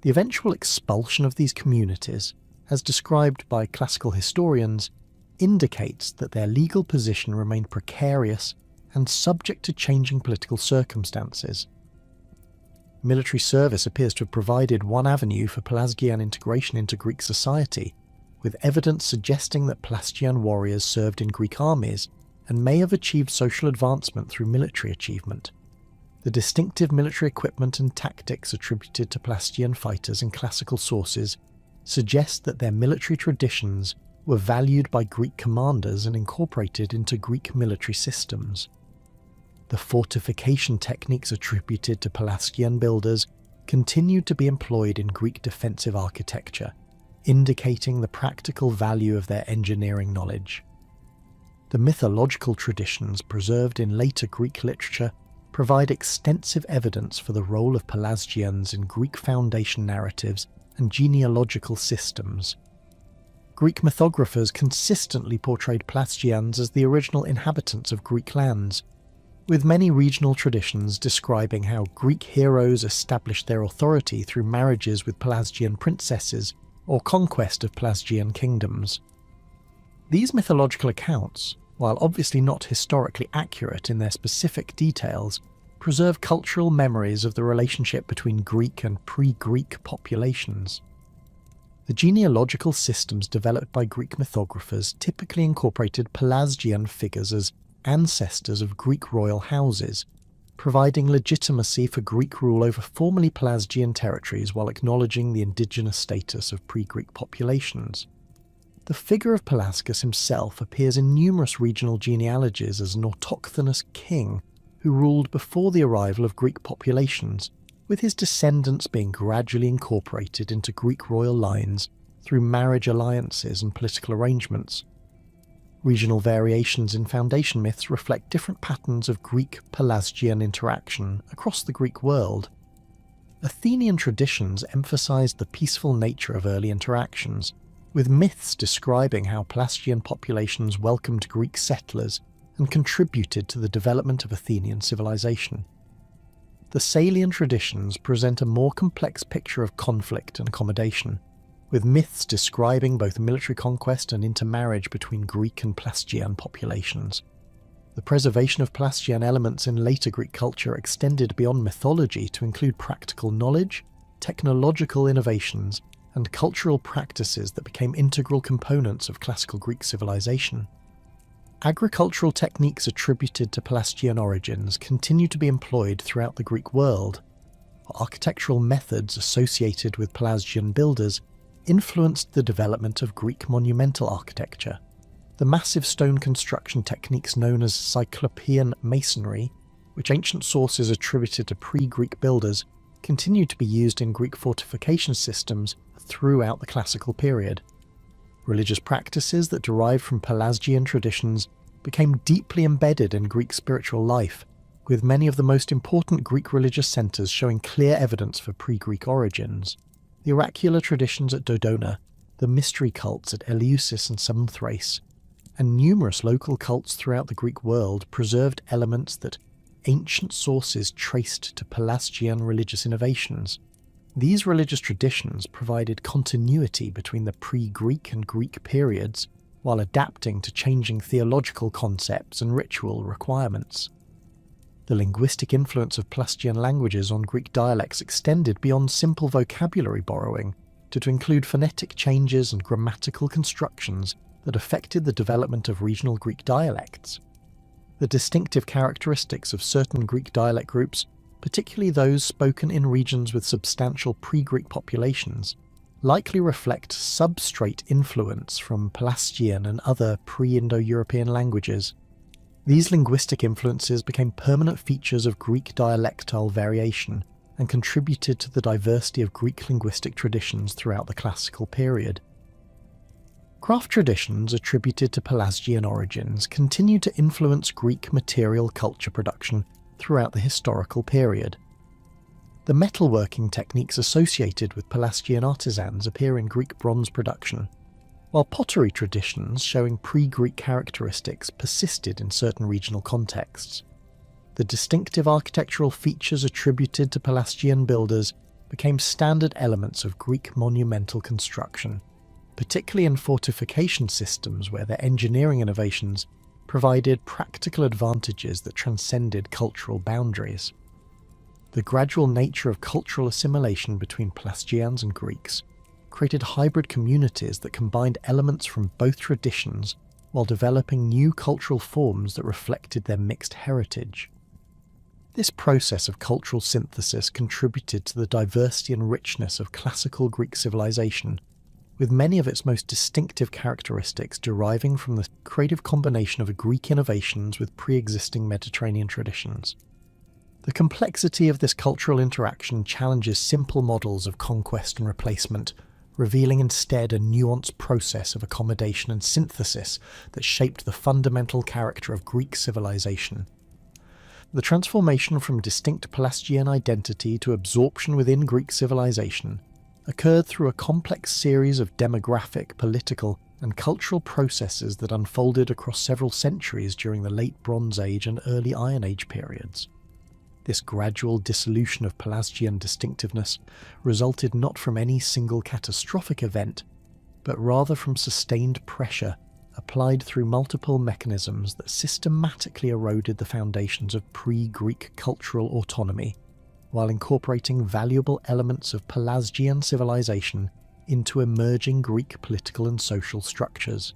The eventual expulsion of these communities, as described by classical historians, indicates that their legal position remained precarious and subject to changing political circumstances. Military service appears to have provided one avenue for Pelasgian integration into Greek society, with evidence suggesting that Pelasgian warriors served in Greek armies and may have achieved social advancement through military achievement. The distinctive military equipment and tactics attributed to Pelasgian fighters in classical sources suggest that their military traditions were valued by Greek commanders and incorporated into Greek military systems. The fortification techniques attributed to Pelasgian builders continued to be employed in Greek defensive architecture, indicating the practical value of their engineering knowledge. The mythological traditions preserved in later Greek literature provide extensive evidence for the role of Pelasgians in Greek foundation narratives and genealogical systems. Greek mythographers consistently portrayed Pelasgians as the original inhabitants of Greek lands, with many regional traditions describing how Greek heroes established their authority through marriages with Pelasgian princesses or conquest of Pelasgian kingdoms. These mythological accounts, while obviously not historically accurate in their specific details, preserve cultural memories of the relationship between Greek and pre-Greek populations. The genealogical systems developed by Greek mythographers typically incorporated Pelasgian figures as ancestors of Greek royal houses, providing legitimacy for Greek rule over formerly Pelasgian territories while acknowledging the indigenous status of pre-Greek populations. The figure of Pelasgus himself appears in numerous regional genealogies as an autochthonous king who ruled before the arrival of Greek populations, with his descendants being gradually incorporated into Greek royal lines through marriage alliances and political arrangements. Regional variations in foundation myths reflect different patterns of Greek-Pelasgian interaction across the Greek world. Athenian traditions emphasized the peaceful nature of early interactions, with myths describing how Pelasgian populations welcomed Greek settlers and contributed to the development of Athenian civilization. The Salian traditions present a more complex picture of conflict and accommodation, with myths describing both military conquest and intermarriage between Greek and Pelasgian populations. The preservation of Pelasgian elements in later Greek culture extended beyond mythology to include practical knowledge, technological innovations, and cultural practices that became integral components of classical Greek civilization. Agricultural techniques attributed to Pelasgian origins continue to be employed throughout the Greek world. Architectural methods associated with Pelasgian builders influenced the development of Greek monumental architecture. The massive stone construction techniques known as Cyclopean masonry, which ancient sources attributed to pre-Greek builders, continued to be used in Greek fortification systems throughout the classical period. Religious practices that derived from Pelasgian traditions became deeply embedded in Greek spiritual life, with many of the most important Greek religious centres showing clear evidence for pre-Greek origins. The oracular traditions at Dodona, the mystery cults at Eleusis and southern Thrace, and numerous local cults throughout the Greek world preserved elements that ancient sources traced to Pelasgian religious innovations. These religious traditions provided continuity between the pre-Greek and Greek periods, while adapting to changing theological concepts and ritual requirements. The linguistic influence of Pelasgian languages on Greek dialects extended beyond simple vocabulary borrowing to include phonetic changes and grammatical constructions that affected the development of regional Greek dialects. The distinctive characteristics of certain Greek dialect groups, particularly those spoken in regions with substantial pre-Greek populations, likely reflect substrate influence from Pelasgian and other pre-Indo-European languages. These linguistic influences became permanent features of Greek dialectal variation and contributed to the diversity of Greek linguistic traditions throughout the classical period. Craft traditions attributed to Pelasgian origins continued to influence Greek material culture production throughout the historical period. The metalworking techniques associated with Pelasgian artisans appear in Greek bronze production, while pottery traditions showing pre-Greek characteristics persisted in certain regional contexts. The distinctive architectural features attributed to Pelasgian builders became standard elements of Greek monumental construction, particularly in fortification systems where their engineering innovations provided practical advantages that transcended cultural boundaries. The gradual nature of cultural assimilation between Pelasgians and Greeks created hybrid communities that combined elements from both traditions while developing new cultural forms that reflected their mixed heritage. This process of cultural synthesis contributed to the diversity and richness of classical Greek civilization, with many of its most distinctive characteristics deriving from the creative combination of Greek innovations with pre-existing Mediterranean traditions. The complexity of this cultural interaction challenges simple models of conquest and replacement, revealing instead a nuanced process of accommodation and synthesis that shaped the fundamental character of Greek civilization. The transformation from distinct Pelasgian identity to absorption within Greek civilization occurred through a complex series of demographic, political, and cultural processes that unfolded across several centuries during the Late Bronze Age and Early Iron Age periods. This gradual dissolution of Pelasgian distinctiveness resulted not from any single catastrophic event, but rather from sustained pressure applied through multiple mechanisms that systematically eroded the foundations of pre-Greek cultural autonomy, while incorporating valuable elements of Pelasgian civilization into emerging Greek political and social structures.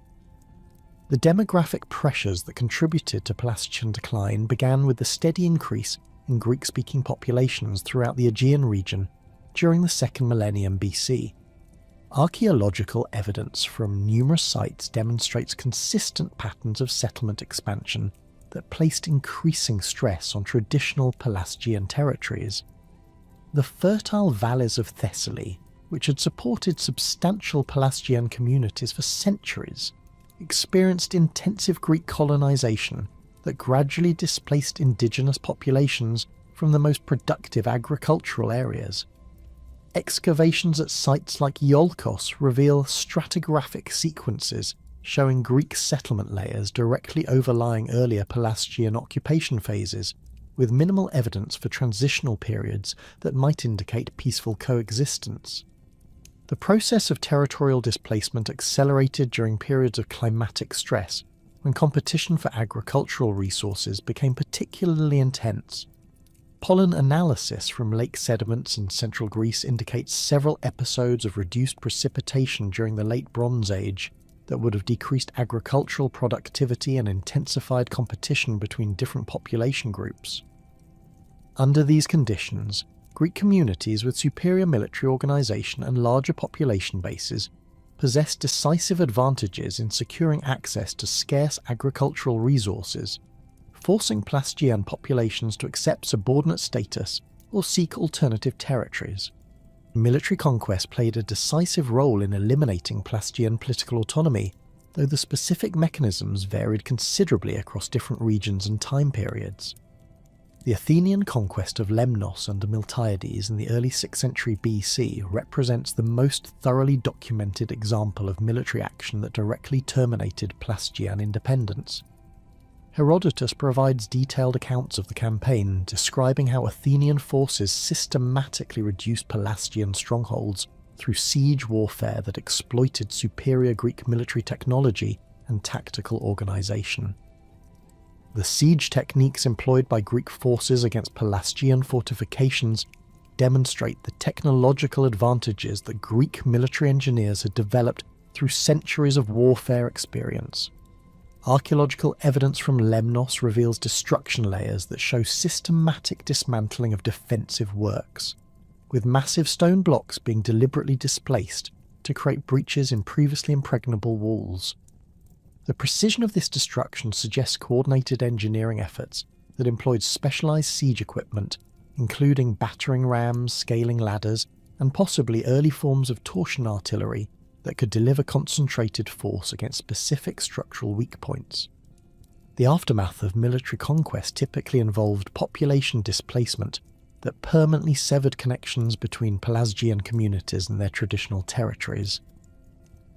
The demographic pressures that contributed to Pelasgian decline began with the steady increase in Greek-speaking populations throughout the Aegean region during the 2nd millennium BC. Archaeological evidence from numerous sites demonstrates consistent patterns of settlement expansion that placed increasing stress on traditional Pelasgian territories. The fertile valleys of Thessaly, which had supported substantial Pelasgian communities for centuries, experienced intensive Greek colonization that gradually displaced indigenous populations from the most productive agricultural areas. Excavations at sites like Iolkos reveal stratigraphic sequences showing Greek settlement layers directly overlying earlier Pelasgian occupation phases, with minimal evidence for transitional periods that might indicate peaceful coexistence. The process of territorial displacement accelerated during periods of climatic stress, when competition for agricultural resources became particularly intense. Pollen analysis from lake sediments in central Greece indicates several episodes of reduced precipitation during the Late Bronze Age that would have decreased agricultural productivity and intensified competition between different population groups. Under these conditions, Greek communities with superior military organisation and larger population bases possessed decisive advantages in securing access to scarce agricultural resources, forcing Pelasgian populations to accept subordinate status or seek alternative territories. Military conquest played a decisive role in eliminating Pelasgian political autonomy, though the specific mechanisms varied considerably across different regions and time periods. The Athenian conquest of Lemnos under Miltiades in the early 6th century BC represents the most thoroughly documented example of military action that directly terminated Pelasgian independence. Herodotus provides detailed accounts of the campaign, describing how Athenian forces systematically reduced Pelasgian strongholds through siege warfare that exploited superior Greek military technology and tactical organisation. The siege techniques employed by Greek forces against Pelasgian fortifications demonstrate the technological advantages that Greek military engineers had developed through centuries of warfare experience. Archaeological evidence from Lemnos reveals destruction layers that show systematic dismantling of defensive works, with massive stone blocks being deliberately displaced to create breaches in previously impregnable walls. The precision of this destruction suggests coordinated engineering efforts that employed specialised siege equipment, including battering rams, scaling ladders, and possibly early forms of torsion artillery that could deliver concentrated force against specific structural weak points. The aftermath of military conquest typically involved population displacement that permanently severed connections between Pelasgian communities and their traditional territories.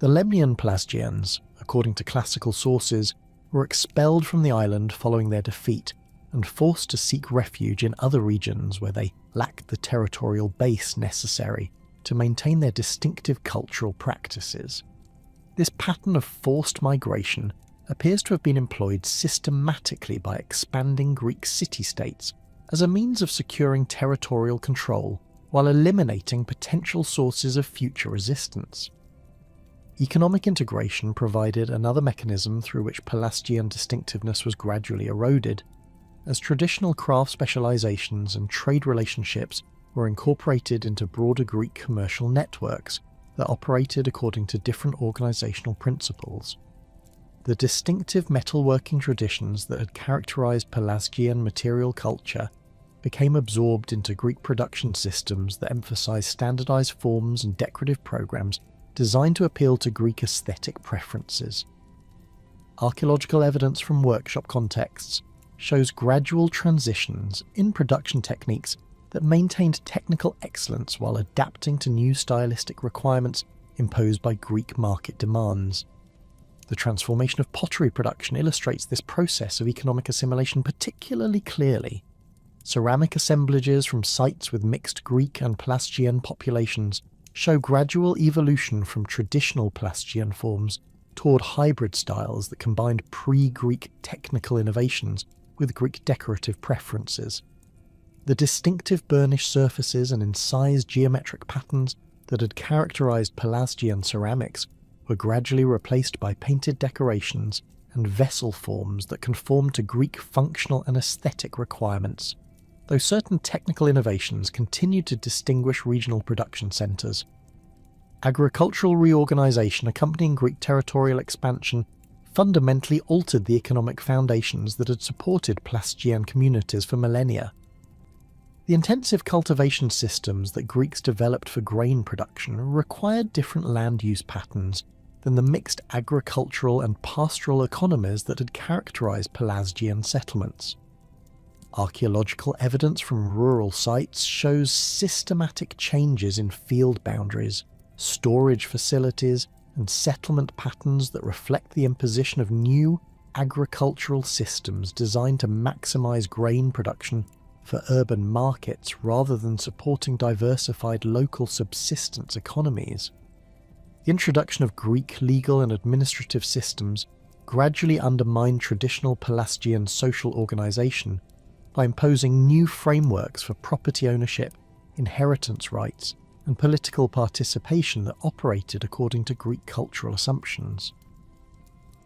The Lemnian Pelasgians, according to classical sources, were expelled from the island following their defeat and forced to seek refuge in other regions where they lacked the territorial base necessary to maintain their distinctive cultural practices. This pattern of forced migration appears to have been employed systematically by expanding Greek city-states as a means of securing territorial control while eliminating potential sources of future resistance. Economic integration provided another mechanism through which Pelasgian distinctiveness was gradually eroded, as traditional craft specializations and trade relationships were incorporated into broader Greek commercial networks that operated according to different organizational principles. The distinctive metalworking traditions that had characterized Pelasgian material culture became absorbed into Greek production systems that emphasized standardized forms and decorative programs designed to appeal to Greek aesthetic preferences. Archaeological evidence from workshop contexts shows gradual transitions in production techniques that maintained technical excellence while adapting to new stylistic requirements imposed by Greek market demands. The transformation of pottery production illustrates this process of economic assimilation particularly clearly. Ceramic assemblages from sites with mixed Greek and Pelasgian populations show gradual evolution from traditional Pelasgian forms toward hybrid styles that combined pre-Greek technical innovations with Greek decorative preferences. The distinctive burnished surfaces and incised geometric patterns that had characterized Pelasgian ceramics were gradually replaced by painted decorations and vessel forms that conformed to Greek functional and aesthetic requirements. Though certain technical innovations continued to distinguish regional production centres. Agricultural reorganisation accompanying Greek territorial expansion fundamentally altered the economic foundations that had supported Pelasgian communities for millennia. The intensive cultivation systems that Greeks developed for grain production required different land use patterns than the mixed agricultural and pastoral economies that had characterised Pelasgian settlements. Archaeological evidence from rural sites shows systematic changes in field boundaries, storage facilities, and settlement patterns that reflect the imposition of new agricultural systems designed to maximise grain production for urban markets rather than supporting diversified local subsistence economies. The introduction of Greek legal and administrative systems gradually undermined traditional Pelasgian social organisation by imposing new frameworks for property ownership, inheritance rights, and political participation that operated according to Greek cultural assumptions.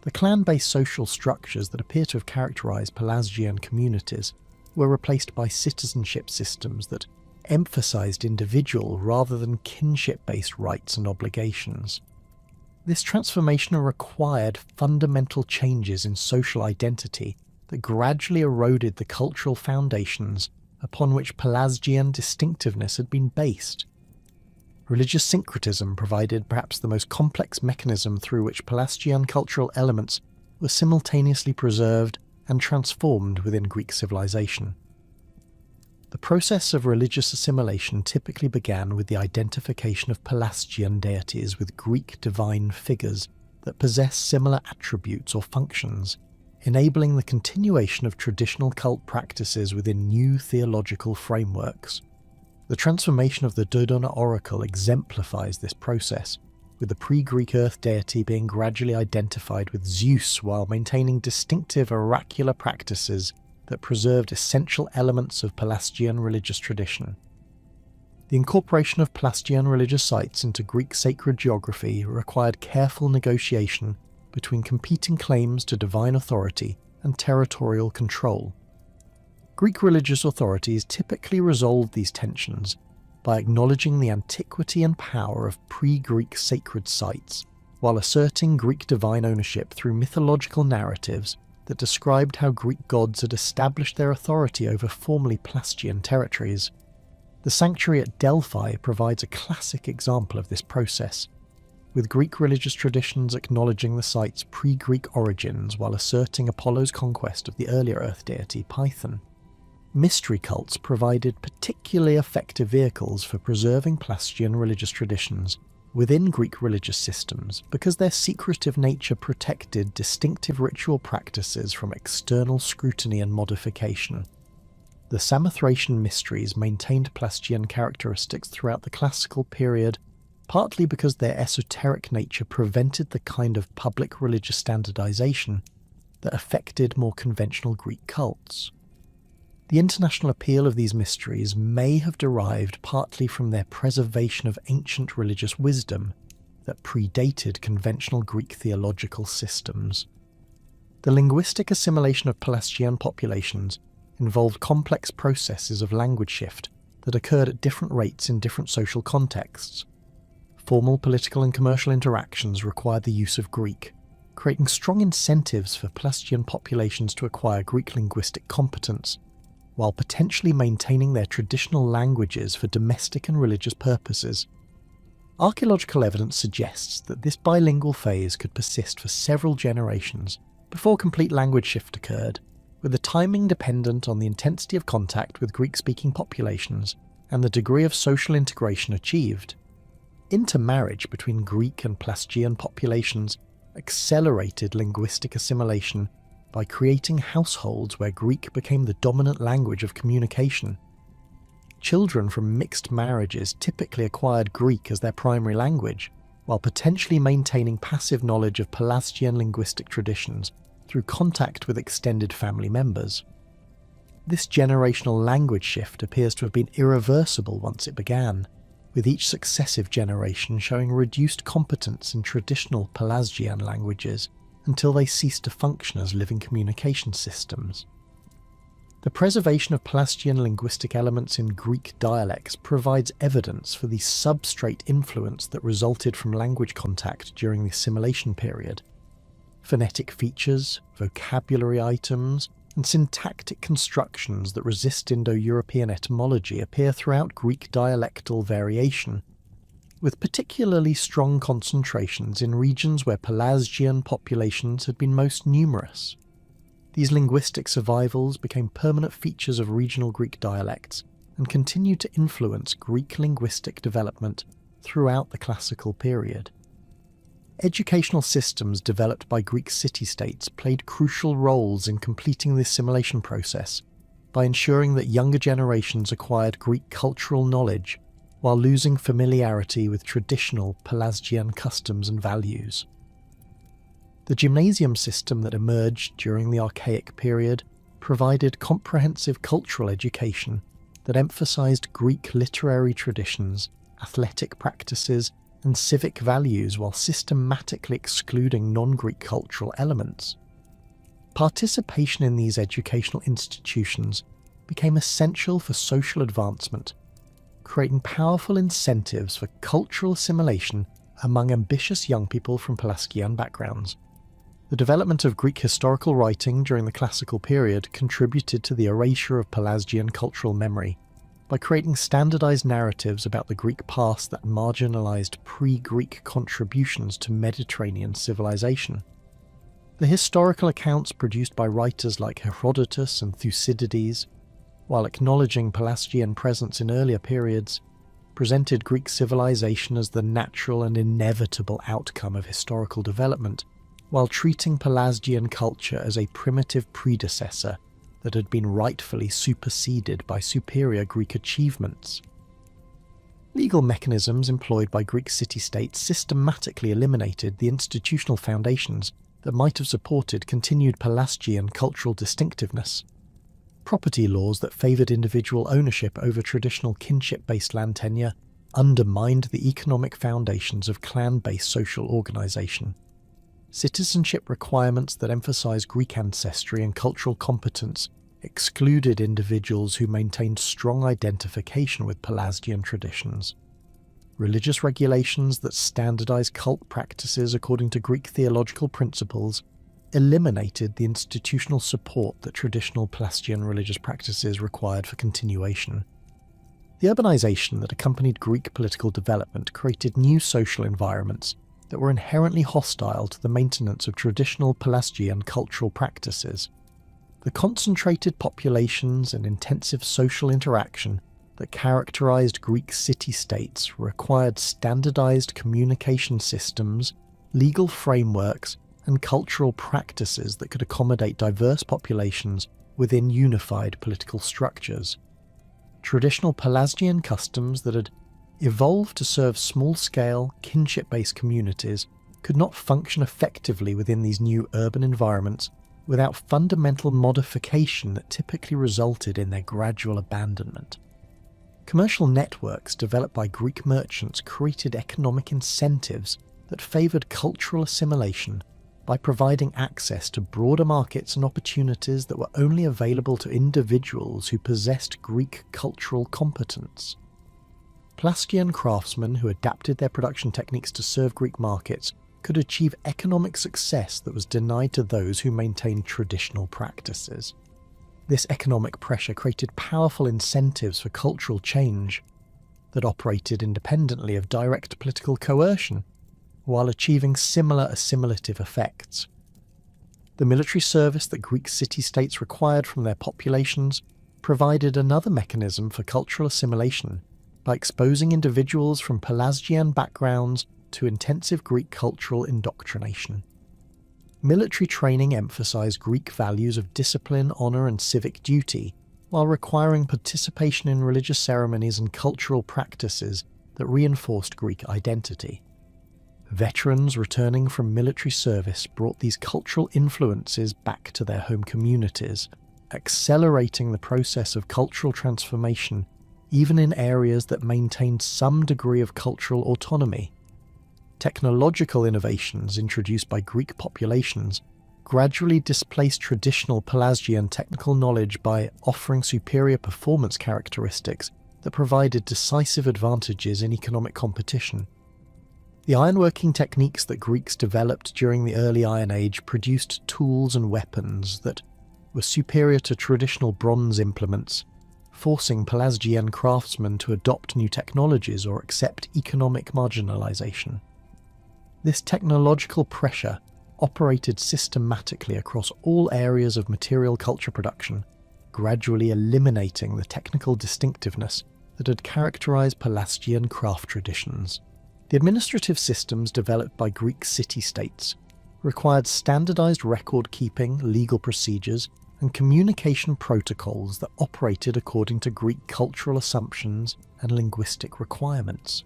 The clan-based social structures that appear to have characterised Pelasgian communities were replaced by citizenship systems that emphasised individual rather than kinship-based rights and obligations. This transformation required fundamental changes in social identity that gradually eroded the cultural foundations upon which Pelasgian distinctiveness had been based. Religious syncretism provided perhaps the most complex mechanism through which Pelasgian cultural elements were simultaneously preserved and transformed within Greek civilization. The process of religious assimilation typically began with the identification of Pelasgian deities with Greek divine figures that possess similar attributes or functions, enabling the continuation of traditional cult practices within new theological frameworks. The transformation of the Dodona oracle exemplifies this process, with the pre-Greek earth deity being gradually identified with Zeus while maintaining distinctive oracular practices that preserved essential elements of Pelasgian religious tradition. The incorporation of Pelasgian religious sites into Greek sacred geography required careful negotiation between competing claims to divine authority and territorial control. Greek religious authorities typically resolved these tensions by acknowledging the antiquity and power of pre-Greek sacred sites, while asserting Greek divine ownership through mythological narratives that described how Greek gods had established their authority over formerly Pelasgian territories. The sanctuary at Delphi provides a classic example of this process, with Greek religious traditions acknowledging the site's pre-Greek origins while asserting Apollo's conquest of the earlier earth deity Python. Mystery cults provided particularly effective vehicles for preserving Pelasgian religious traditions within Greek religious systems because their secretive nature protected distinctive ritual practices from external scrutiny and modification. The Samothracian mysteries maintained Pelasgian characteristics throughout the classical period, partly because their esoteric nature prevented the kind of public religious standardization that affected more conventional Greek cults. The international appeal of these mysteries may have derived partly from their preservation of ancient religious wisdom that predated conventional Greek theological systems. The linguistic assimilation of Pelasgian populations involved complex processes of language shift that occurred at different rates in different social contexts. Formal political and commercial interactions required the use of Greek, creating strong incentives for Pelasgian populations to acquire Greek linguistic competence, while potentially maintaining their traditional languages for domestic and religious purposes. Archaeological evidence suggests that this bilingual phase could persist for several generations before complete language shift occurred, with the timing dependent on the intensity of contact with Greek-speaking populations and the degree of social integration achieved. Intermarriage between Greek and Pelasgian populations accelerated linguistic assimilation by creating households where Greek became the dominant language of communication. Children from mixed marriages typically acquired Greek as their primary language, while potentially maintaining passive knowledge of Pelasgian linguistic traditions through contact with extended family members. This generational language shift appears to have been irreversible once it began, with each successive generation showing reduced competence in traditional Pelasgian languages until they ceased to function as living communication systems. The preservation of Pelasgian linguistic elements in Greek dialects provides evidence for the substrate influence that resulted from language contact during the assimilation period. Phonetic features, vocabulary items, and syntactic constructions that resist Indo-European etymology appear throughout Greek dialectal variation, with particularly strong concentrations in regions where Pelasgian populations had been most numerous. These linguistic survivals became permanent features of regional Greek dialects and continued to influence Greek linguistic development throughout the classical period. Educational systems developed by Greek city-states played crucial roles in completing the assimilation process by ensuring that younger generations acquired Greek cultural knowledge while losing familiarity with traditional Pelasgian customs and values. The gymnasium system that emerged during the Archaic period provided comprehensive cultural education that emphasized Greek literary traditions, athletic practices, and civic values while systematically excluding non-Greek cultural elements. Participation in these educational institutions became essential for social advancement, creating powerful incentives for cultural assimilation among ambitious young people from Pelasgian backgrounds. The development of Greek historical writing during the classical period contributed to the erasure of Pelasgian cultural memory by creating standardized narratives about the Greek past that marginalized pre-Greek contributions to Mediterranean civilization. The historical accounts produced by writers like Herodotus and Thucydides, while acknowledging Pelasgian presence in earlier periods, presented Greek civilization as the natural and inevitable outcome of historical development, while treating Pelasgian culture as a primitive predecessor that had been rightfully superseded by superior Greek achievements. Legal mechanisms employed by Greek city-states systematically eliminated the institutional foundations that might have supported continued Pelasgian cultural distinctiveness. Property laws that favoured individual ownership over traditional kinship-based land tenure undermined the economic foundations of clan-based social organisation. Citizenship requirements that emphasise Greek ancestry and cultural competence excluded individuals who maintained strong identification with Pelasgian traditions. Religious regulations that standardised cult practices according to Greek theological principles eliminated the institutional support that traditional Pelasgian religious practices required for continuation. The urbanisation that accompanied Greek political development created new social environments that were inherently hostile to the maintenance of traditional Pelasgian cultural practices. The concentrated populations and intensive social interaction that characterised Greek city-states required standardised communication systems, legal frameworks, and cultural practices that could accommodate diverse populations within unified political structures. Traditional Pelasgian customs that had evolved to serve small-scale, kinship-based communities could not function effectively within these new urban environments without fundamental modification that typically resulted in their gradual abandonment. Commercial networks developed by Greek merchants created economic incentives that favoured cultural assimilation by providing access to broader markets and opportunities that were only available to individuals who possessed Greek cultural competence. Pelasgian craftsmen who adapted their production techniques to serve Greek markets could achieve economic success that was denied to those who maintained traditional practices. This economic pressure created powerful incentives for cultural change that operated independently of direct political coercion, while achieving similar assimilative effects. The military service that Greek city-states required from their populations provided another mechanism for cultural assimilation by exposing individuals from Pelasgian backgrounds to intensive Greek cultural indoctrination. Military training emphasized Greek values of discipline, honor, and civic duty, while requiring participation in religious ceremonies and cultural practices that reinforced Greek identity. Veterans returning from military service brought these cultural influences back to their home communities, accelerating the process of cultural transformation even in areas that maintained some degree of cultural autonomy. Technological innovations introduced by Greek populations gradually displaced traditional Pelasgian technical knowledge by offering superior performance characteristics that provided decisive advantages in economic competition. The ironworking techniques that Greeks developed during the early Iron Age produced tools and weapons that were superior to traditional bronze implements, forcing Pelasgian craftsmen to adopt new technologies or accept economic marginalization. This technological pressure operated systematically across all areas of material culture production, gradually eliminating the technical distinctiveness that had characterized Pelasgian craft traditions. The administrative systems developed by Greek city-states required standardized record-keeping, legal procedures, and communication protocols that operated according to Greek cultural assumptions and linguistic requirements.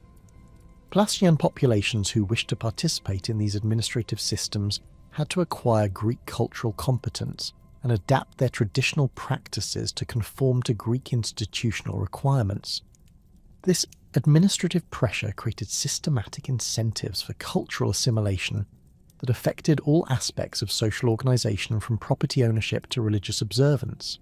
Pelasgian populations who wished to participate in these administrative systems had to acquire Greek cultural competence and adapt their traditional practices to conform to Greek institutional requirements. This administrative pressure created systematic incentives for cultural assimilation that affected all aspects of social organisation from property ownership to religious observance.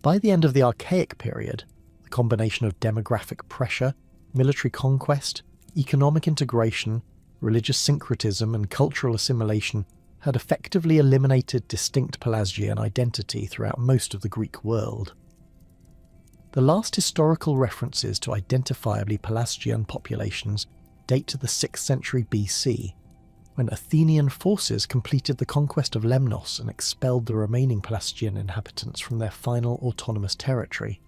By the end of the Archaic period, the combination of demographic pressure, military conquest, economic integration, religious syncretism and cultural assimilation had effectively eliminated distinct Pelasgian identity throughout most of the Greek world. The last historical references to identifiably Pelasgian populations date to the 6th century BC, when Athenian forces completed the conquest of Lemnos and expelled the remaining Pelasgian inhabitants from their final autonomous territory.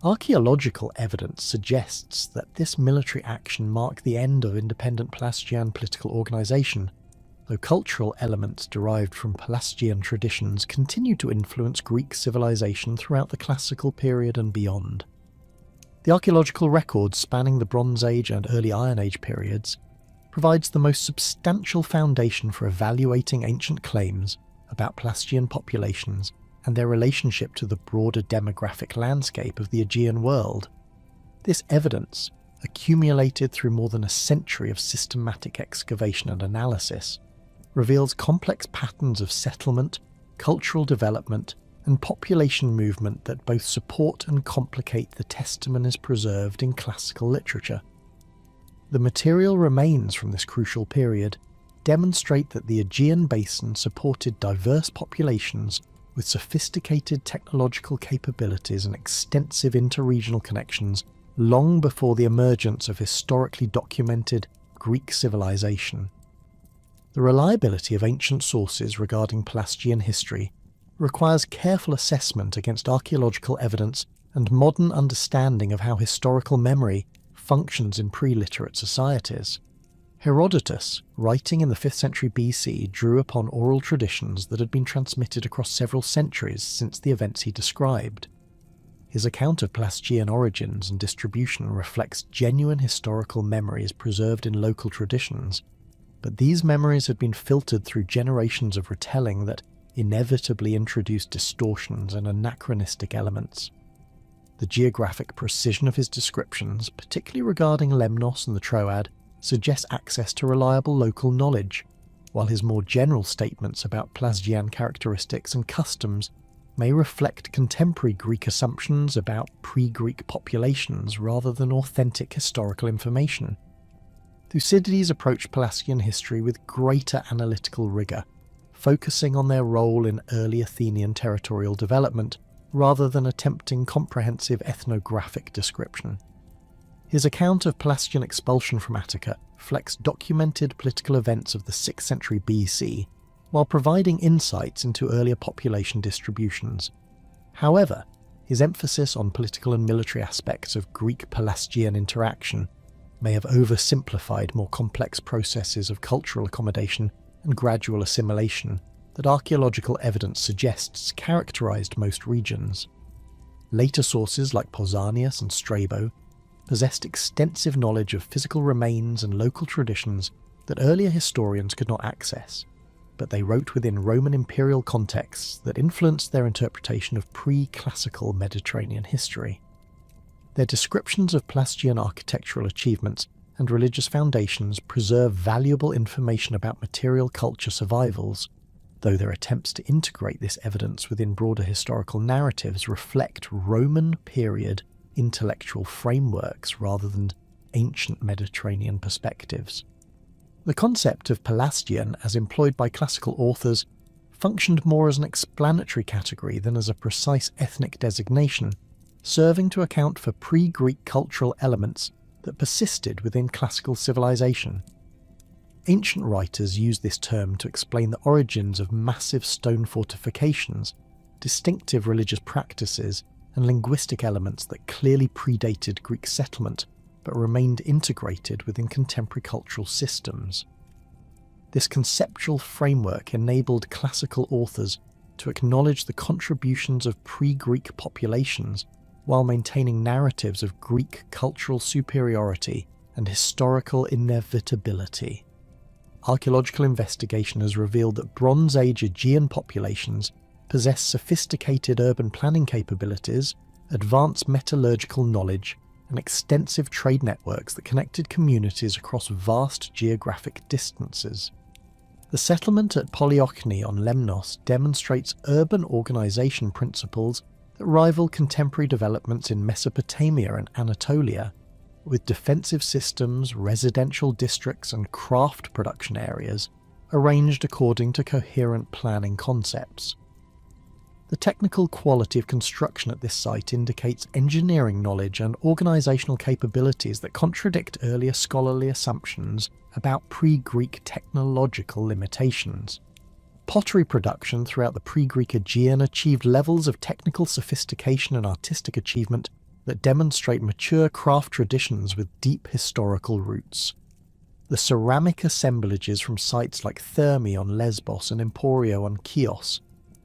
Archaeological evidence suggests that this military action marked the end of independent Pelasgian political organisation, though cultural elements derived from Pelasgian traditions continued to influence Greek civilization throughout the classical period and beyond. The archaeological record spanning the Bronze Age and early Iron Age periods provides the most substantial foundation for evaluating ancient claims about Pelasgian populations and their relationship to the broader demographic landscape of the Aegean world. This evidence, accumulated through more than a century of systematic excavation and analysis, reveals complex patterns of settlement, cultural development, and population movement that both support and complicate the testimonies preserved in classical literature. The material remains from this crucial period demonstrate that the Aegean basin supported diverse populations with sophisticated technological capabilities and extensive interregional connections long before the emergence of historically documented Greek civilization. The reliability of ancient sources regarding Pelasgian history requires careful assessment against archaeological evidence and modern understanding of how historical memory functions in pre-literate societies. Herodotus, writing in the 5th century BC, drew upon oral traditions that had been transmitted across several centuries since the events he described. His account of Pelasgian origins and distribution reflects genuine historical memories preserved in local traditions, but these memories had been filtered through generations of retelling that inevitably introduced distortions and anachronistic elements. The geographic precision of his descriptions, particularly regarding Lemnos and the Troad, suggests access to reliable local knowledge, while his more general statements about Pelasgian characteristics and customs may reflect contemporary Greek assumptions about pre-Greek populations rather than authentic historical information. Thucydides approached Pelasgian history with greater analytical rigour, focusing on their role in early Athenian territorial development rather than attempting comprehensive ethnographic description. His account of Pelasgian expulsion from Attica reflects documented political events of the 6th century BC, while providing insights into earlier population distributions. However, his emphasis on political and military aspects of Greek-Pelasgian interaction may have oversimplified more complex processes of cultural accommodation and gradual assimilation that archaeological evidence suggests characterized most regions. Later sources like Pausanias and Strabo possessed extensive knowledge of physical remains and local traditions that earlier historians could not access, but they wrote within Roman imperial contexts that influenced their interpretation of pre-classical Mediterranean history. Their descriptions of Pelasgian architectural achievements and religious foundations preserve valuable information about material culture survivals, though their attempts to integrate this evidence within broader historical narratives reflect Roman period intellectual frameworks rather than ancient Mediterranean perspectives. The concept of Pelasgian, as employed by classical authors, functioned more as an explanatory category than as a precise ethnic designation, serving to account for pre-Greek cultural elements that persisted within classical civilization. Ancient writers used this term to explain the origins of massive stone fortifications, distinctive religious practices, and linguistic elements that clearly predated Greek settlement but remained integrated within contemporary cultural systems. This conceptual framework enabled classical authors to acknowledge the contributions of pre-Greek populations while maintaining narratives of Greek cultural superiority and historical inevitability. Archaeological investigation has revealed that Bronze Age Aegean populations possess sophisticated urban planning capabilities, advanced metallurgical knowledge, and extensive trade networks that connected communities across vast geographic distances. The settlement at Polyochni on Lemnos demonstrates urban organisation principles that rival contemporary developments in Mesopotamia and Anatolia, with defensive systems, residential districts, and craft production areas arranged according to coherent planning concepts. The technical quality of construction at this site indicates engineering knowledge and organisational capabilities that contradict earlier scholarly assumptions about pre-Greek technological limitations. Pottery production throughout the pre-Greek Aegean achieved levels of technical sophistication and artistic achievement that demonstrate mature craft traditions with deep historical roots. The ceramic assemblages from sites like Thermae on Lesbos and Emporio on Chios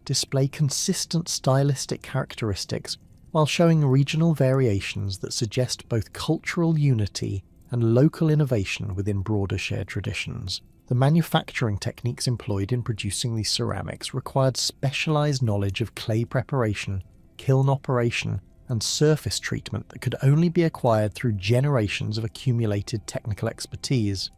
display consistent stylistic characteristics while showing regional variations that suggest both cultural unity and local innovation within broader shared traditions. The manufacturing techniques employed in producing these ceramics required specialised knowledge of clay preparation, kiln operation, and surface treatment that could only be acquired through generations of accumulated technical expertise.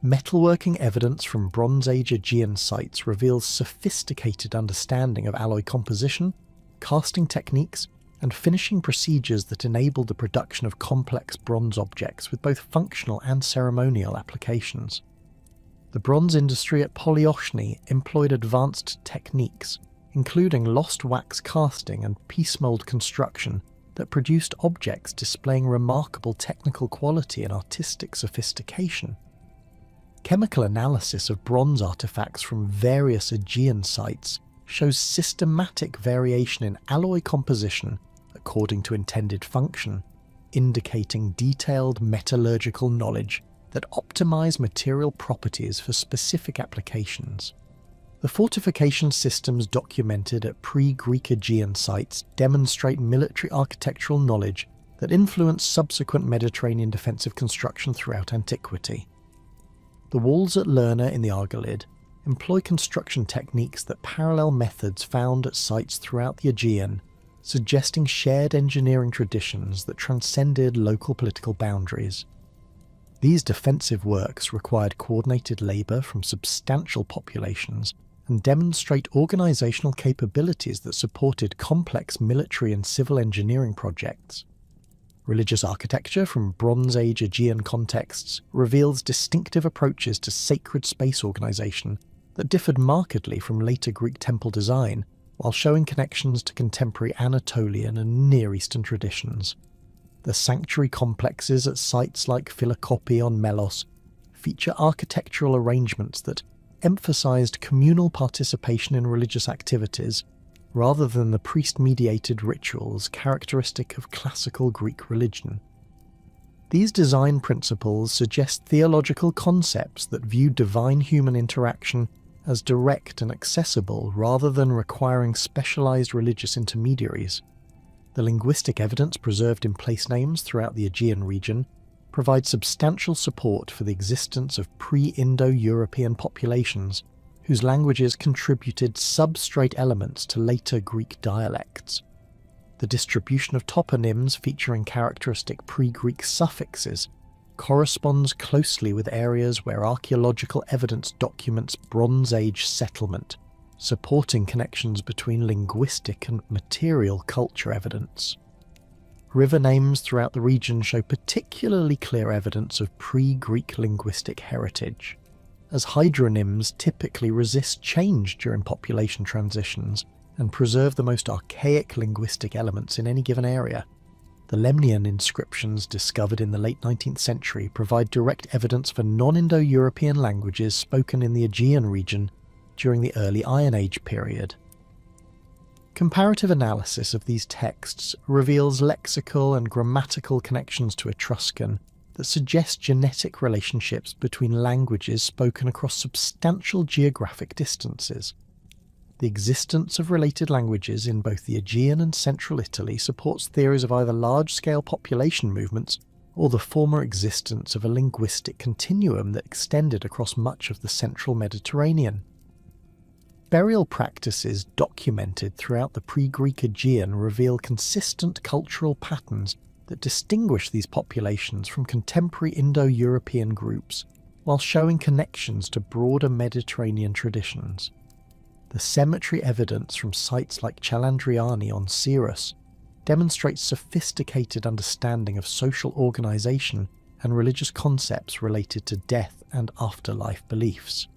Metalworking evidence from Bronze Age Aegean sites reveals sophisticated understanding of alloy composition, casting techniques, and finishing procedures that enabled the production of complex bronze objects with both functional and ceremonial applications. The bronze industry at Polyochni employed advanced techniques, including lost wax casting and piece mould construction, that produced objects displaying remarkable technical quality and artistic sophistication. Chemical analysis of bronze artifacts from various Aegean sites shows systematic variation in alloy composition according to intended function, indicating detailed metallurgical knowledge that optimize material properties for specific applications. The fortification systems documented at pre-Greek Aegean sites demonstrate military architectural knowledge that influenced subsequent Mediterranean defensive construction throughout antiquity. The walls at Lerna in the Argolid, employ construction techniques that parallel methods found at sites throughout the Aegean, suggesting shared engineering traditions that transcended local political boundaries. These defensive works required coordinated labour from substantial populations and demonstrate organisational capabilities that supported complex military and civil engineering projects. Religious architecture from Bronze Age Aegean contexts reveals distinctive approaches to sacred space organisation that differed markedly from later Greek temple design, while showing connections to contemporary Anatolian and Near Eastern traditions. The sanctuary complexes at sites like Philokopi on Melos feature architectural arrangements that emphasised communal participation in religious activities rather than the priest-mediated rituals characteristic of classical Greek religion. These design principles suggest theological concepts that view divine human interaction as direct and accessible rather than requiring specialised religious intermediaries. The linguistic evidence preserved in place names throughout the Aegean region provides substantial support for the existence of pre-Indo-European populations whose languages contributed substrate elements to later Greek dialects. The distribution of toponyms featuring characteristic pre-Greek suffixes corresponds closely with areas where archaeological evidence documents Bronze Age settlement, supporting connections between linguistic and material culture evidence. River names throughout the region show particularly clear evidence of pre-Greek linguistic heritage, as hydronyms typically resist change during population transitions and preserve the most archaic linguistic elements in any given area. The Lemnian inscriptions discovered in the late 19th century provide direct evidence for non-Indo-European languages spoken in the Aegean region during the early Iron Age period. Comparative analysis of these texts reveals lexical and grammatical connections to Etruscan that suggest genetic relationships between languages spoken across substantial geographic distances. The existence of related languages in both the Aegean and central Italy supports theories of either large-scale population movements or the former existence of a linguistic continuum that extended across much of the central Mediterranean. Burial practices documented throughout the pre-Greek Aegean reveal consistent cultural patterns that distinguish these populations from contemporary Indo-European groups, while showing connections to broader Mediterranean traditions. The cemetery evidence from sites like Chalandriani on Syrus demonstrates sophisticated understanding of social organisation and religious concepts related to death and afterlife beliefs.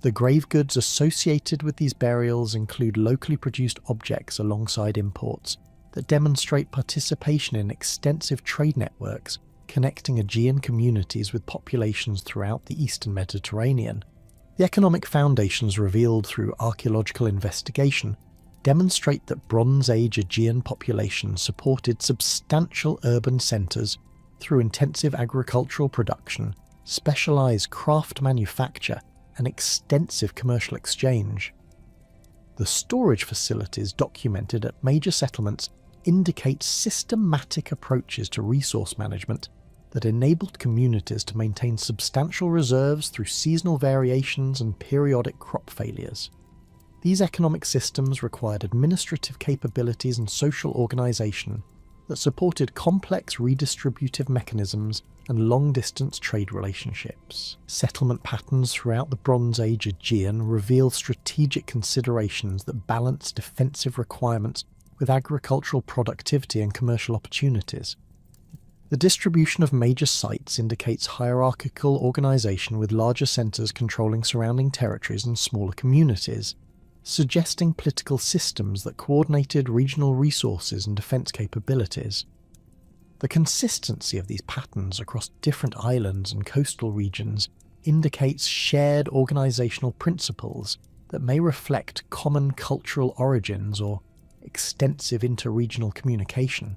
The grave goods associated with these burials include locally produced objects alongside imports that demonstrate participation in extensive trade networks connecting Aegean communities with populations throughout the eastern Mediterranean. The economic foundations revealed through archaeological investigation demonstrate that Bronze Age Aegean populations supported substantial urban centres through intensive agricultural production, specialised craft manufacture, and extensive commercial exchange. The storage facilities documented at major settlements indicate systematic approaches to resource management that enabled communities to maintain substantial reserves through seasonal variations and periodic crop failures. These economic systems required administrative capabilities and social organisation that supported complex redistributive mechanisms and long-distance trade relationships. Settlement patterns throughout the Bronze Age Aegean reveal strategic considerations that balance defensive requirements with agricultural productivity and commercial opportunities. The distribution of major sites indicates hierarchical organisation with larger centres controlling surrounding territories and smaller communities, suggesting political systems that coordinated regional resources and defence capabilities. The consistency of these patterns across different islands and coastal regions indicates shared organisational principles that may reflect common cultural origins or extensive interregional communication.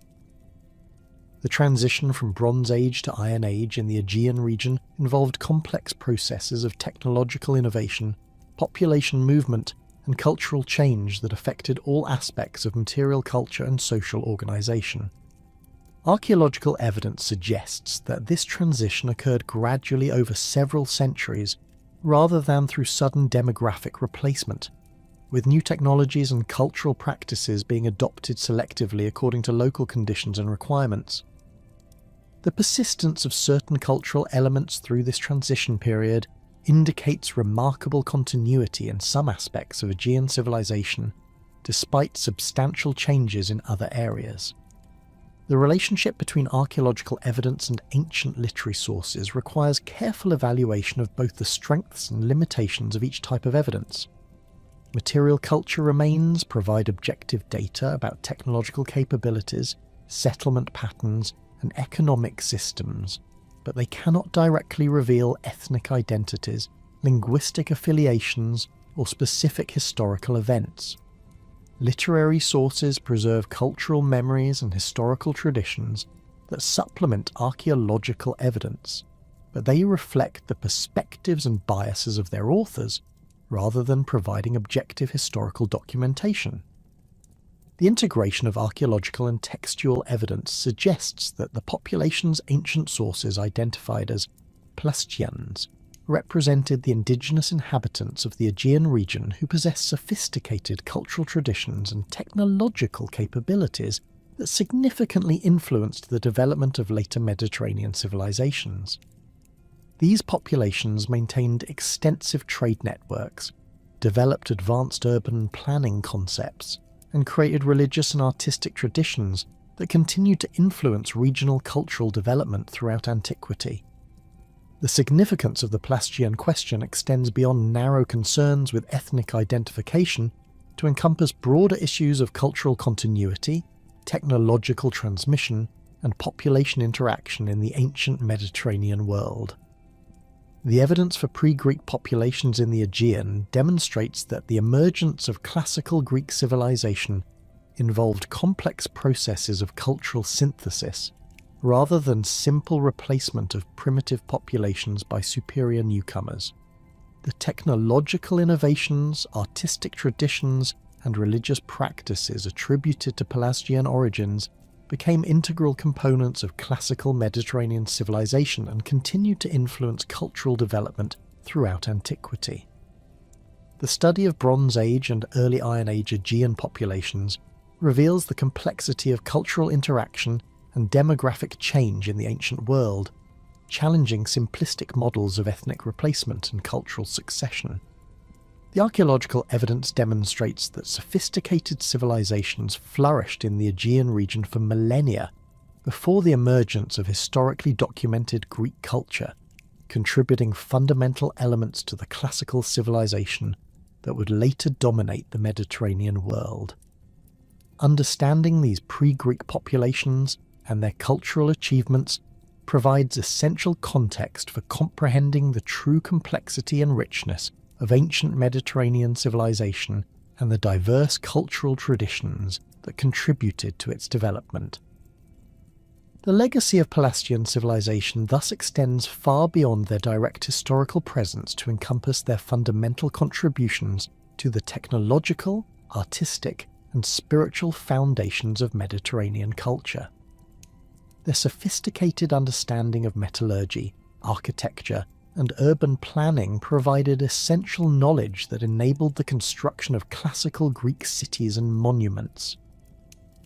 The transition from Bronze Age to Iron Age in the Aegean region involved complex processes of technological innovation, population movement, and cultural change that affected all aspects of material culture and social organisation. Archaeological evidence suggests that this transition occurred gradually over several centuries, rather than through sudden demographic replacement, with new technologies and cultural practices being adopted selectively according to local conditions and requirements. The persistence of certain cultural elements through this transition period indicates remarkable continuity in some aspects of Aegean civilization, despite substantial changes in other areas. The relationship between archaeological evidence and ancient literary sources requires careful evaluation of both the strengths and limitations of each type of evidence. Material culture remains provide objective data about technological capabilities, settlement patterns, and economic systems, but they cannot directly reveal ethnic identities, linguistic affiliations, or specific historical events. Literary sources preserve cultural memories and historical traditions that supplement archaeological evidence, but they reflect the perspectives and biases of their authors rather than providing objective historical documentation. The integration of archaeological and textual evidence suggests that the population's ancient sources identified as Pelasgians represented the indigenous inhabitants of the Aegean region who possessed sophisticated cultural traditions and technological capabilities that significantly influenced the development of later Mediterranean civilizations. These populations maintained extensive trade networks, developed advanced urban planning concepts, and created religious and artistic traditions that continued to influence regional cultural development throughout antiquity. The significance of the Pelasgian question extends beyond narrow concerns with ethnic identification to encompass broader issues of cultural continuity, technological transmission, and population interaction in the ancient Mediterranean world. The evidence for pre-Greek populations in the Aegean demonstrates that the emergence of classical Greek civilization involved complex processes of cultural synthesis, rather than simple replacement of primitive populations by superior newcomers. The technological innovations, artistic traditions, and religious practices attributed to Pelasgian origins became integral components of classical Mediterranean civilization and continued to influence cultural development throughout antiquity. The study of Bronze Age and early Iron Age Aegean populations reveals the complexity of cultural interaction and demographic change in the ancient world, challenging simplistic models of ethnic replacement and cultural succession. The archaeological evidence demonstrates that sophisticated civilizations flourished in the Aegean region for millennia before the emergence of historically documented Greek culture, contributing fundamental elements to the classical civilization that would later dominate the Mediterranean world. Understanding these pre-Greek populations and their cultural achievements provides essential context for comprehending the true complexity and richness of ancient Mediterranean civilization and the diverse cultural traditions that contributed to its development. The legacy of Pelasgian civilization thus extends far beyond their direct historical presence to encompass their fundamental contributions to the technological, artistic, and spiritual foundations of Mediterranean culture. Their sophisticated understanding of metallurgy, architecture, and urban planning provided essential knowledge that enabled the construction of classical Greek cities and monuments.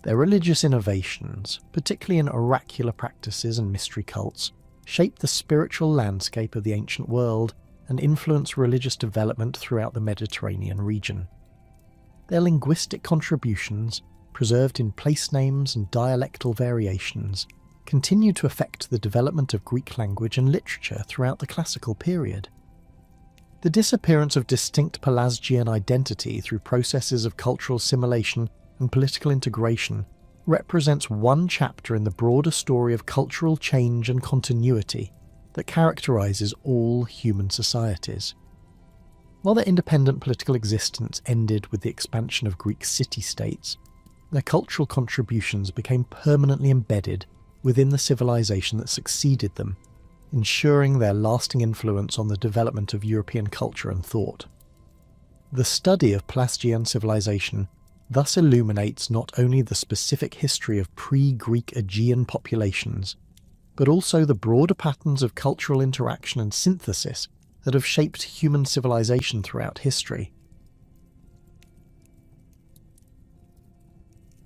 Their religious innovations, particularly in oracular practices and mystery cults, shaped the spiritual landscape of the ancient world and influenced religious development throughout the Mediterranean region. Their linguistic contributions, preserved in place names and dialectal variations, continued to affect the development of Greek language and literature throughout the classical period. The disappearance of distinct Pelasgian identity through processes of cultural assimilation and political integration represents one chapter in the broader story of cultural change and continuity that characterizes all human societies. While their independent political existence ended with the expansion of Greek city-states, their cultural contributions became permanently embedded within the civilization that succeeded them, ensuring their lasting influence on the development of European culture and thought. The study of Pelasgian civilization thus illuminates not only the specific history of pre-Greek Aegean populations, but also the broader patterns of cultural interaction and synthesis that have shaped human civilization throughout history.